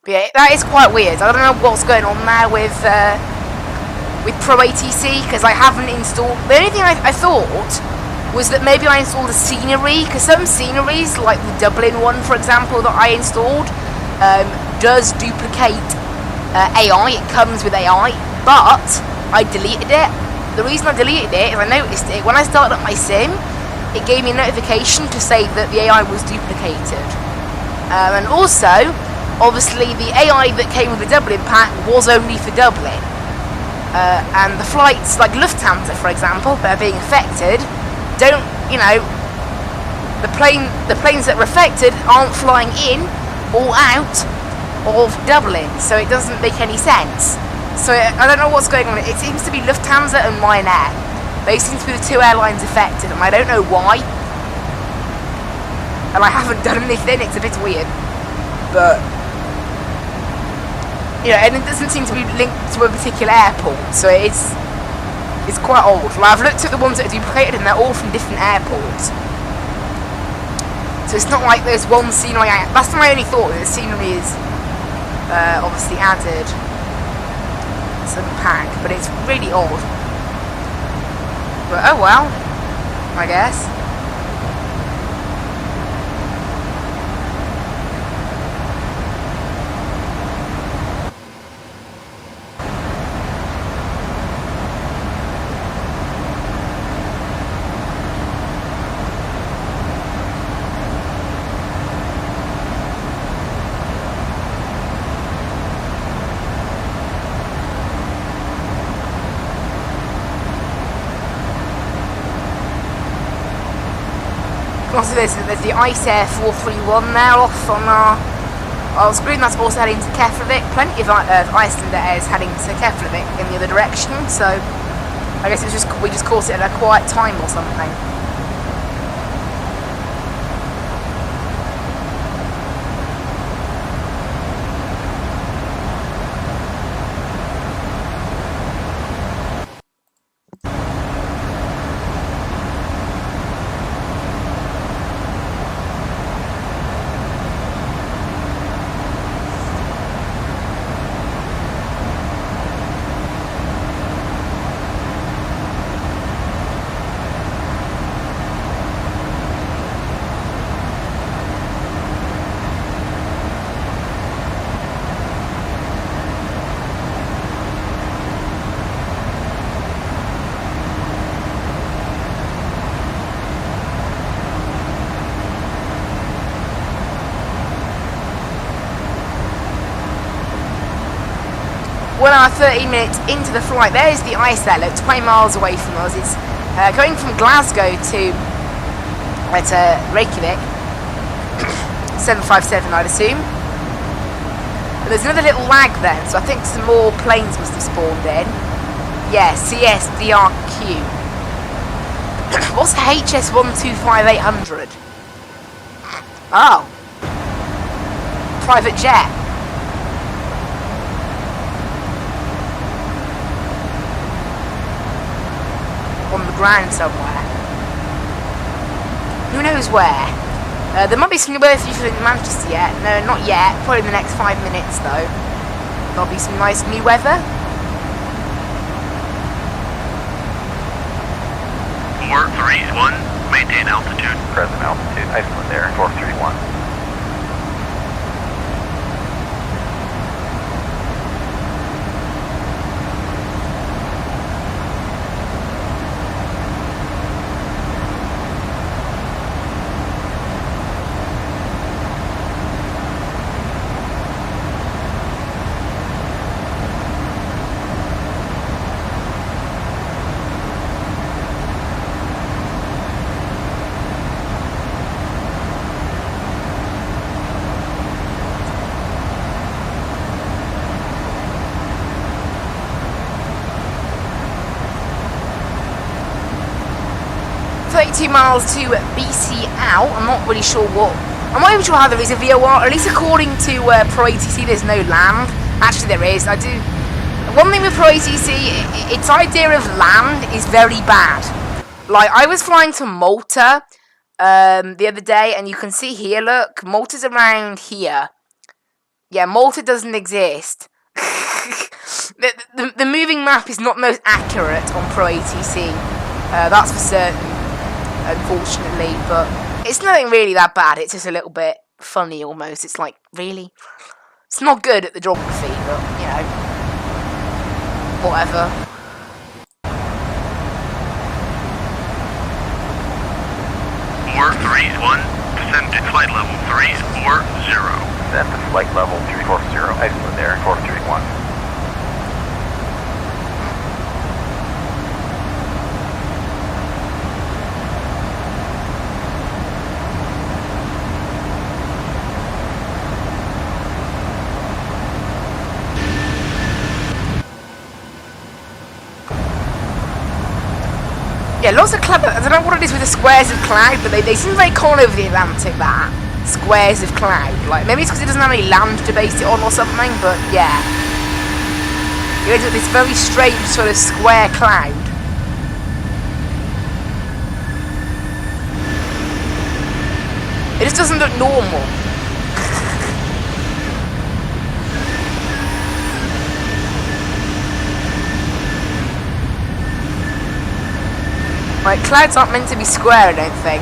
But yeah, that is quite weird. I don't know what's going on there with ProATC, because I haven't installed... The only thing I thought was that maybe I installed a scenery, because some sceneries, like the Dublin one, for example, that I installed, does duplicate AI. It comes with AI, but I deleted it. The reason I deleted it is I noticed it when I started up my sim. It gave me a notification to say that the AI was duplicated, and also, obviously, the AI that came with the Dublin pack was only for Dublin, and the flights like Lufthansa, for example, that are being affected, don't, you know, the planes that were affected aren't flying in or out of Dublin, so it doesn't make any sense. So I don't know what's going on. It seems to be Lufthansa and Ryanair. They seem to be the two airlines affected, and I don't know why. And I haven't done anything. It's a bit weird, but you know, and it doesn't seem to be linked to a particular airport, so it's quite old. Like, I've looked at the ones that are duplicated and they're all from different airports. So it's not like there's one scenery. Last time I only thought that the scenery is obviously added some pack, but it's really old. But oh well, I guess. Also, there's the Ice Air 431 there off on our screen. That's also heading to Reykjavik. Plenty of Iceland Airs heading to Reykjavik in the other direction. So I guess it's just we just caught it at a quiet time or something. Well, now 30 minutes into the flight, there's the ice there, look, 20 miles away from us. It's going from Glasgow to Reykjavik, 757 I'd assume. But there's another little lag then, so I think some more planes must have spawned in. Yeah, CSDRQ. What's HS125800? Oh. Private jet. On the ground somewhere. Who knows where? There might be some worth you in Manchester yet. No, not yet. Probably in the next 5 minutes though. There'll be some nice new weather. 431, maintain altitude. Present altitude, Iceland Air 431. Miles to BC out. I'm not really sure what. I'm not even sure how there is a VOR. At least according to ProATC, there's no land. Actually, there is. I do. One thing with ProATC, its idea of land is very bad. Like I was flying to Malta the other day, and you can see here. Look, Malta's around here. Yeah, Malta doesn't exist. the moving map is not most accurate on ProATC. That's for certain. Unfortunately, but it's nothing really that bad. It's just a little bit funny almost. It's like, really? It's not good at the geography, but, you know, whatever. Descend to flight level 340. Descend to flight level 340, Iceland Air 431. Yeah, lots of clever. I don't know what it is with the squares of cloud, but they seem very common over the Atlantic, that. Squares of cloud. Like, maybe it's because it doesn't have any land to base it on or something, but yeah. You end up with this very strange sort of square cloud. It just doesn't look normal. Like, clouds aren't meant to be square, I don't think.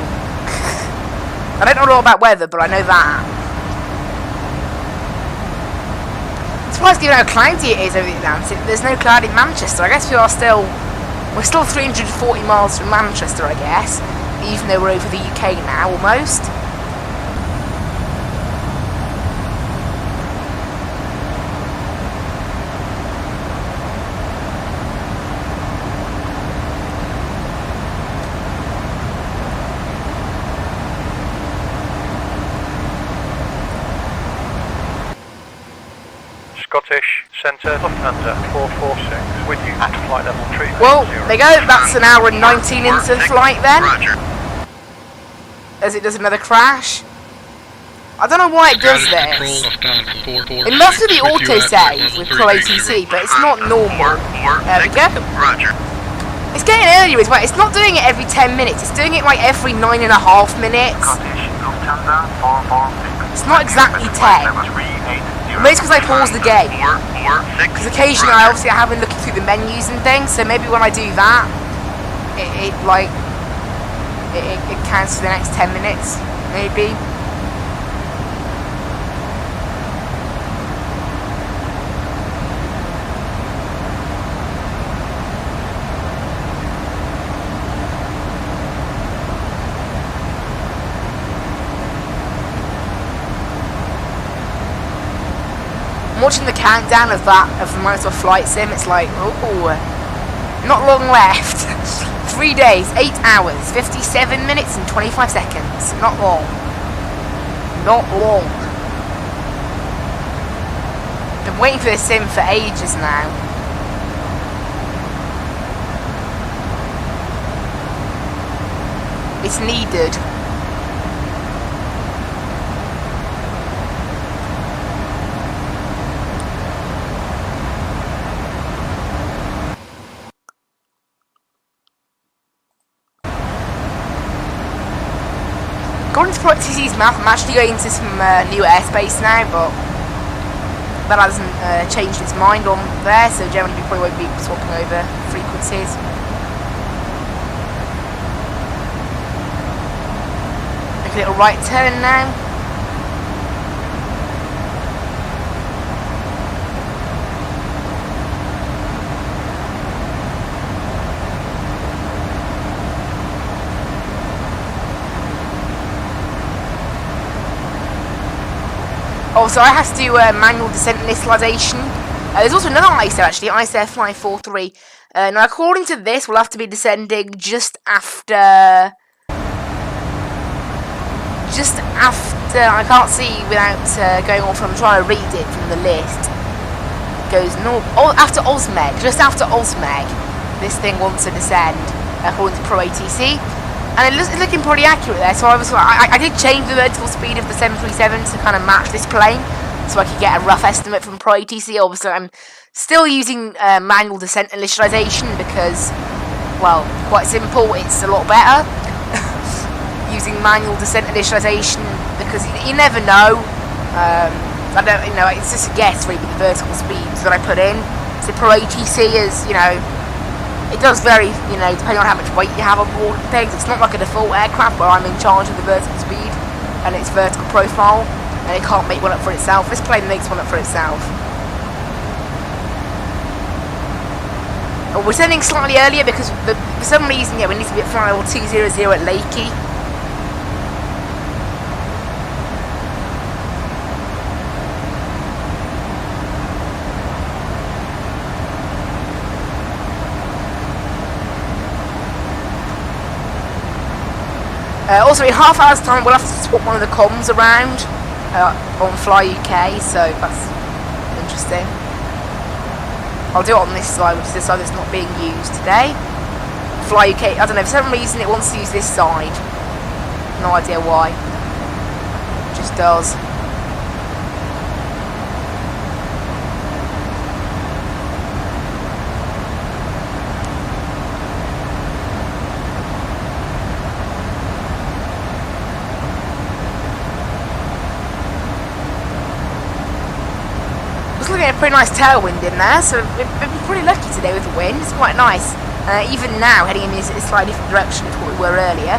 I don't know a lot about weather, but I know that. I'm surprised given how cloudy it is over the Atlantic. There's no cloud in Manchester. I guess we're still 340 miles from Manchester, I guess. Even though we're over the UK now, almost. Scottish Centre, Lufthansa 446, with you at flight level 3. Well, there you go, that's an hour and 19 into the flight then. Roger. As it does another crash. I don't know why it does this. It must be the autosave with ProATC, but it's not normal. There we go. Roger. It's getting earlier as well. It's not doing it every 10 minutes. It's doing it like every 9.5 minutes. It's not exactly 10. Maybe it's because I paused the game. Because occasionally I have been looking through the menus and things, so maybe when I do that, it counts for the next 10 minutes, maybe. Watching the countdown of the Microsoft Flight Sim, it's like, oh, not long left. 3 days, 8 hours, 57 minutes and 25 seconds. Not long. Not long. Been waiting for this sim for ages now. It's needed. According to ProATC's map, I'm actually going into some new airspace now, but that hasn't changed its mind on there, so generally we probably won't be swapping over frequencies. Make a little right turn now. Also, I have to do manual descent initialization. There's also another ISO actually, ISO F943. Now, according to this, we'll have to be descending just after. I can't see without going off. I'm trying to read it from the list. It goes north. Oh, after Osmeg, just after Osmeg, this thing wants to descend according to ProATC. And it's looking pretty accurate there, so I did change the vertical speed of the 737 to kind of match this plane, so I could get a rough estimate from ProATC. Obviously, I'm still using manual descent initialization because, well, quite simple, it's a lot better using manual descent initialization because you never know. I don't, it's just a guess really with the vertical speeds that I put in. So ProATC is, it does vary, depending on how much weight you have on board and things. It's not like a default aircraft where I'm in charge of the vertical speed and its vertical profile, and it can't make one up for itself. This plane makes one up for itself. We're sending slightly earlier because for some reason, we need to be at flight level 200 at Lakey. Also, in half hour's time, we'll have to swap one of the comms around on Fly UK, so that's interesting. I'll do it on this side, which is the side that's not being used today. Fly UK, I don't know, for some reason it wants to use this side. No idea why. It just does. Looking at a pretty nice tailwind in there, so we've been pretty lucky today with the wind. It's quite nice. Even now, heading in a slightly different direction to what we were earlier.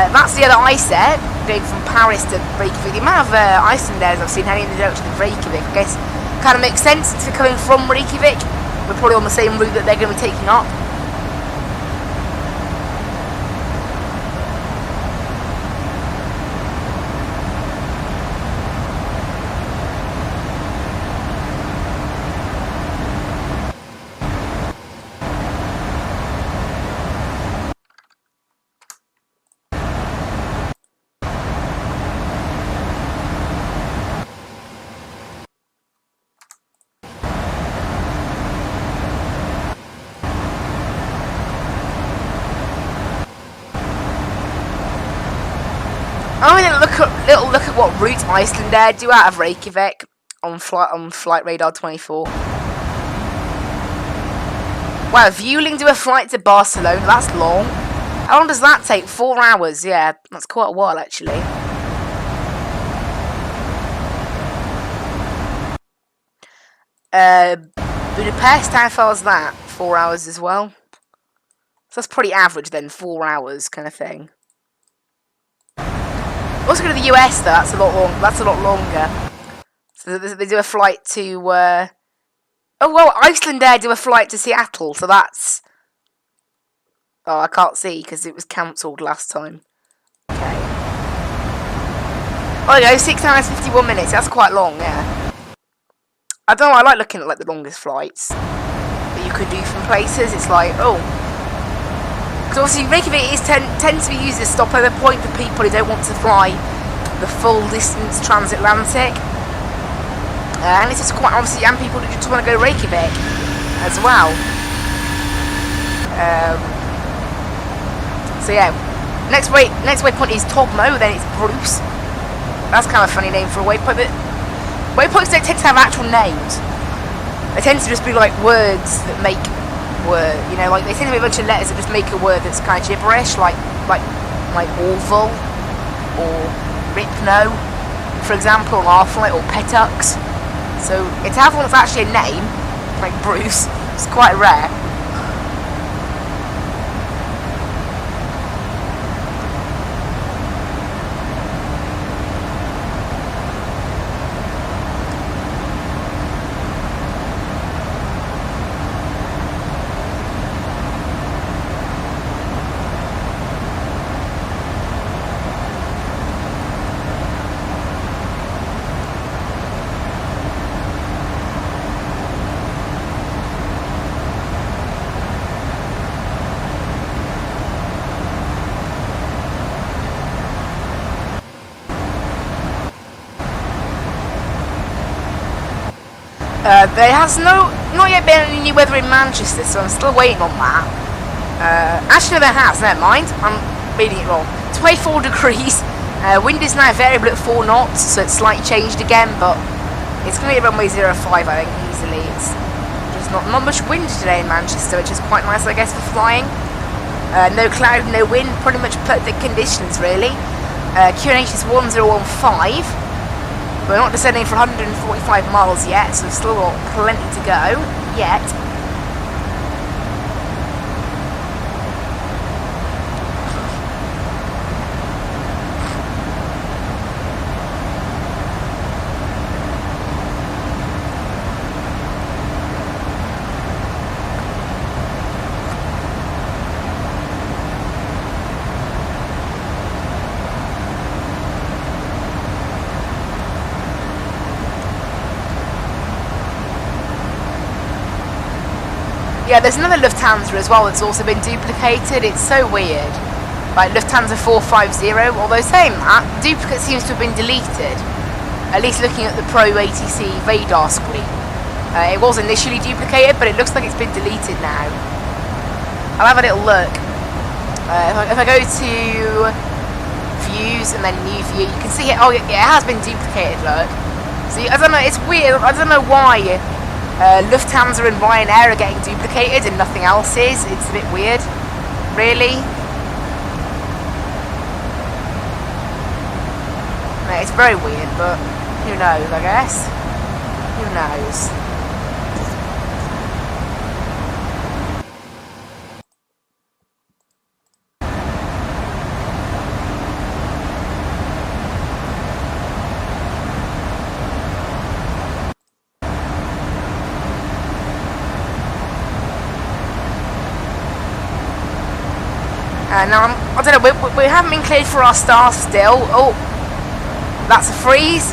That's the other ISET, going from Paris to Reykjavik. The amount of Icelanders I've seen heading in the direction of Reykjavik, I guess, kind of makes sense to coming from Reykjavik. We're probably on the same route that they're going to be taking up. I'm going to little look at what route Icelandair do out of Reykjavik on flight radar 24. Wow, Vueling do a flight to Barcelona. That's long. How long does that take? 4 hours. Yeah, that's quite a while actually. Budapest, how far is that? 4 hours as well. So that's pretty average then, 4 hours kind of thing. Also go to the US though, that's a lot longer. So they do a flight to oh well, Icelandair do a flight to Seattle, so that's I can't see because it was cancelled last time. Okay. Oh there you go, 6 hours 51 minutes, that's quite long, yeah. I don't know, I like looking at like the longest flights that you could do from places. It's like, because obviously Reykjavik tends to be used as a stopover point for people who don't want to fly the full distance transatlantic. And it's just quite obviously, and people who just want to go to Reykjavik as well. So yeah, next waypoint is Togmo, then it's Bruce. That's kind of a funny name for a waypoint, but waypoints don't tend to have actual names. They tend to just be like words that make word, like they tend to be a bunch of letters that just make a word that's kind of gibberish, like Orville or Ripno, for example, or Arflight or Petux. So to have one that's actually a name, like Bruce, is quite rare. There has not yet been any new weather in Manchester, so I'm still waiting on that. Actually, there has, never mind. I'm reading it wrong. 24 degrees. Wind is now variable at 4 knots, so it's slightly changed again, but it's going to be runway 05, I think, easily. It's just not much wind today in Manchester, which is quite nice, I guess, for flying. No cloud, no wind, pretty much perfect conditions, really. QNH is 1015. We're not descending for 145 miles yet, so we've still got plenty to go yet. Yeah, there's another Lufthansa as well that's also been duplicated. It's so weird. Like Lufthansa 450, although saying that, duplicate seems to have been deleted. At least looking at the ProATC radar screen. It was initially duplicated, but it looks like it's been deleted now. I'll have a little look. If I go to views and then new view, you can see it. Oh, it has been duplicated, look. See, I don't know, it's weird. I don't know why. Lufthansa and Ryanair are getting duplicated and nothing else is. It's a bit weird. Really? No, it's very weird, but who knows, I guess? Who knows? Now, I don't know, we haven't been cleared for our start still. Oh, that's a freeze.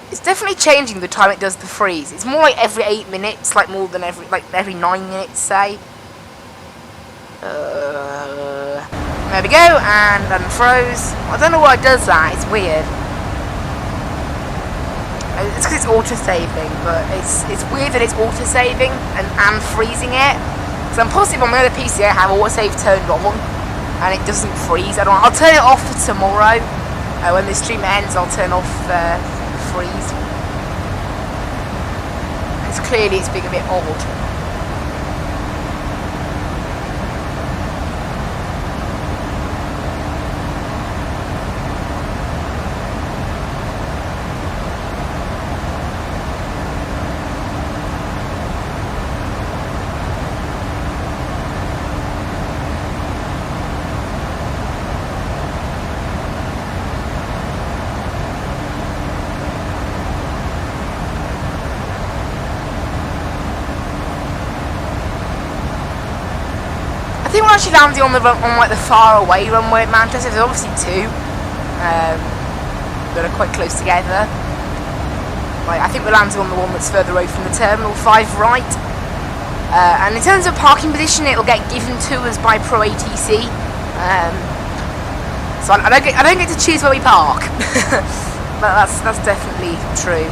It's definitely changing the time it does the freeze. It's more like every 8 minutes, like more than every 9 minutes, say. There we go, and unfroze. I don't know why it does that, it's weird. It's because it's auto-saving, but it's weird that it's auto-saving and freezing it. So I'm positive on my other PC I have autosave turned on and it doesn't freeze. I'll turn it off for tomorrow. When the stream ends, I'll turn off freeze. It's being a bit odd. I think we're actually landing on like the far away runway at Manchester. There's obviously two that are quite close together. Like, I think we're landing on the one that's further away from the terminal, 5 right. And in terms of parking position, it'll get given to us by ProATC. So I don't get to choose where we park. But that's definitely true.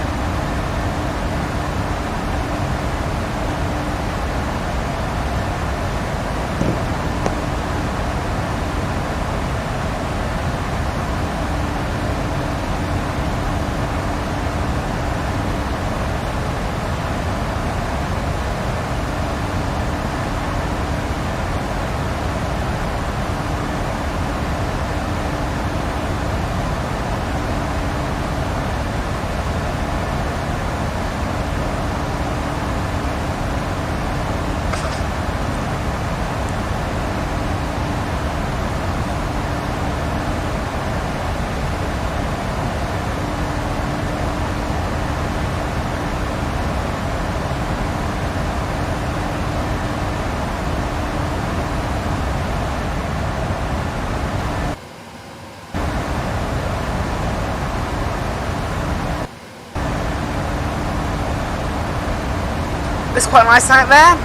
It's quite nice out there.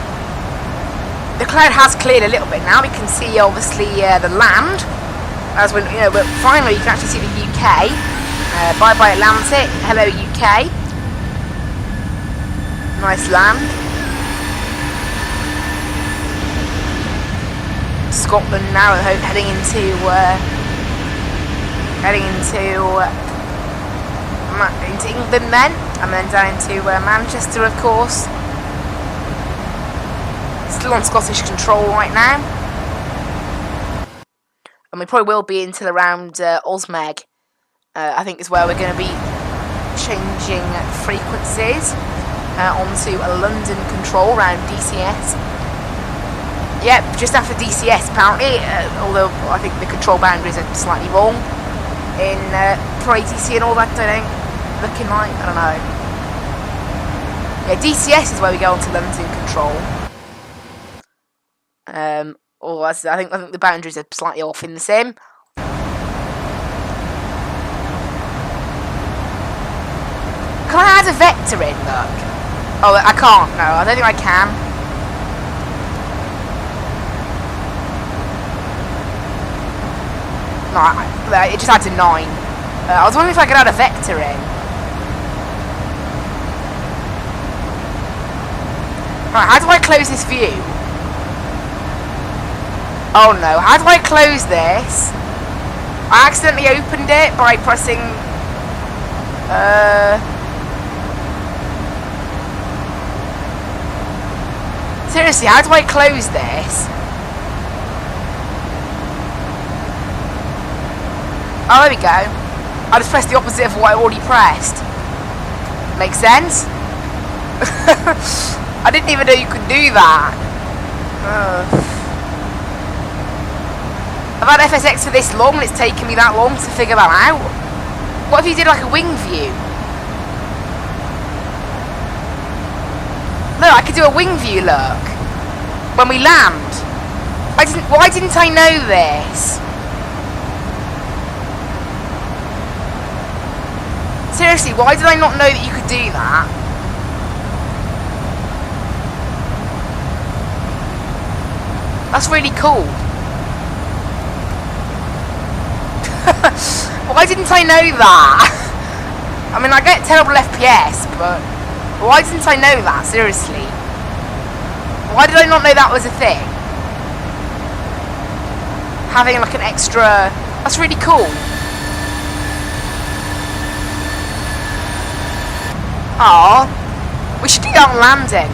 The cloud has cleared a little bit now. We can see obviously the land. As when but finally you can actually see the UK. Bye bye Atlantic. Hello UK. Nice land. Scotland now heading into England then, and then down to Manchester, of course. Still on Scottish control right now, and we probably will be until around Osmeg. I think is where we're going to be changing frequencies onto a London control around DCS. Yep, just after DCS apparently, although I think the control boundaries are slightly wrong in ProATC and all that, I think, looking like, I don't know. Yeah, DCS is where we go onto London control. I think the boundaries are slightly off in the sim. Can I add a vector in, look? Oh, I can't, no, I don't think I can. No, it just adds a 9. I was wondering if I could add a vector in. Right, how do I close this view? Oh no, how do I close this? I accidentally opened it by pressing... Seriously, how do I close this? Oh, there we go. I just pressed the opposite of what I already pressed. Makes sense? I didn't even know you could do that. I've had FSX for this long and it's taken me that long to figure that out. What if you did like a wing view? Look, I could do a wing view, look. When we land. Why didn't I know this? Seriously, why did I not know that you could do that? That's really cool. Why didn't I know that? I mean, I get terrible FPS, but why didn't I know that? Seriously. Why did I not know that was a thing? Having like an extra... That's really cool. Aww, we should do that on landing.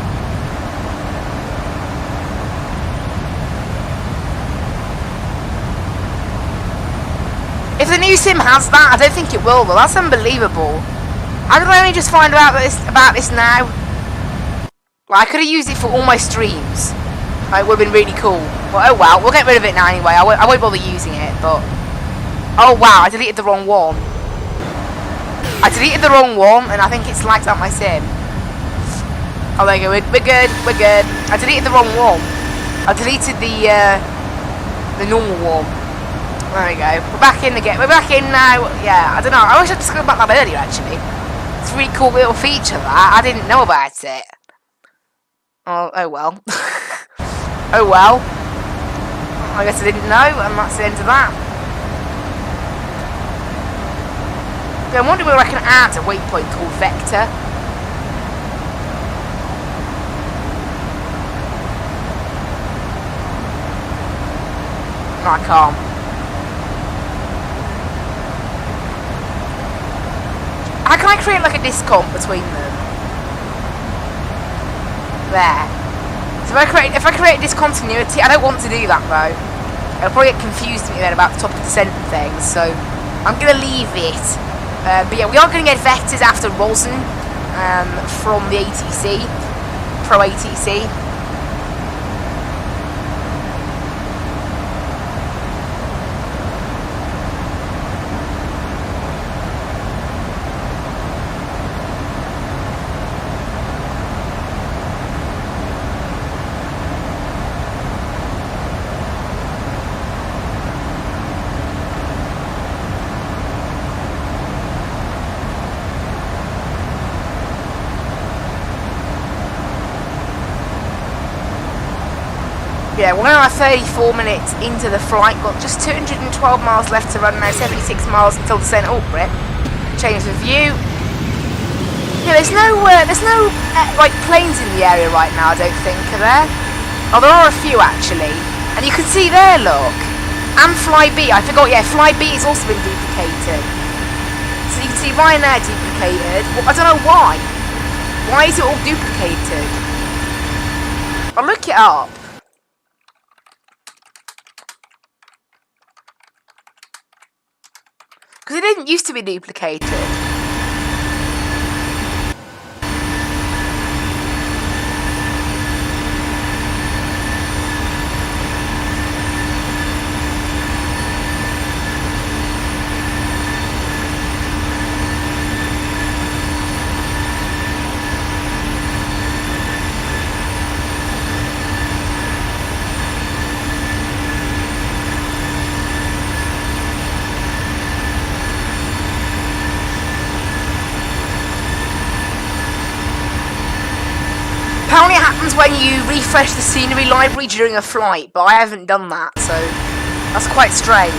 If the new sim has that, I don't think it will though. That's unbelievable. How did I only just find out about this now? Well, I could have used it for all my streams. It would have been really cool. Well, oh well, we'll get rid of it now anyway. I won't bother using it, but... Oh wow, I deleted the wrong one. I deleted the wrong one, and I think it's lagged out my sim. Oh, there you go. We're good. We're good. I deleted the wrong one. I deleted the normal one. There we go. We're back in again. We're back in now. Yeah, I don't know. I wish I'd discovered about that earlier, actually. It's a really cool little feature, that. I didn't know about it. Oh well. Oh well. I guess I didn't know, and that's the end of that. I wonder where I can add a waypoint called Vector. No, I can't. How can I create like a discomp between them? There. So if I create discontinuity, I don't want to do that though. It'll probably get confused with me then about the top of descent and things, so I'm going to leave it. But yeah, we are going to get vectors after Rosen from the ATC, ProATC. Yeah, we're now 34 minutes into the flight. Got just 212 miles left to run now. 76 miles until the center. Oh, Brett. Change the view. Yeah, there's no like planes in the area right now. I don't think, are there? Oh, there are a few actually, and you can see there. Look, and Fly B. I forgot. Yeah, Fly B has also been duplicated. So you can see Ryanair duplicated. Well, I don't know why. Why is it all duplicated? I'll look it up. Because it didn't used to be duplicated. Apparently it happens when you refresh the scenery library during a flight, but I haven't done that, so that's quite strange.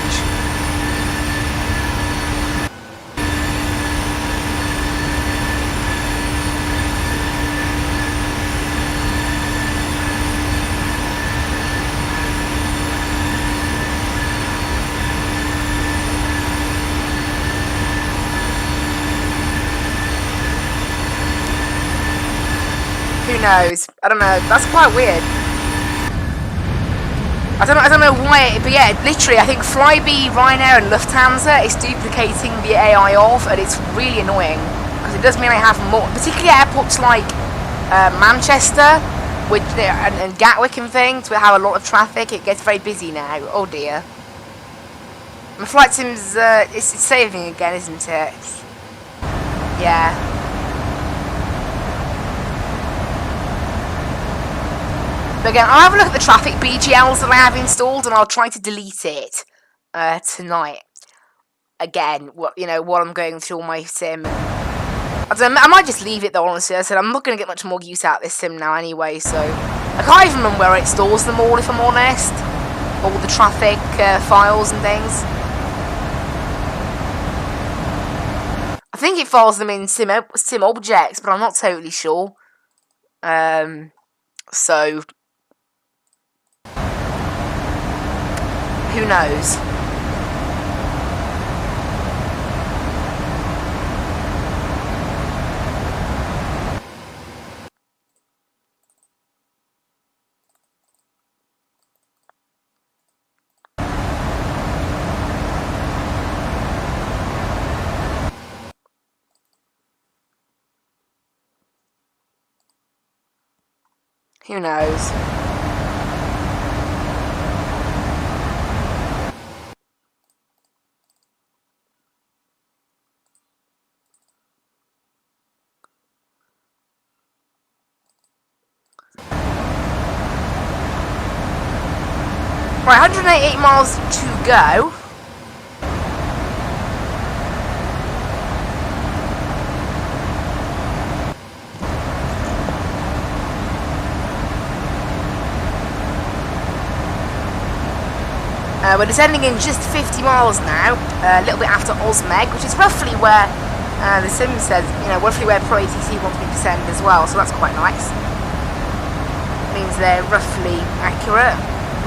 Who knows? I don't know. That's quite weird. I don't know why, but yeah, literally, I think Flybe, Ryanair, and Lufthansa is duplicating the AI of, and it's really annoying because it does mean I have more, particularly airports like Manchester, which and Gatwick and things, where have a lot of traffic. It gets very busy now. Oh dear. My flight sim's it's saving again, isn't it? Yeah. But again, I'll have a look at the traffic BGLs that I have installed, and I'll try to delete it tonight. Again, while I'm going through all my sim. I might just leave it though, honestly. I said I'm not going to get much more use out of this sim now anyway, so I can't even remember where it stores them all, if I'm honest. All the traffic files and things. I think it files them in sim objects, but I'm not totally sure. So who knows? Who knows? Right, 188 miles to go. We're descending in just 50 miles now, a little bit after Osmeg, which is roughly where the sim says, roughly where ProATC wants me to descend as well, so that's quite nice. Means they're roughly accurate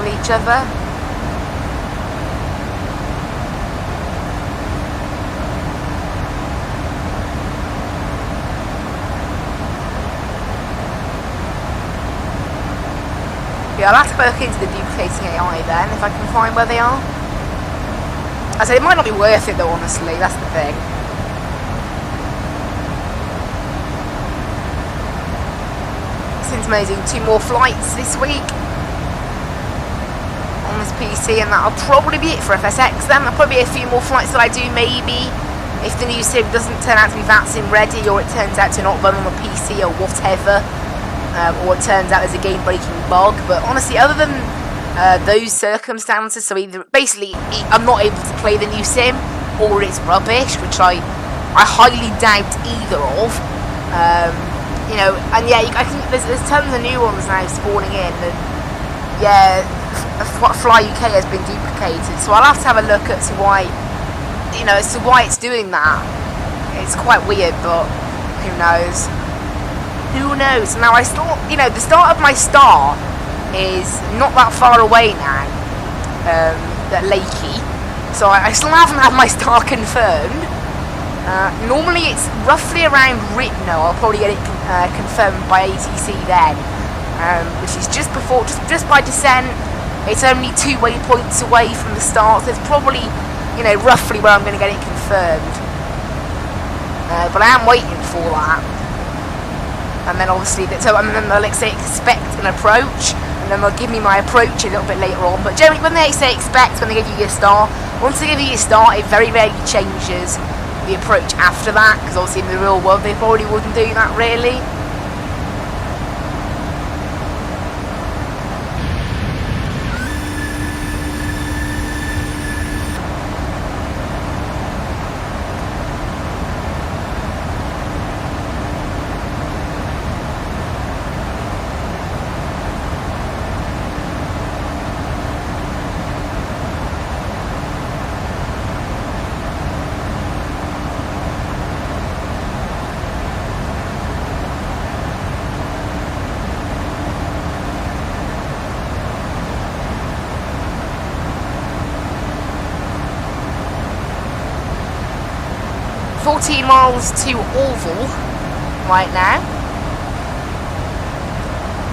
with each other. Yeah, I'll have to look into the duplicating AI then, if I can find where they are. I say it might not be worth it though, honestly, that's the thing. Since amazing, 2 more flights this week on this PC, and that'll probably be it for FSX then. There'll probably be a few more flights that I do, maybe, if the new sim doesn't turn out to be that sim ready, or it turns out to not run on the PC or whatever. Or it turns out there's a game-breaking bug, but honestly, other than those circumstances, so either basically I'm not able to play the new sim, or it's rubbish, which I highly doubt either of. And yeah, I think there's tons of new ones now spawning in, and yeah, Fly UK has been duplicated. So I'll have to have a look as to why, as to why it's doing that. It's quite weird, but who knows? Who knows? Now I still, the start of my star is not that far away now, at Lakey. So I still haven't had my star confirmed. Normally it's roughly around Ritno. I'll probably get it confirmed by ATC then, which is just before, just by descent. It's only 2 waypoints away from the start, so it's probably, roughly where I'm going to get it confirmed. But I am waiting for that. And then obviously, and then they'll say expect an approach, and then they'll give me my approach a little bit later on. But generally, when they say expect, when they give you your star, once they give you your star, it very rarely changes the approach after that, because obviously in the real world they probably wouldn't do that really. Miles to Orville right now,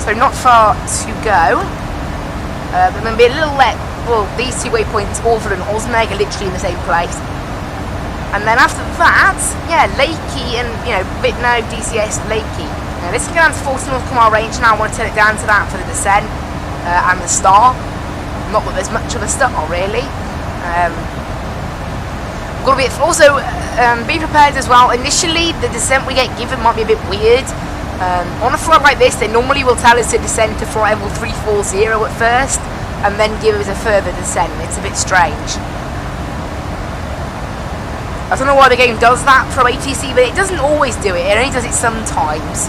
so not far to go, but then be a little these 2 waypoints, Orville and Osmeg, are literally in the same place, and then after that, yeah, Lakey and, Ritno, DCS, Lakey. Now this can go down to 40 North Mile range now. I want to turn it down to that for the descent and the star. Not that there's much of a star really. Also, be prepared as well. Initially, the descent we get given might be a bit weird. On a flight like this, they normally will tell us to descend to flight level 340 at first, and then give us a further descent. It's a bit strange. I don't know why the game does that for ATC, but it doesn't always do it. It only does it sometimes.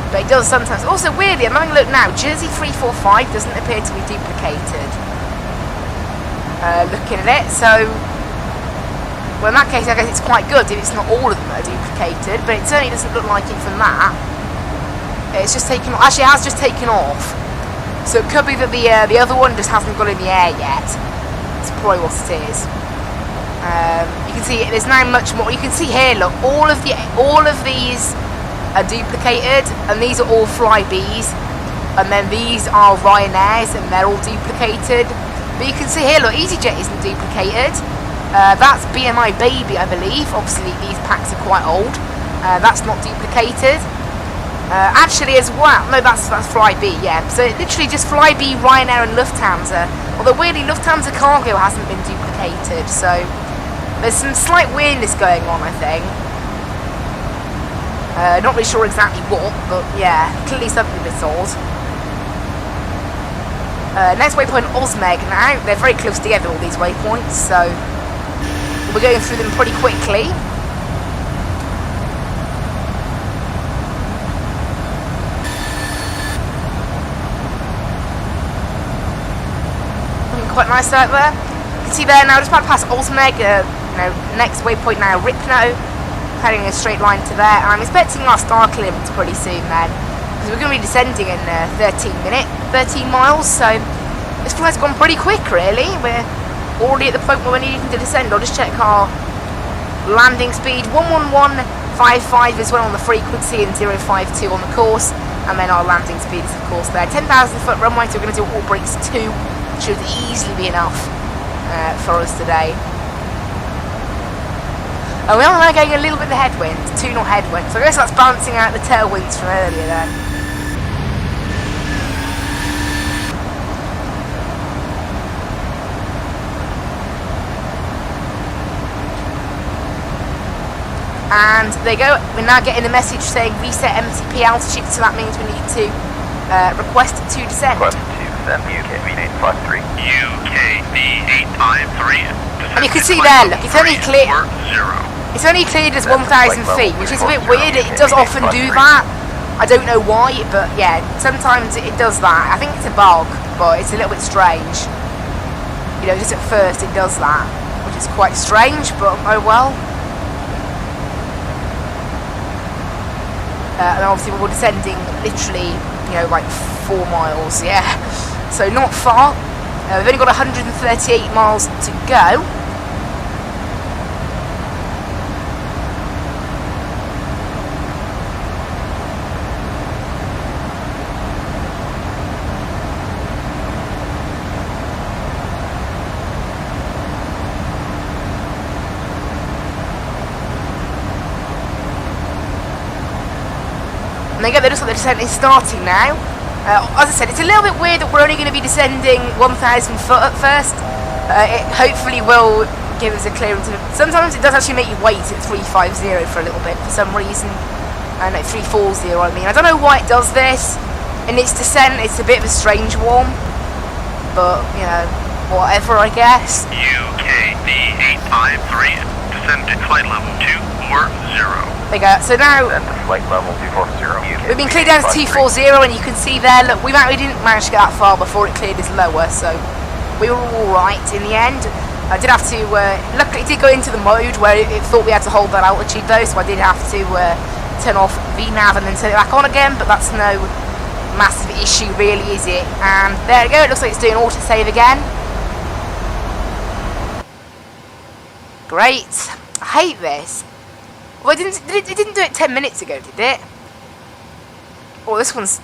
But it does sometimes. Also, weirdly, I'm having a look now. Jersey 345 doesn't appear to be duplicated. Looking at it, so... Well, in that case, I guess it's quite good if it's not all of them that are duplicated, but it certainly doesn't look like it from that. It's just taken... Actually, it has just taken off. So it could be that the other one just hasn't got in the air yet. That's probably what it is. You can see there's now much more. You can see here, look, all of these are duplicated, and these are all Flybys, and then these are Ryanairs, and they're all duplicated. But you can see here, look, EasyJet isn't duplicated. That's BMI Baby, I believe. Obviously, these packs are quite old. That's not duplicated. Actually, as well, no, that's Flyby, yeah. So it literally just Flyby, Ryanair, and Lufthansa. Although weirdly, Lufthansa Cargo hasn't been duplicated, so there's some slight weirdness going on, I think. Not really sure exactly what, but yeah, clearly something a bit odd. Next waypoint, Osmeg. Now, they're very close together, all these waypoints, so we're going through them pretty quickly. Looking quite nice out there. You can see there now, just about past Osmeg, next waypoint now, Ripno, heading in a straight line to there. And I'm expecting our star clearance pretty soon then, because we're going to be descending in 13 miles, so this flight's gone pretty quick really. We're already at the point where we're needing to descend. I'll just check our landing speed, 11155 as well on the frequency and 052 on the course, and then our landing speed is of course there. 10,000 foot runway, so we're going to do all brakes 2, should easily be enough for us today. And we are now getting a little bit of headwind, 2 knot headwind, so I guess that's balancing out the tailwinds from earlier then. And they go, we're now getting a message saying reset MCP altitude, so that means we need to request to descend. Request to descend, UKV 853. UKV 853. And you can see there, look, it's only cleared as 1,000 feet, which is a bit weird. It does often do that. I don't know why, but yeah, sometimes it does that. I think it's a bug, but it's a little bit strange. You know, just at first it does that, which is quite strange, but oh well. And obviously we're descending literally, you know, like 4 miles, yeah. So not far. We've only got 138 miles to go. And again, it looks like the descent is starting now. As I said, it's a little bit weird that we're only going to be descending 1,000 foot at first. It hopefully will give us a clearance. Sometimes it does actually make you wait at 350 for a little bit for some reason. I know, 340 I mean. I don't know why it does this. In its descent, it's a bit of a strange one. But, you know, whatever, I guess. UKD 853, descend to flight level 240. There you go. So now Descend to flight level 240. we've been cleared down to 240, and you can see there, look, we didn't manage to get that far before it cleared us lower, so we were alright in the end. I did have to, luckily it did go into the mode where it thought we had to hold that altitude though, so I did have to turn off VNAV and then turn it back on again, but that's no massive issue really, is it? And there we go, it looks like it's doing autosave again. Great. I hate this. Well, it didn't do it 10 minutes ago, did it? Oh, this one's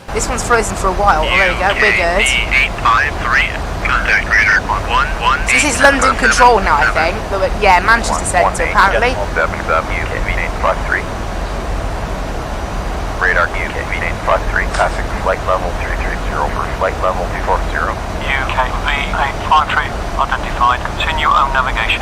frozen for a while. Oh, there we go, we're good. 853, contact radar 111. So this is London Control now, I think. But, yeah, Manchester Centre, apparently. 77 UKV 853. Radar UKV 853. Passing flight level 330 for flight level 240. UKV 853 identified. Continue on navigation.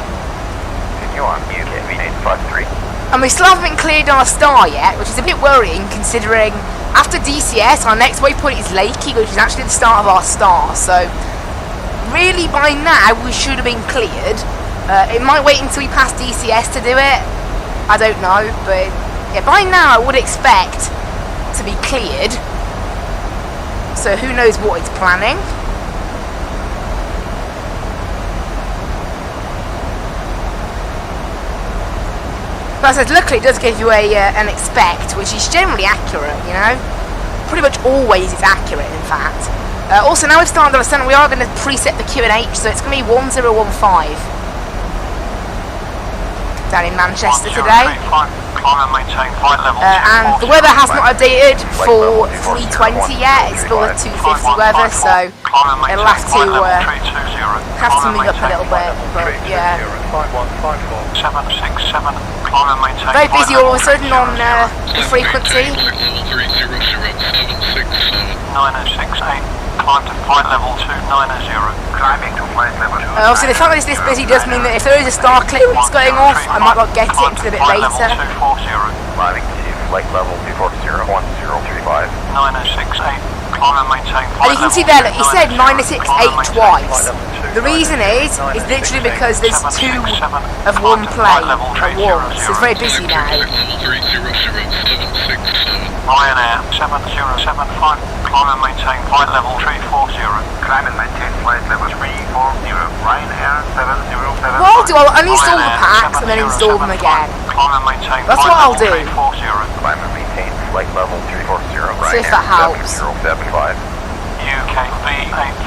Continue on UKV 853. And we still haven't been cleared on our star yet, which is a bit worrying considering after DCS, our next waypoint is Lakey, which is actually the start of our star. So, really by now, we should have been cleared. It might wait until we pass DCS to do it. I don't know, but yeah, by now I would expect to be cleared. So who knows what it's planning. But as I said, luckily it does give you an expect, which is generally accurate, you know. Pretty much always it's accurate, in fact. Also, now we've started our descent, we are going to preset the QNH, so it's going to be 1015 down in Manchester today. And the weather has not updated for 320 yet, it's still at 250 weather, so it'll have to move up a little bit, but yeah. 767, Very busy all of a sudden on the frequency. 9068, climb to flight level 290. Climbing to flight level 2. Obviously the fact that it's this busy does mean that if there is a star clearance going off, I might not get it until a bit later. Climbing to flight level 240 1035. 9068, climb and maintain And flight you can level see there, look, he said 240. 968 twice. The reason is literally because there's two of one plane at once. So it's very busy now. Ryanair 7075, climb and maintain flight level 340. Climb and maintain flight level 340. Ryanair 707. What I'll do, I'll uninstall the packs and then install them again. Climb and maintain That's flight what I'll level do. 340. Climb and maintain flight level 340. See if that helps. 7075. UKV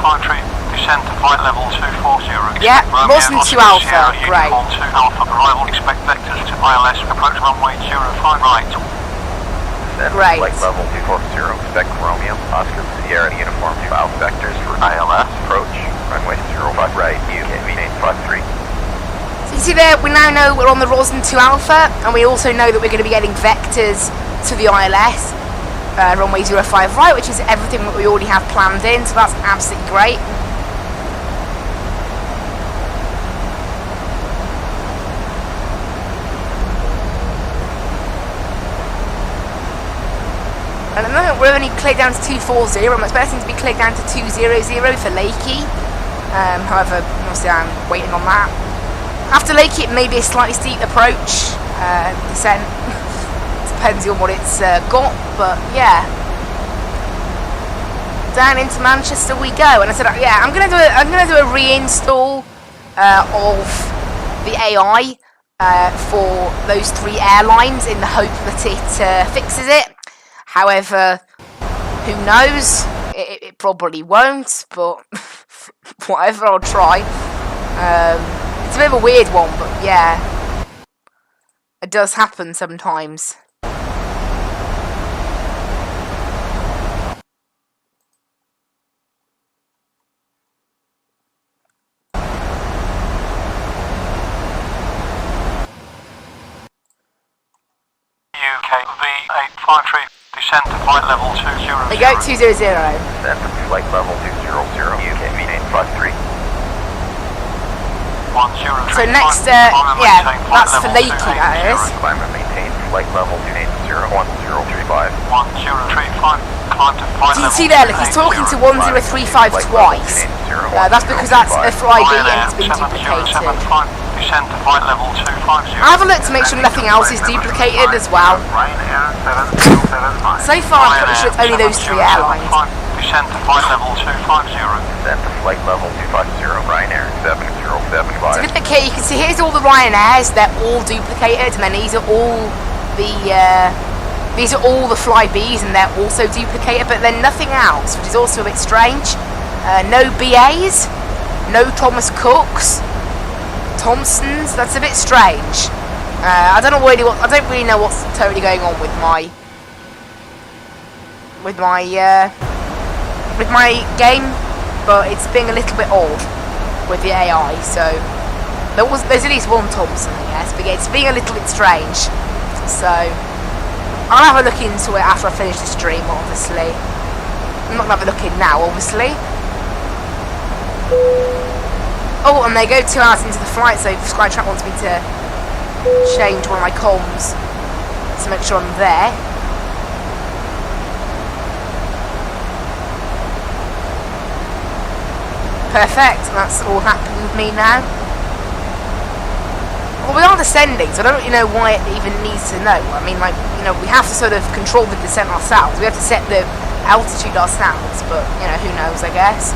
853, descend to flight level 240. Yeah, Romeo Boston 2 Oscar Alpha, Sierra, great. Uniform 2 Alpha, arrival expect vectors to ILS, approach runway 05 right. Descend Great. flight level 240. Expect Romeo, Oscar, Sierra, Uniform 2 Alpha vectors for ILS. Approach runway 05 right. UKV 853. So you see there, we now know we're on the Roslyn 2 Alpha, and we also know that we're going to be getting vectors to the ILS. Runway 05 right, which is everything that we already have planned in, so that's absolutely great. And at the moment we're only cleared down to 240, I'm expecting to be cleared down to 200 for Lakey. However, obviously I'm waiting on that. After Lakey it may be a slightly steep approach, descent. depends on what it's got, but yeah. Down into Manchester we go, and I said, yeah, I'm gonna do a reinstall of the AI for those 3 airlines in the hope that it fixes it. However, who knows? It probably won't, but whatever, I'll try. It's a bit of a weird one, but yeah, it does happen sometimes. UK V853, descend to flight level 200. They go 200. Descend to flight level 200, UK V853. 103. So next, yeah, that's for Lakey, that is. Climb and maintain flight level 280, 1035. 1035, climb to flight Do you level see there, look, he's talking to 1035 twice. That's because that's a flyby and it's been duplicated. Descend to flight level 250. I'll have a look to make sure nothing else is duplicated as well. Ryanair 7075. So far, I'm pretty sure it's only those 3 airlines. Descend to flight level 250. Descend to flight level 250, Ryanair 7075. So if you look here, you can see here's all the Ryanairs. They're all duplicated, and then these are all the Flybys, and they're also duplicated. But then nothing else, which is also a bit strange. No BAs, no Thomas Cooks, Thompsons. That's a bit strange. I don't really know what's totally going on with my game, but it's being a little bit odd with the AI. So there's at least one Thompson, I guess, but yeah, it's being a little bit strange. So I'll have a look into it after I finish the stream. Obviously, I'm not gonna have a look in now, obviously. Oh, and they go 2 hours into the flight, so Skytrack wants me to change one of my comms to make sure I'm there. Perfect, that's all happening with me now. Well, we are descending, so I don't really know why it even needs to know. I mean, like, you know, we have to sort of control the descent ourselves. We have to set the altitude ourselves, but, you know, who knows, I guess.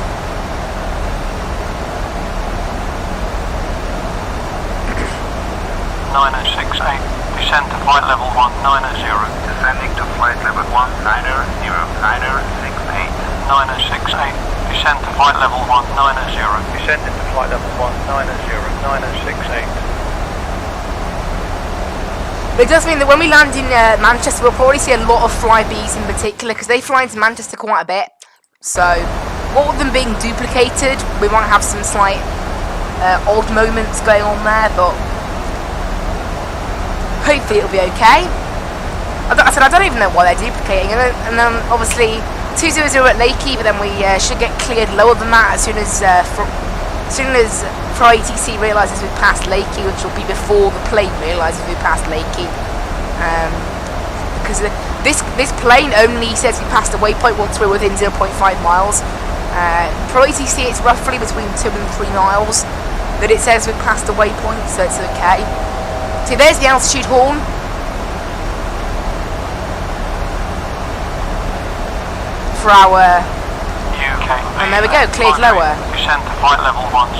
9068, descend to flight level 190. Descending to flight level 190, 9068. 9068, descend to flight level 190. Descending to flight level 190, 9068. But it does mean that when we land in Manchester, we'll probably see a lot of Flybys in particular, because they fly into Manchester quite a bit. So, what with them being duplicated, we might have some slight odd moments going on there, but hopefully it'll be okay. I said I don't even know why they're duplicating, and then obviously 200 at Lakey, but then we should get cleared lower than that as soon as ProATC realises we've passed Lakey, which will be before the plane realises we've passed Lakey. Because this plane only says we passed a waypoint once we're within 0.5 miles. ProATC, it's roughly between 2 and 3 miles that it says we've passed a waypoint, so it's okay. So there's the altitude horn. For our... UK. And there we go, cleared lower. Descend to flight level 100,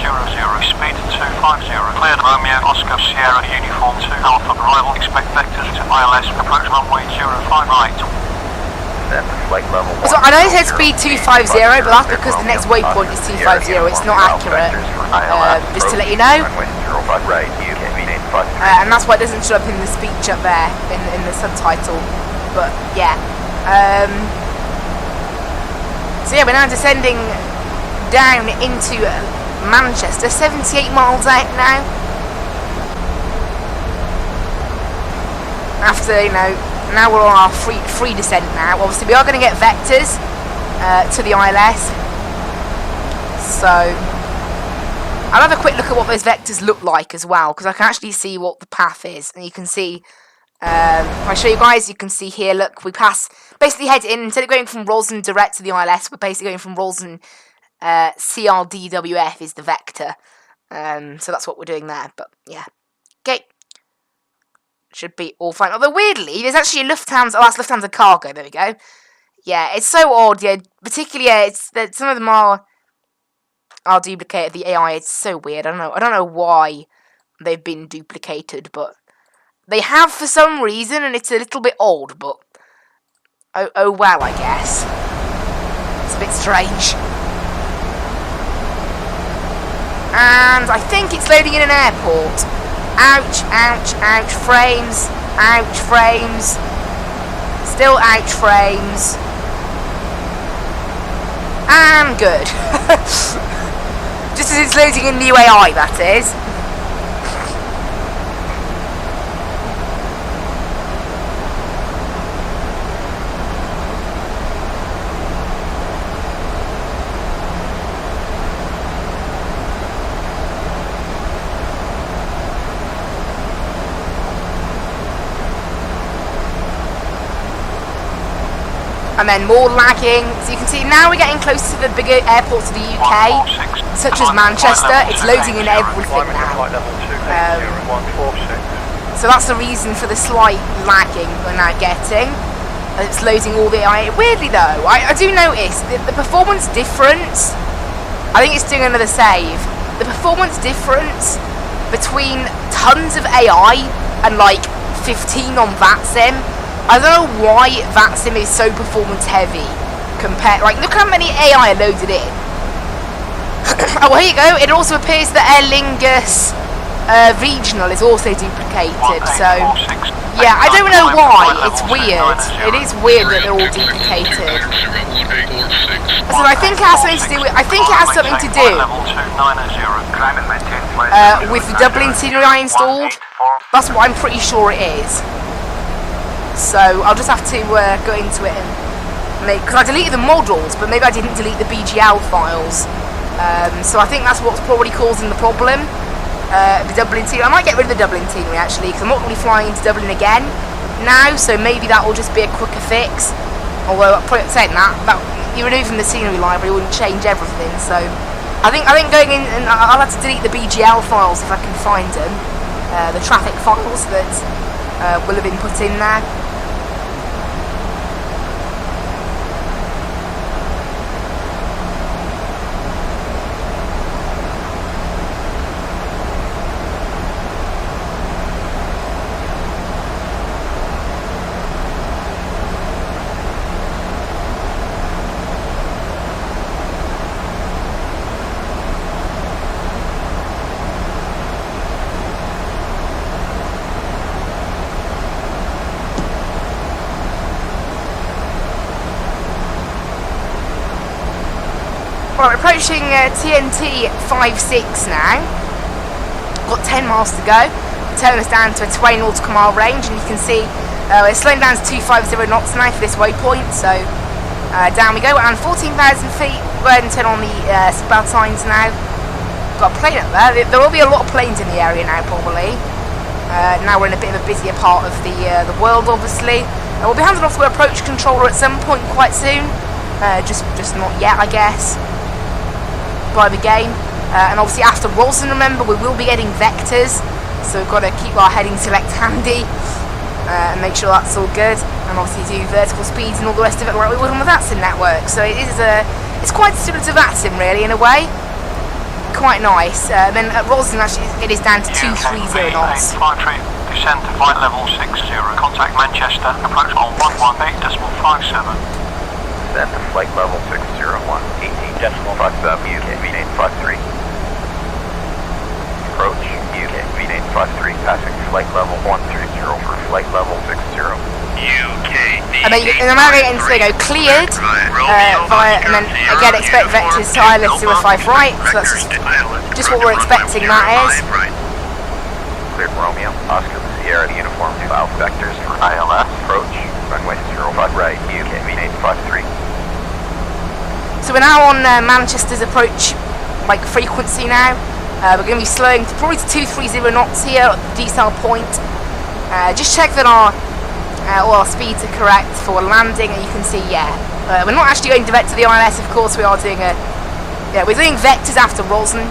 speed 250. Cleared Romeo, Oscar, Sierra, Uniform 2, Alpha, arrival, expect vectors to ILS, approach runway 05 right. Descend to flight level 1. So I know it said speed 250, but that's because the next waypoint is 250, it's not accurate. Just to let you know. And that's why it doesn't show up in the speech up there, in the subtitle. But yeah. So yeah, we're now descending down into Manchester, 78 miles out now. After, you know, now we're on our free descent now. Obviously, we are going to get vectors to the ILS. So, I'll have a quick look at what those vectors look like as well, because I can actually see what the path is. And you can see, if I show you guys, you can see here, look, we pass, basically head in, instead of going from Roslyn direct to the ILS, we're basically going from Roslyn, CRDWF is the vector. So that's what we're doing there, but yeah. Okay. should be all fine. Although weirdly, there's actually a Lufthansa. Oh, that's Lufthansa cargo. There we go. Yeah, it's so odd. Yeah, particularly it's that some of them are duplicated. The AI, it's so weird. I don't know why they've been duplicated, but they have for some reason, and it's a little bit odd. But oh well, I guess it's a bit strange. And I think it's loading in an airport. Ouch, ouch, ouch, frames. Ouch, frames. Still ouch, frames. And good. Just as it's loading in new AI, that is. And then more lagging. So you can see now we're getting close to the bigger airports of the UK, such as Manchester. It's loading in everything now. So that's the reason for the slight lagging we're now getting. It's loading all the AI. Weirdly though, I do notice the performance difference. I think it's doing another save. The performance difference between tons of AI and like 15 on VATSIM. I don't know why VATSIM is so performance heavy compared. Like, look how many AI are loaded in. Oh, here you go. It also appears that Aer Lingus regional is also duplicated. So, yeah, I don't know why. It's weird. It is weird that they're all duplicated. So I think it has something to do with. I think it has something to do with the Dublin itinerary I installed. That's what I'm pretty sure it is. So I'll just have to go into it and make, because I deleted the models, but maybe I didn't delete the BGL files. So I think that's what's probably causing the problem. The Dublin itinerary. I might get rid of the Dublin itinerary actually, because I'm not really flying into Dublin again now. So maybe that will just be a quicker fix. Although saying that you removing the scenery library wouldn't change everything. So I think going in, and I'll have to delete the BGL files if I can find them. The traffic files that will have been put in there. Well, we're approaching TNT 56 now. Got 10 miles to go. Turn us down to a 20 nautical mile range, and you can see we're slowing down to 250 knots now for this waypoint. So down we go, around 14,000 feet. We'll go ahead and turn on the seatbelt signs now. Got a plane up there. There will be a lot of planes in the area now, probably. Now we're in a bit of a busier part of the world, obviously. We'll be handing off to an approach controller at some point quite soon. Just not yet, I guess. By the game, and obviously after Roslyn, remember, we will be getting vectors, so we've got to keep our heading select handy and make sure that's all good, and obviously do vertical speeds and all the rest of it like we would on the VATSIM network. So it's quite similar to VATSIM really in a way, quite nice. Then at Roslyn actually it is down to 230 knots. Descend to flight level 60, contact Manchester, approach on 118.57. Descend to flight level 601, 18.57, UK V853. Approach UK V853, passing flight level 130 for flight level 60. UK And then I'm now getting to go cleared via, and then again expect vectors to ILS 05 right, so that's just what we're expecting, that is. Cleared Romeo, Oscar Sierra Uniform 2 Alpha vectors for ILS, approach, runway 05 right, UK V853. So we're now on Manchester's approach like frequency now. We're going to be slowing to probably to 230 knots here at the decel point. Just check that all our speeds are correct for landing, and you can see, yeah, we're not actually going direct to the ILS. Of course, we are doing we're doing vectors after Roslyn.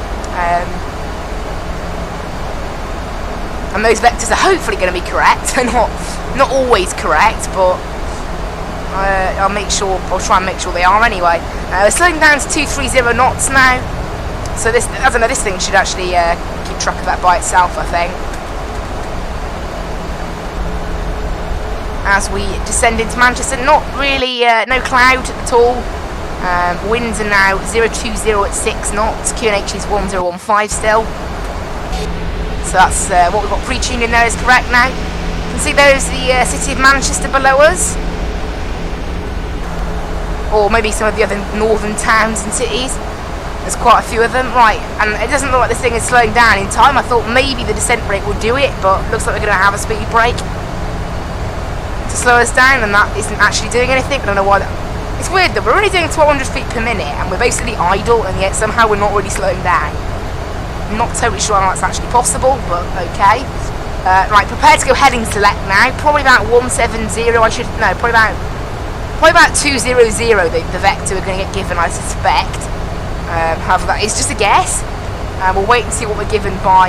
And those vectors are hopefully going to be correct. not always correct, but I'll try and make sure they are anyway. We're slowing down to 230 knots now. So this, I don't know, this thing should actually keep track of that by itself, I think. As we descend into Manchester, not really, no cloud at all. Winds are now 020 at 6 knots. QNH is 1015 still. So that's what we've got pre-tuned in there is correct now. You can see there's the city of Manchester below us. Or maybe some of the other northern towns and cities. There's quite a few of them. Right, and it doesn't look like this thing is slowing down in time. I thought maybe the descent brake would do it, but looks like we're going to have a speed brake to slow us down, and that isn't actually doing anything. I don't know why that... It's weird though, we're only doing 1200 feet per minute, and we're basically idle, and yet somehow we're not really slowing down. I'm not totally sure how that's actually possible, but okay. Right, prepare to go heading select now. Probably about 170, probably about 200, the vector we're going to get given, I suspect. However, that is just a guess. We'll wait and see what we're given by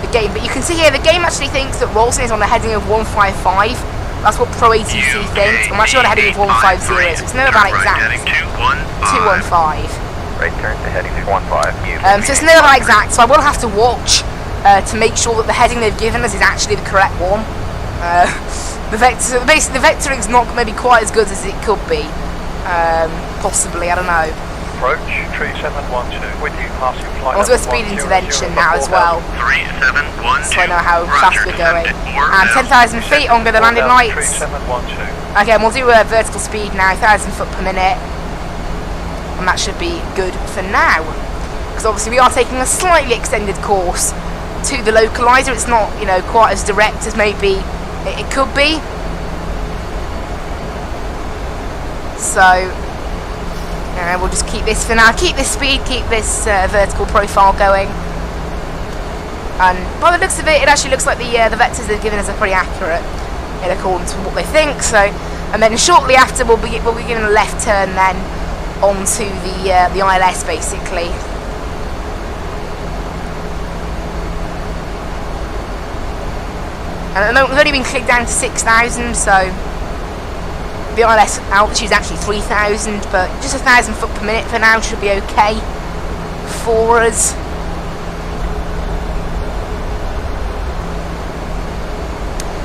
the game. But you can see here, the game actually thinks that Rolson is on the heading of 155. That's what ProATC thinks. I'm actually on a heading of 150, so it's never about exact. 215. Right turn to heading 15. So it's never about exact, so I will have to watch to make sure that the heading they've given us is actually the correct one. The vectoring is not maybe quite as good as it could be. Possibly, I don't know. Approach 3712 with you passing flight. I'll do a speed intervention now as well, 3712. so I know how fast we're going. And 10,000 feet on go the landing lights. 3712. Okay, and we'll do a vertical speed now, 1,000 foot per minute. And that should be good for now. Because obviously we are taking a slightly extended course to the localizer. It's not, you know, quite as direct as maybe it could be. So... we'll just keep this for now. Keep this speed, keep this vertical profile going. And by the looks of it, it actually looks like the vectors they've given us are pretty accurate in accordance with what they think. So, and then shortly after, we'll be given a left turn then onto the ILS basically. And at the moment, we've only been clicked down to 6,000, so. The ILS altitude is actually 3,000, but just 1,000 foot per minute for now should be okay for us.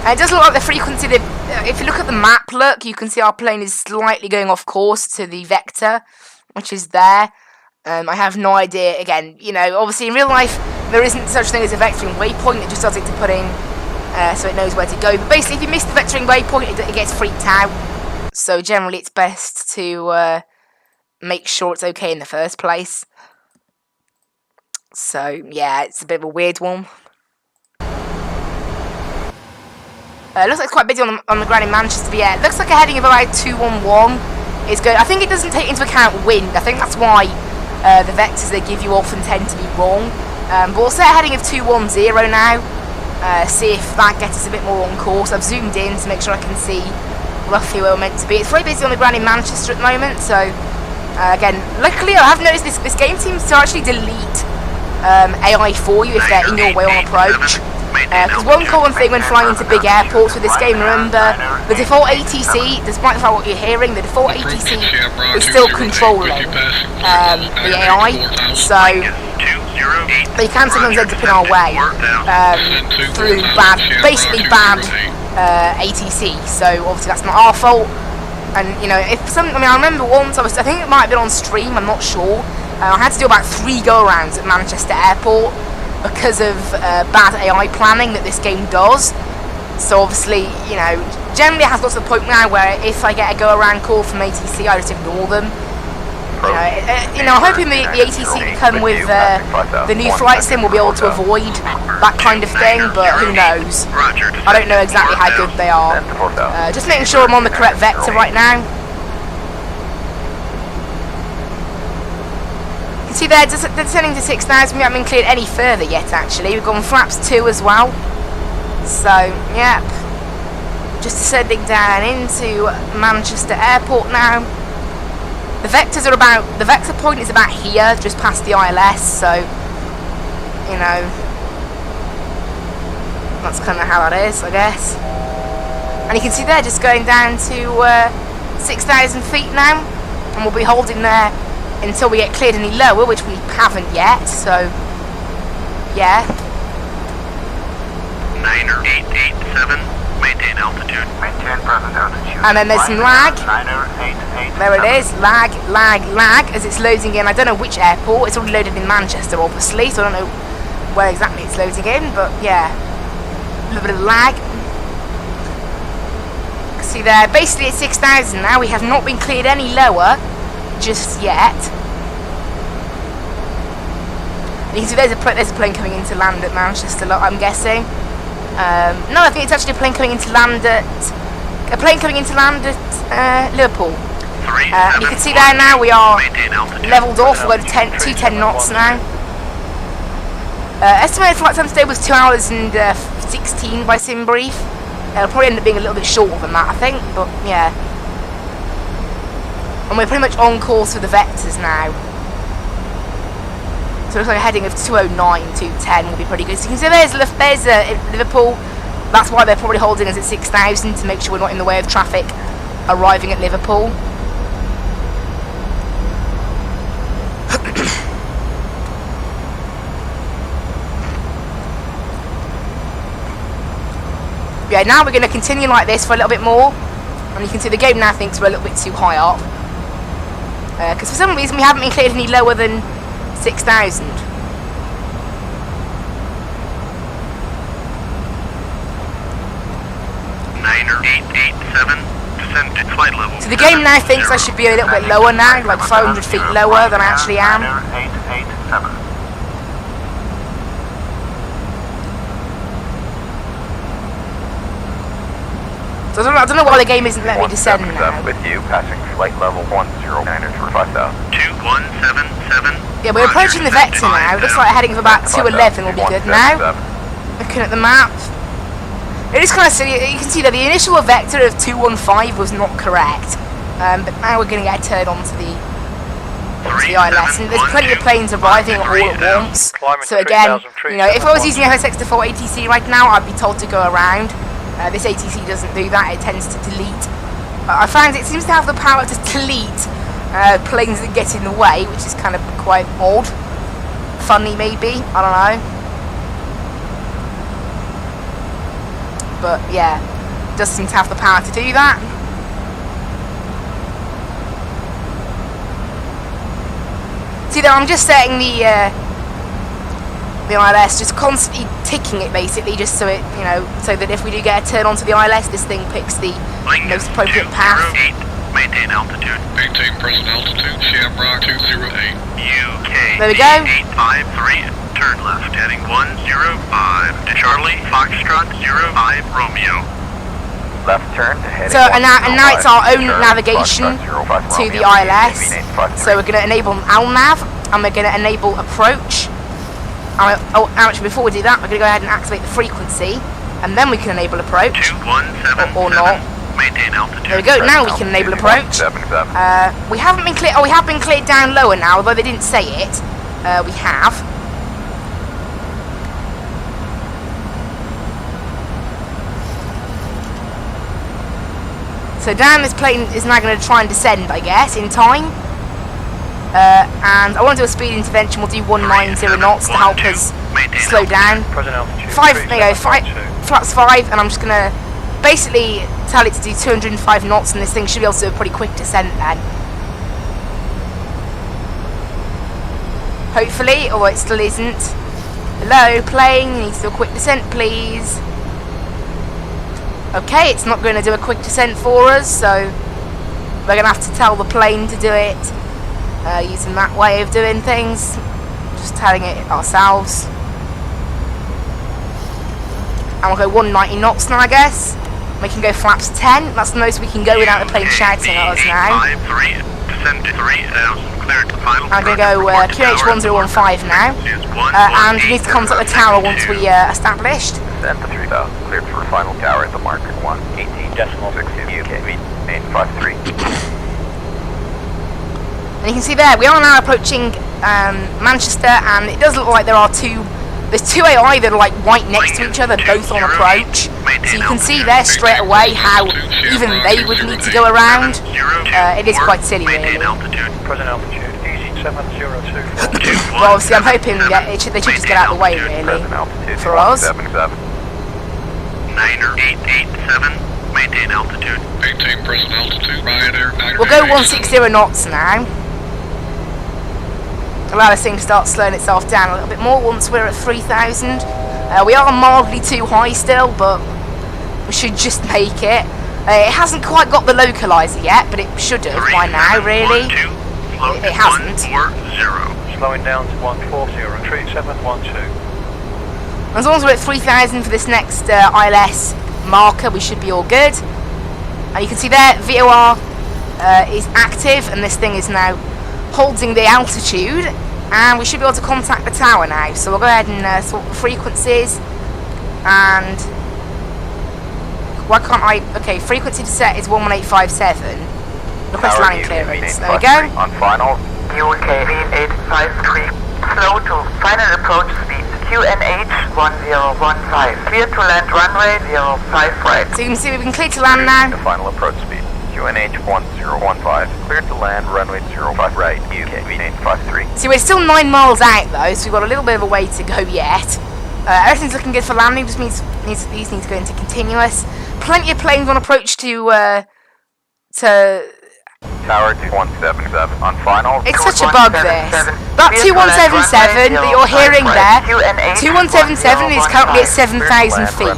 And it does look like the frequency, if you look at the map, look, you can see our plane is slightly going off course to the vector, which is there. I have no idea, again, you know, obviously in real life, there isn't such thing as a vectoring waypoint, it just does it to put in, so it knows where to go. But basically, if you miss the vectoring waypoint, it gets freaked out. So generally it's best to make sure it's okay in the first place. So yeah, it's a bit of a weird one. Looks like it's quite busy on the ground in Manchester, but yeah, it looks like a heading of about 211 is good. I think it doesn't take into account wind. I think that's why the vectors they give you often tend to be wrong. But we'll set a heading of 210 now. See if that gets us a bit more on course. I've zoomed in to make sure I can see roughly where we're meant to be. It's very busy on the ground in Manchester at the moment, so again, luckily I have noticed this game seems to actually delete AI for you if they're in your way on approach. Because one common thing when flying into big airports with this game, remember, the default ATC, despite the fact what you're hearing, the default ATC is still controlling the AI, so they can sometimes end up in our way through basically bad ATC, so obviously that's not our fault. And you know, I remember once I think it might have been on stream, I'm not sure. I had to do about 3 go-arounds at Manchester Airport because of bad AI planning that this game does. So obviously, you know, generally it has got to the point now where if I get a go-around call from ATC, I just ignore them. You know, I'm hoping the ATC to come with the new flight sim will be able to avoid that kind of thing, but who knows? I don't know exactly how good they are. Just making sure I'm on the correct vector right now. You can see they're descending to 6,000. We haven't been cleared any further yet, actually. We've gone flaps 2 as well. So, yep. Just descending down into Manchester Airport now. The vectors are the vector point is about here, just past the ILS, so, you know. That's kind of how that is, I guess. And you can see there, just going down to 6,000 feet now, and we'll be holding there until we get cleared any lower, which we haven't yet, so yeah. 9er 887, maintain altitude. Maintain present altitude. And then there's some lag. 9er 887. There it is, lag, lag, lag, as it's loading in. I don't know which airport, it's already loaded in Manchester, obviously, so I don't know where exactly it's loading in, but yeah, a little bit of lag. See there, basically at 6,000 now. We have not been cleared any lower just yet. And you can see there's a plane coming into land at Manchester, I'm guessing. No, I think it's actually a plane coming into land at Liverpool. You can see there now we are levelled off. We're at 210 knots now. Estimated flight time today was 2 hours and 16 by SimBrief. It'll probably end up being a little bit shorter than that, I think, but yeah. And we're pretty much on course with the vectors now. So it looks like a heading of 209, 210 will be pretty good. So you can see there's Liverpool. That's why they're probably holding us at 6,000 to make sure we're not in the way of traffic arriving at Liverpool. Yeah, now we're going to continue like this for a little bit more, and you can see the game now thinks we're a little bit too high up, because for some reason we haven't been cleared any lower than 6,000. So the game now thinks I should be a little bit lower now, like 500 feet lower than I actually am. 887. So I don't know why the game isn't letting me descend now. With you, passing flight level 109 for 5,000. 2177. Yeah, we're approaching the vector now. Looks like a heading of about 211 will be good now. Looking at the map. It is kind of silly. You can see that the initial vector of 215 was not correct. But now we're going to get turned onto the ILS. And there's plenty of planes arriving all at once. So again, you know, if I was using FSX default ATC right now, I'd be told to go around. This ATC doesn't do that, it tends to delete. I find it seems to have the power to delete planes that get in the way, which is kind of quite odd. Funny maybe, I don't know. But yeah, it does seem to have the power to do that. See there, I'm just setting the ILS, just constantly ticking it basically, just so it, you know, so that if we do get a turn onto the ILS, this thing picks the most appropriate path. Maintain altitude. Maintain present altitude, Shamrock 208. UK There we go. 853. Turn left, heading 105 to Charlie, Foxtrot 05 Romeo. Left turn to heading So and now it's our own Charlie, navigation Foxtrot 05 to the Romeo, ILS. UKV 853. So we're going to enable ALNAV, and we're going to enable approach. Actually, before we do that, we're going to go ahead and activate the frequency, and then we can enable approach, 2177. or not. Maintain altitude. There we go. Now we can enable approach. We haven't been cleared. Oh, we have been cleared down lower now, although they didn't say it. We have. So down this plane is now going to try and descend, I guess, in time. And I want to do a speed intervention. We'll do 190 knots to help us slow down. Flaps 5, and I'm just going to basically tell it to do 205 knots, and this thing should be able to do a pretty quick descent then. Hopefully, although it still isn't. Hello, plane, you need to do a quick descent, please. Okay, it's not going to do a quick descent for us, so we're going to have to tell the plane to do it. Using that way of doing things, just telling it ourselves. And we'll go 190 knots now, I guess. We can go flaps 10. That's the most we can go without the plane shouting at us now. I'm going to go QH1015 now. And we need to contact the tower once we established. Descent to 3000, cleared for final tower at the marker 118.6 UKV 853. And you can see there, we are now approaching Manchester, and it does look like there are two There's two AI that are like right next to each other, both on approach. So you can see there straight away how even they would need to go around. It is quite silly, really. Present altitude, easy 702. Well, obviously, I'm hoping that they should just get out of the way, really, Present altitude for us. 177. 9887, maintain altitude. Maintain present altitude. Ryanair 9. We'll go 160 knots now. Allow this thing to start slowing itself down a little bit more once we're at 3,000. We are mildly too high still, but we should just make it. It hasn't quite got the localizer yet, but it should have by now, really. It hasn't. 140. Slowing down to 140, 3712. As long as we're at 3,000 for this next ILS marker, we should be all good. And you can see there, VOR is active, and this thing is now holding the altitude, and we should be able to contact the tower now. So we'll go ahead and sort the frequencies, and why can't I? Okay, frequency to set is 11857. Request Tower landing UK clearance. There we 853 go. On final. UK 853. Slow to final approach speed. QNH 1015. Clear to land runway 05 right. So you can see we've been cleared to land now. The final approach speed. QNH 1015. Cleared to land runway 05 right. UK 853. See, we're still 9 miles out though, so we've got a little bit of a way to go yet. Everything's looking good for landing. Just means these need to go into continuous. Plenty of planes on approach to Tower 2177 on final. It's such a bug, this. That 2177 that you're hearing there, 2177 is currently at 7,000 feet.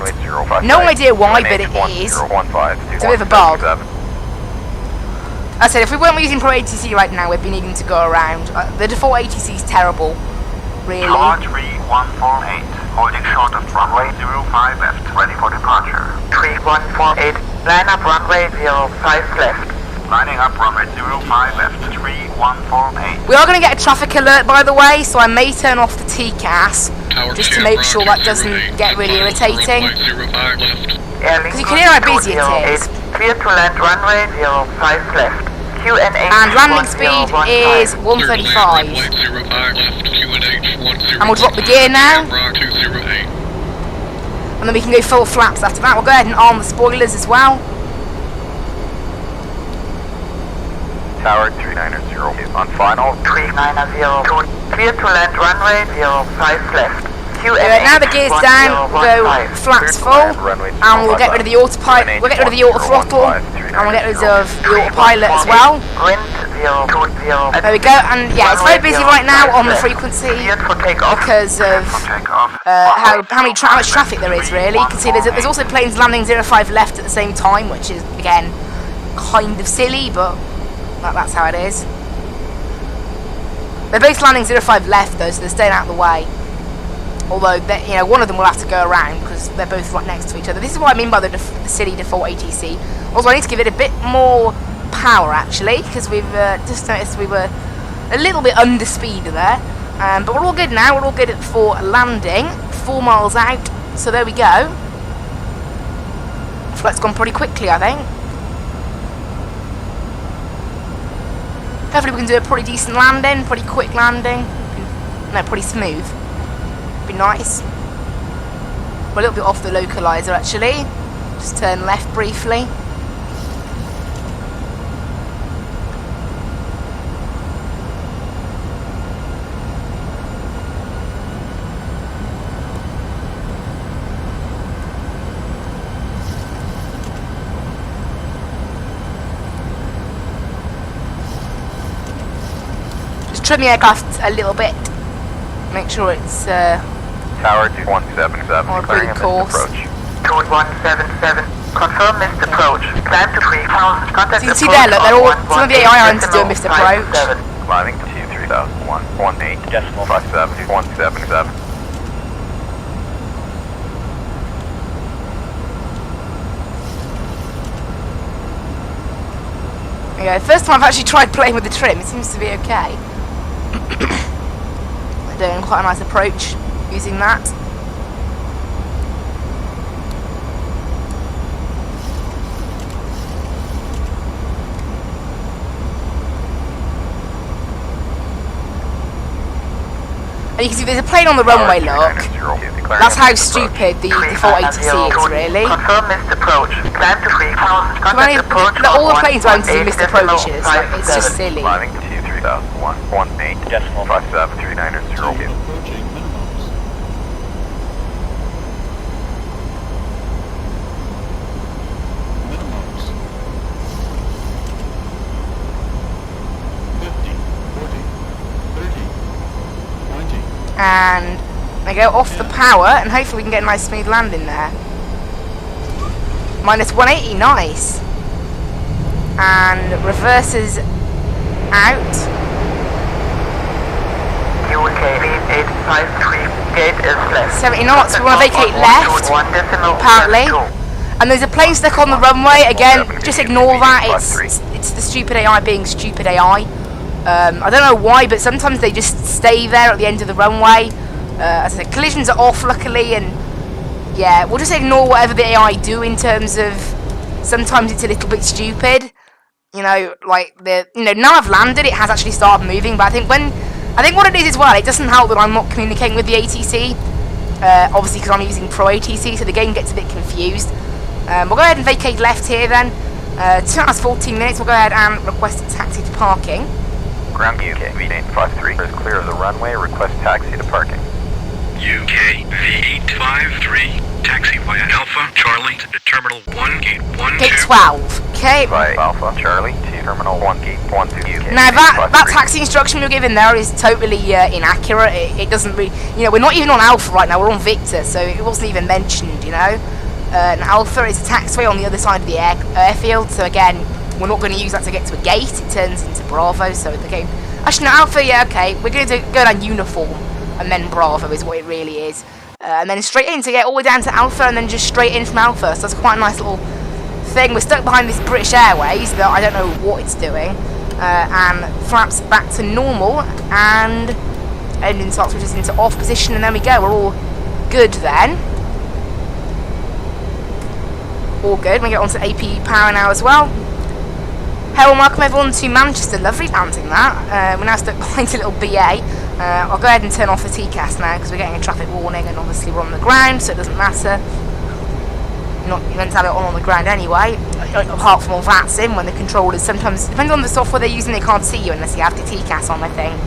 No idea why, but it is. It's a bit of a bug. I said, if we weren't using ProATC right now, we'd be needing to go around. The default ATC is terrible, really. Tower 3148. Holding short of runway 05 left. Ready for departure. 3148. Line up runway 05 left. Lining up runway 05 left. 3148. We are going to get a traffic alert, by the way, so I may turn off the TCAS just to make sure that doesn't get really irritating. Because you can hear how busy it is. Clear to land runway 05 left. QNH And landing speed is 135. And we'll drop the gear now. And then we can go full flaps after that. We'll go ahead and arm the spoilers as well. Tower 3902 on final. 3902. Clear to land runway 05 left. Now the gear's down, we'll go flaps full, and we'll get rid of the autopilot, we'll get rid of the auto throttle, and we'll get rid of the autopilot as well. There we go, and yeah, it's very busy right now on the frequency because of how much traffic there is, really. You can see there's also planes landing 05 left at the same time, which is, again, kind of silly, but that's how it is. They're both landing 05 left though, so they're staying out of the way. Although, one of them will have to go around because they're both right next to each other. This is what I mean by the silly default ATC. Also, I need to give it a bit more power, actually, because we've just noticed we were a little bit under speed there. But we're all good now. We're all good for landing. 4 miles out. So there we go. Flight's gone pretty quickly, I think. Hopefully we can do a pretty decent landing. Pretty quick landing. No, pretty smooth. Be nice. We're a little bit off the localizer actually. Just turn left briefly. Just trim the aircraft a little bit. Make sure it's Tower 2177. on a Clearing good a missed course. approach. 2177. Confirm missed approach. Climb to 3000. Contact So you can see there, look, they're all, some of the AI aren't doing missed approach. Climbing to 3001.18 decimal 57177. Yeah, first time I've actually tried playing with the trim, it seems to be okay. Doing quite a nice approach using that. And you can see there's a plane on the runway, look. That's how stupid the default ATC is, really. Confirm missed approach. Climb to 3000. All the planes are going to do missed approaches. Like, it's just silly. Climbing to 3001, 18, decimal 5739 0. Approaching minimums. Minimums. 50, 40, 30, 20. And they go off the power, and hopefully we can get a nice smooth landing there. Minus 180, nice. And reverses out. UK 8853. Gate is left. 70 knots, we want to vacate left, apparently. And there's a plane stuck on the runway. Again, just ignore that. It's the stupid AI being stupid AI. I don't know why, but sometimes they just stay there at the end of the runway. As I said, collisions are off, luckily, and yeah, we'll just ignore whatever the AI do in terms of. Sometimes it's a little bit stupid. You know, like now I've landed, it has actually started moving. But I think what it is as well, it doesn't help that I'm not communicating with the ATC. Obviously, because I'm using ProATC, so the game gets a bit confused. We'll go ahead and vacate left here then. 2 hours 14 minutes. We'll go ahead and request a taxi to parking. Ground UK V853 is clear of the runway. Request taxi to parking. UK V853, taxi via Alpha Charlie to Terminal 1, Gate 12. Gate 12. Okay. By Alpha Charlie to Terminal 1, Gate 12 UK. Now that taxi instruction you're given there is totally inaccurate. It doesn't really, we're not even on Alpha right now. We're on Victor, so it wasn't even mentioned. And Alpha is a taxiway on the other side of the airfield. So again, we're not going to use that to get to a gate. It turns into Bravo. So the game. Actually, no, Alpha. Yeah, okay. We're going to go down uniform. And then Bravo is what it really is. And then straight in to get all the way down to Alpha, and then just straight in from Alpha. So that's quite a nice little thing. We're stuck behind this British Airways that I don't know what it's doing. And flaps back to normal, and engine start switches into off position, and there we go. We're all good then. All good. We get on to AP power now as well. Hello and welcome everyone to Manchester. Lovely landing that. We're now stuck behind a little BA. I'll go ahead and turn off the TCAS now because we're getting a traffic warning, and obviously we're on the ground, so it doesn't matter. You're not meant to have it on the ground anyway, apart from all that's in when the controllers sometimes, depending on the software they're using, they can't see you unless you have the TCAS on, I think.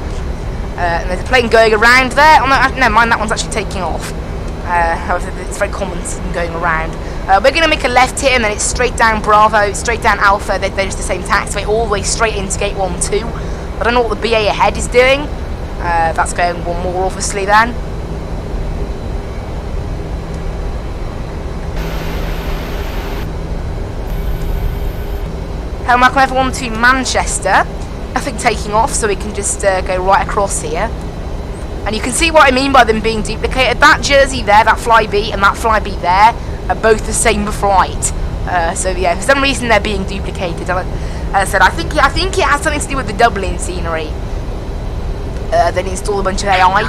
And there's a plane going around there. Oh, no, never mind, that one's actually taking off. However, it's very common to see them going around. We're going to make a left here, and then it's straight down Bravo, straight down Alpha. They're just the same taxiway, all the way straight into Gate 12. I don't know what the BA ahead is doing. That's going one more, obviously, then. Hello, welcome everyone to Manchester. Nothing taking off, so we can just go right across here. And you can see what I mean by them being duplicated. That jersey there, that Flyby, and that Flyby there are both the same flight. So yeah, for some reason they're being duplicated. As I said, I think it has something to do with the Dublin scenery. Then install a bunch of AI.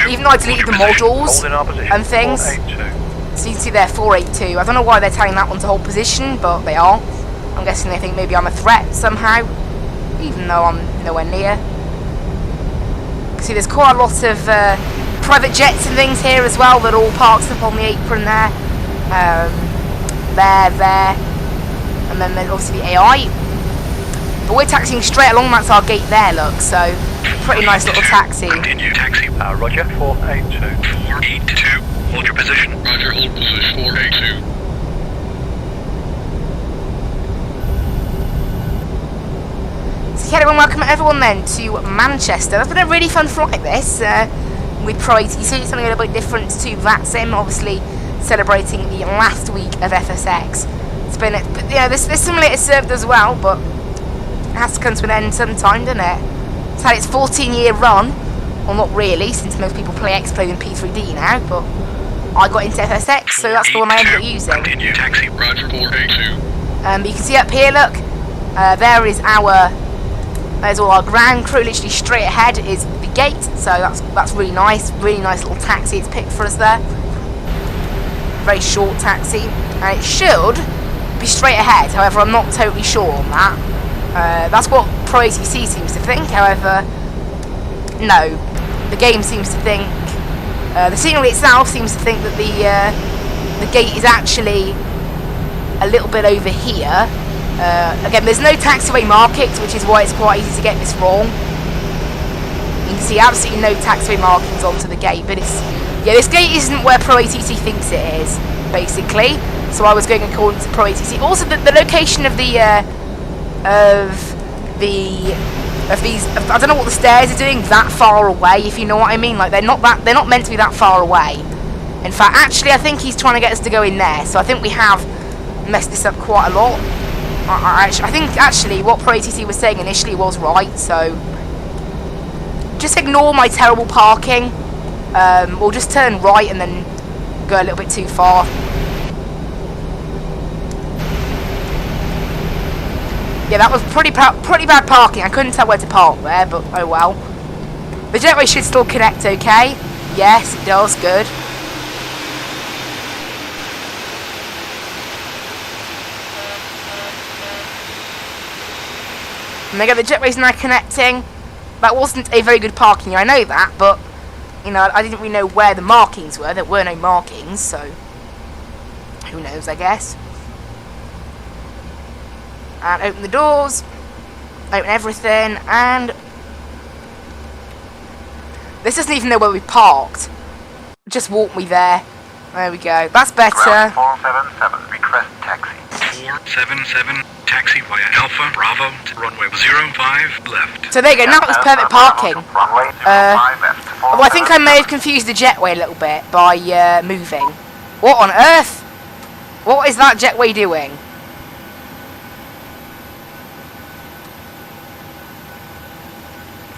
Even though I deleted the modules and things. So you can see there, 482. I don't know why they're telling that one to hold position, but they are. I'm guessing they think maybe I'm a threat somehow, even though I'm nowhere near. See, there's quite a lot of private jets and things here as well that are all parked up on the apron there. There. And then there's obviously the AI. But we're taxiing straight along, that's our gate there, look, so pretty nice little taxi. Continue taxi. Roger, 482. 482. Hold your position. Roger, hold position. 482. So hello and welcome everyone then to Manchester. That's been a really fun flight this, with ProATC, something a little bit different to that sim, obviously celebrating the last week of FSX. It's been, this simulator served as well, but it has to come to an end sometime, doesn't it? It's had its 14-year run. Well, not really, since most people play X-Play and P3D now, but I got into FSX, so that's the one I ended up using. Continue taxi. Roger, 482. But you can see up here, look, there's all our ground crew. Literally straight ahead is the gate, so that's really nice little taxi it's picked for us there. Very short taxi, and it should be straight ahead, however I'm not totally sure on that. That's what ProATC seems to think, however no, the game seems to think, the scenery itself seems to think that the gate is actually a little bit over here. Again, there's no taxiway markings, which is why it's quite easy to get this wrong. You can see absolutely no taxiway markings onto the gate, but it's, yeah, this gate isn't where ProATC thinks it is, basically. So I was going according to ProATC. Also, the location of the I don't know what the stairs are doing that far away, if you know what I mean. Like, they're not meant to be that far away. In fact, actually, I think he's trying to get us to go in there. So I think we have messed this up quite a lot. I think actually what ProATC was saying initially was right. So just ignore my terrible parking. We'll just turn right and then go a little bit too far. Yeah, that was pretty bad parking. I couldn't tell where to park there, but oh well. The jetway should still connect okay. Yes, it does. Good. And there you go, the jetway's now connecting. That wasn't a very good parking, I know that, but, you know, I didn't really know where the markings were. There were no markings, so who knows, I guess. And open the doors, open everything, and this doesn't even know where we parked. Just walk me there. There we go. That's better. Ground 477, request taxi. 477, taxi via Alpha Bravo to runway 05 left. So there you go. Now it was perfect parking. Runway 05 left. Well, I think I may have confused the jetway a little bit by moving. What on earth? What is that jetway doing?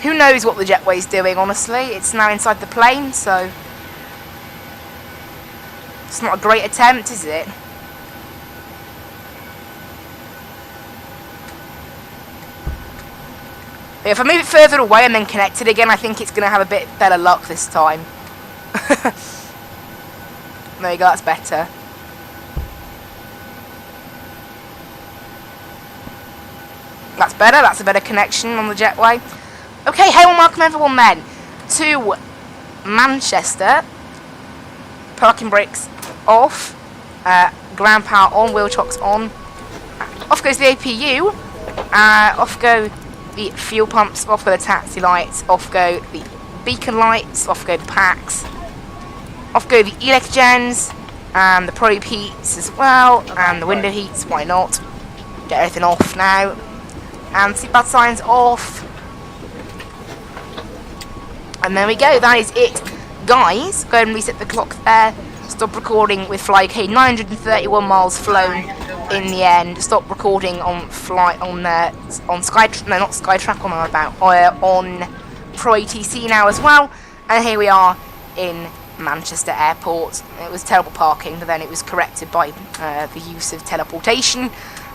Who knows what the jetway's doing, honestly. It's now inside the plane, so it's not a great attempt, is it? But if I move it further away and then connect it again, I think it's going to have a bit better luck this time. There you go, that's better. That's better, that's a better connection on the jetway. Okay, hey and welcome everyone then to Manchester. Parking brakes off, ground power on, wheel chocks on. Off goes the APU, off go the fuel pumps, off go the taxi lights, off go the beacon lights, off go the packs, off go the elect gens, and the probe heats as well, and the window heats, why not? Get everything off now. And seatbelt signs off. And there we go, that is it, guys. Go ahead and reset the clock there. Stop recording with Fly UK. 931 miles flown in the end. Stop recording on Skytrack. No, not Skytrack. On ProATC now as well. And here we are in Manchester Airport. It was terrible parking, but then it was corrected by the use of teleportation.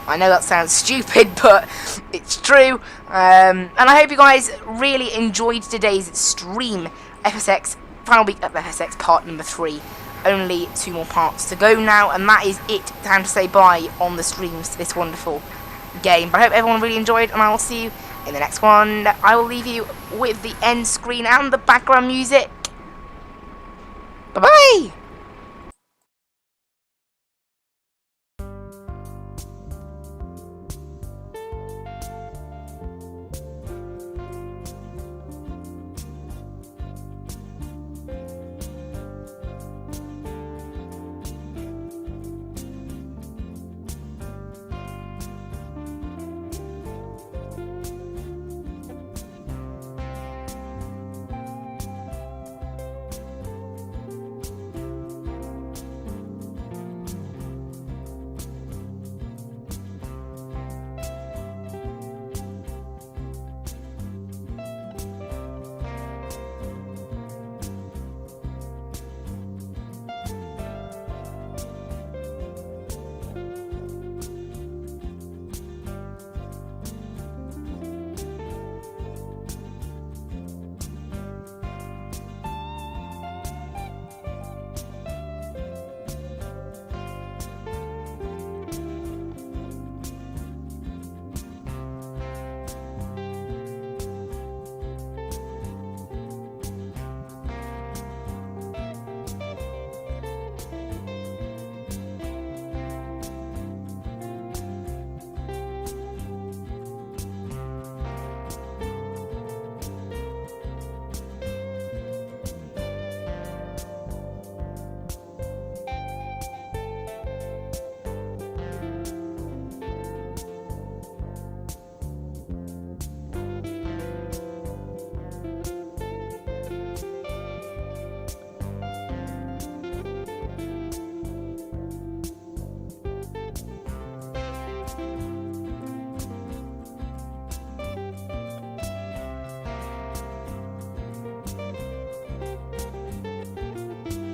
I know that sounds stupid, but it's true. And I hope you guys really enjoyed today's stream. FSX, final week of FSX part number 3. Only 2 more parts to go now, and that is it. Time to say bye on the streams to this wonderful game. But I hope everyone really enjoyed, and I will see you in the next one. I will leave you with the end screen and the background music.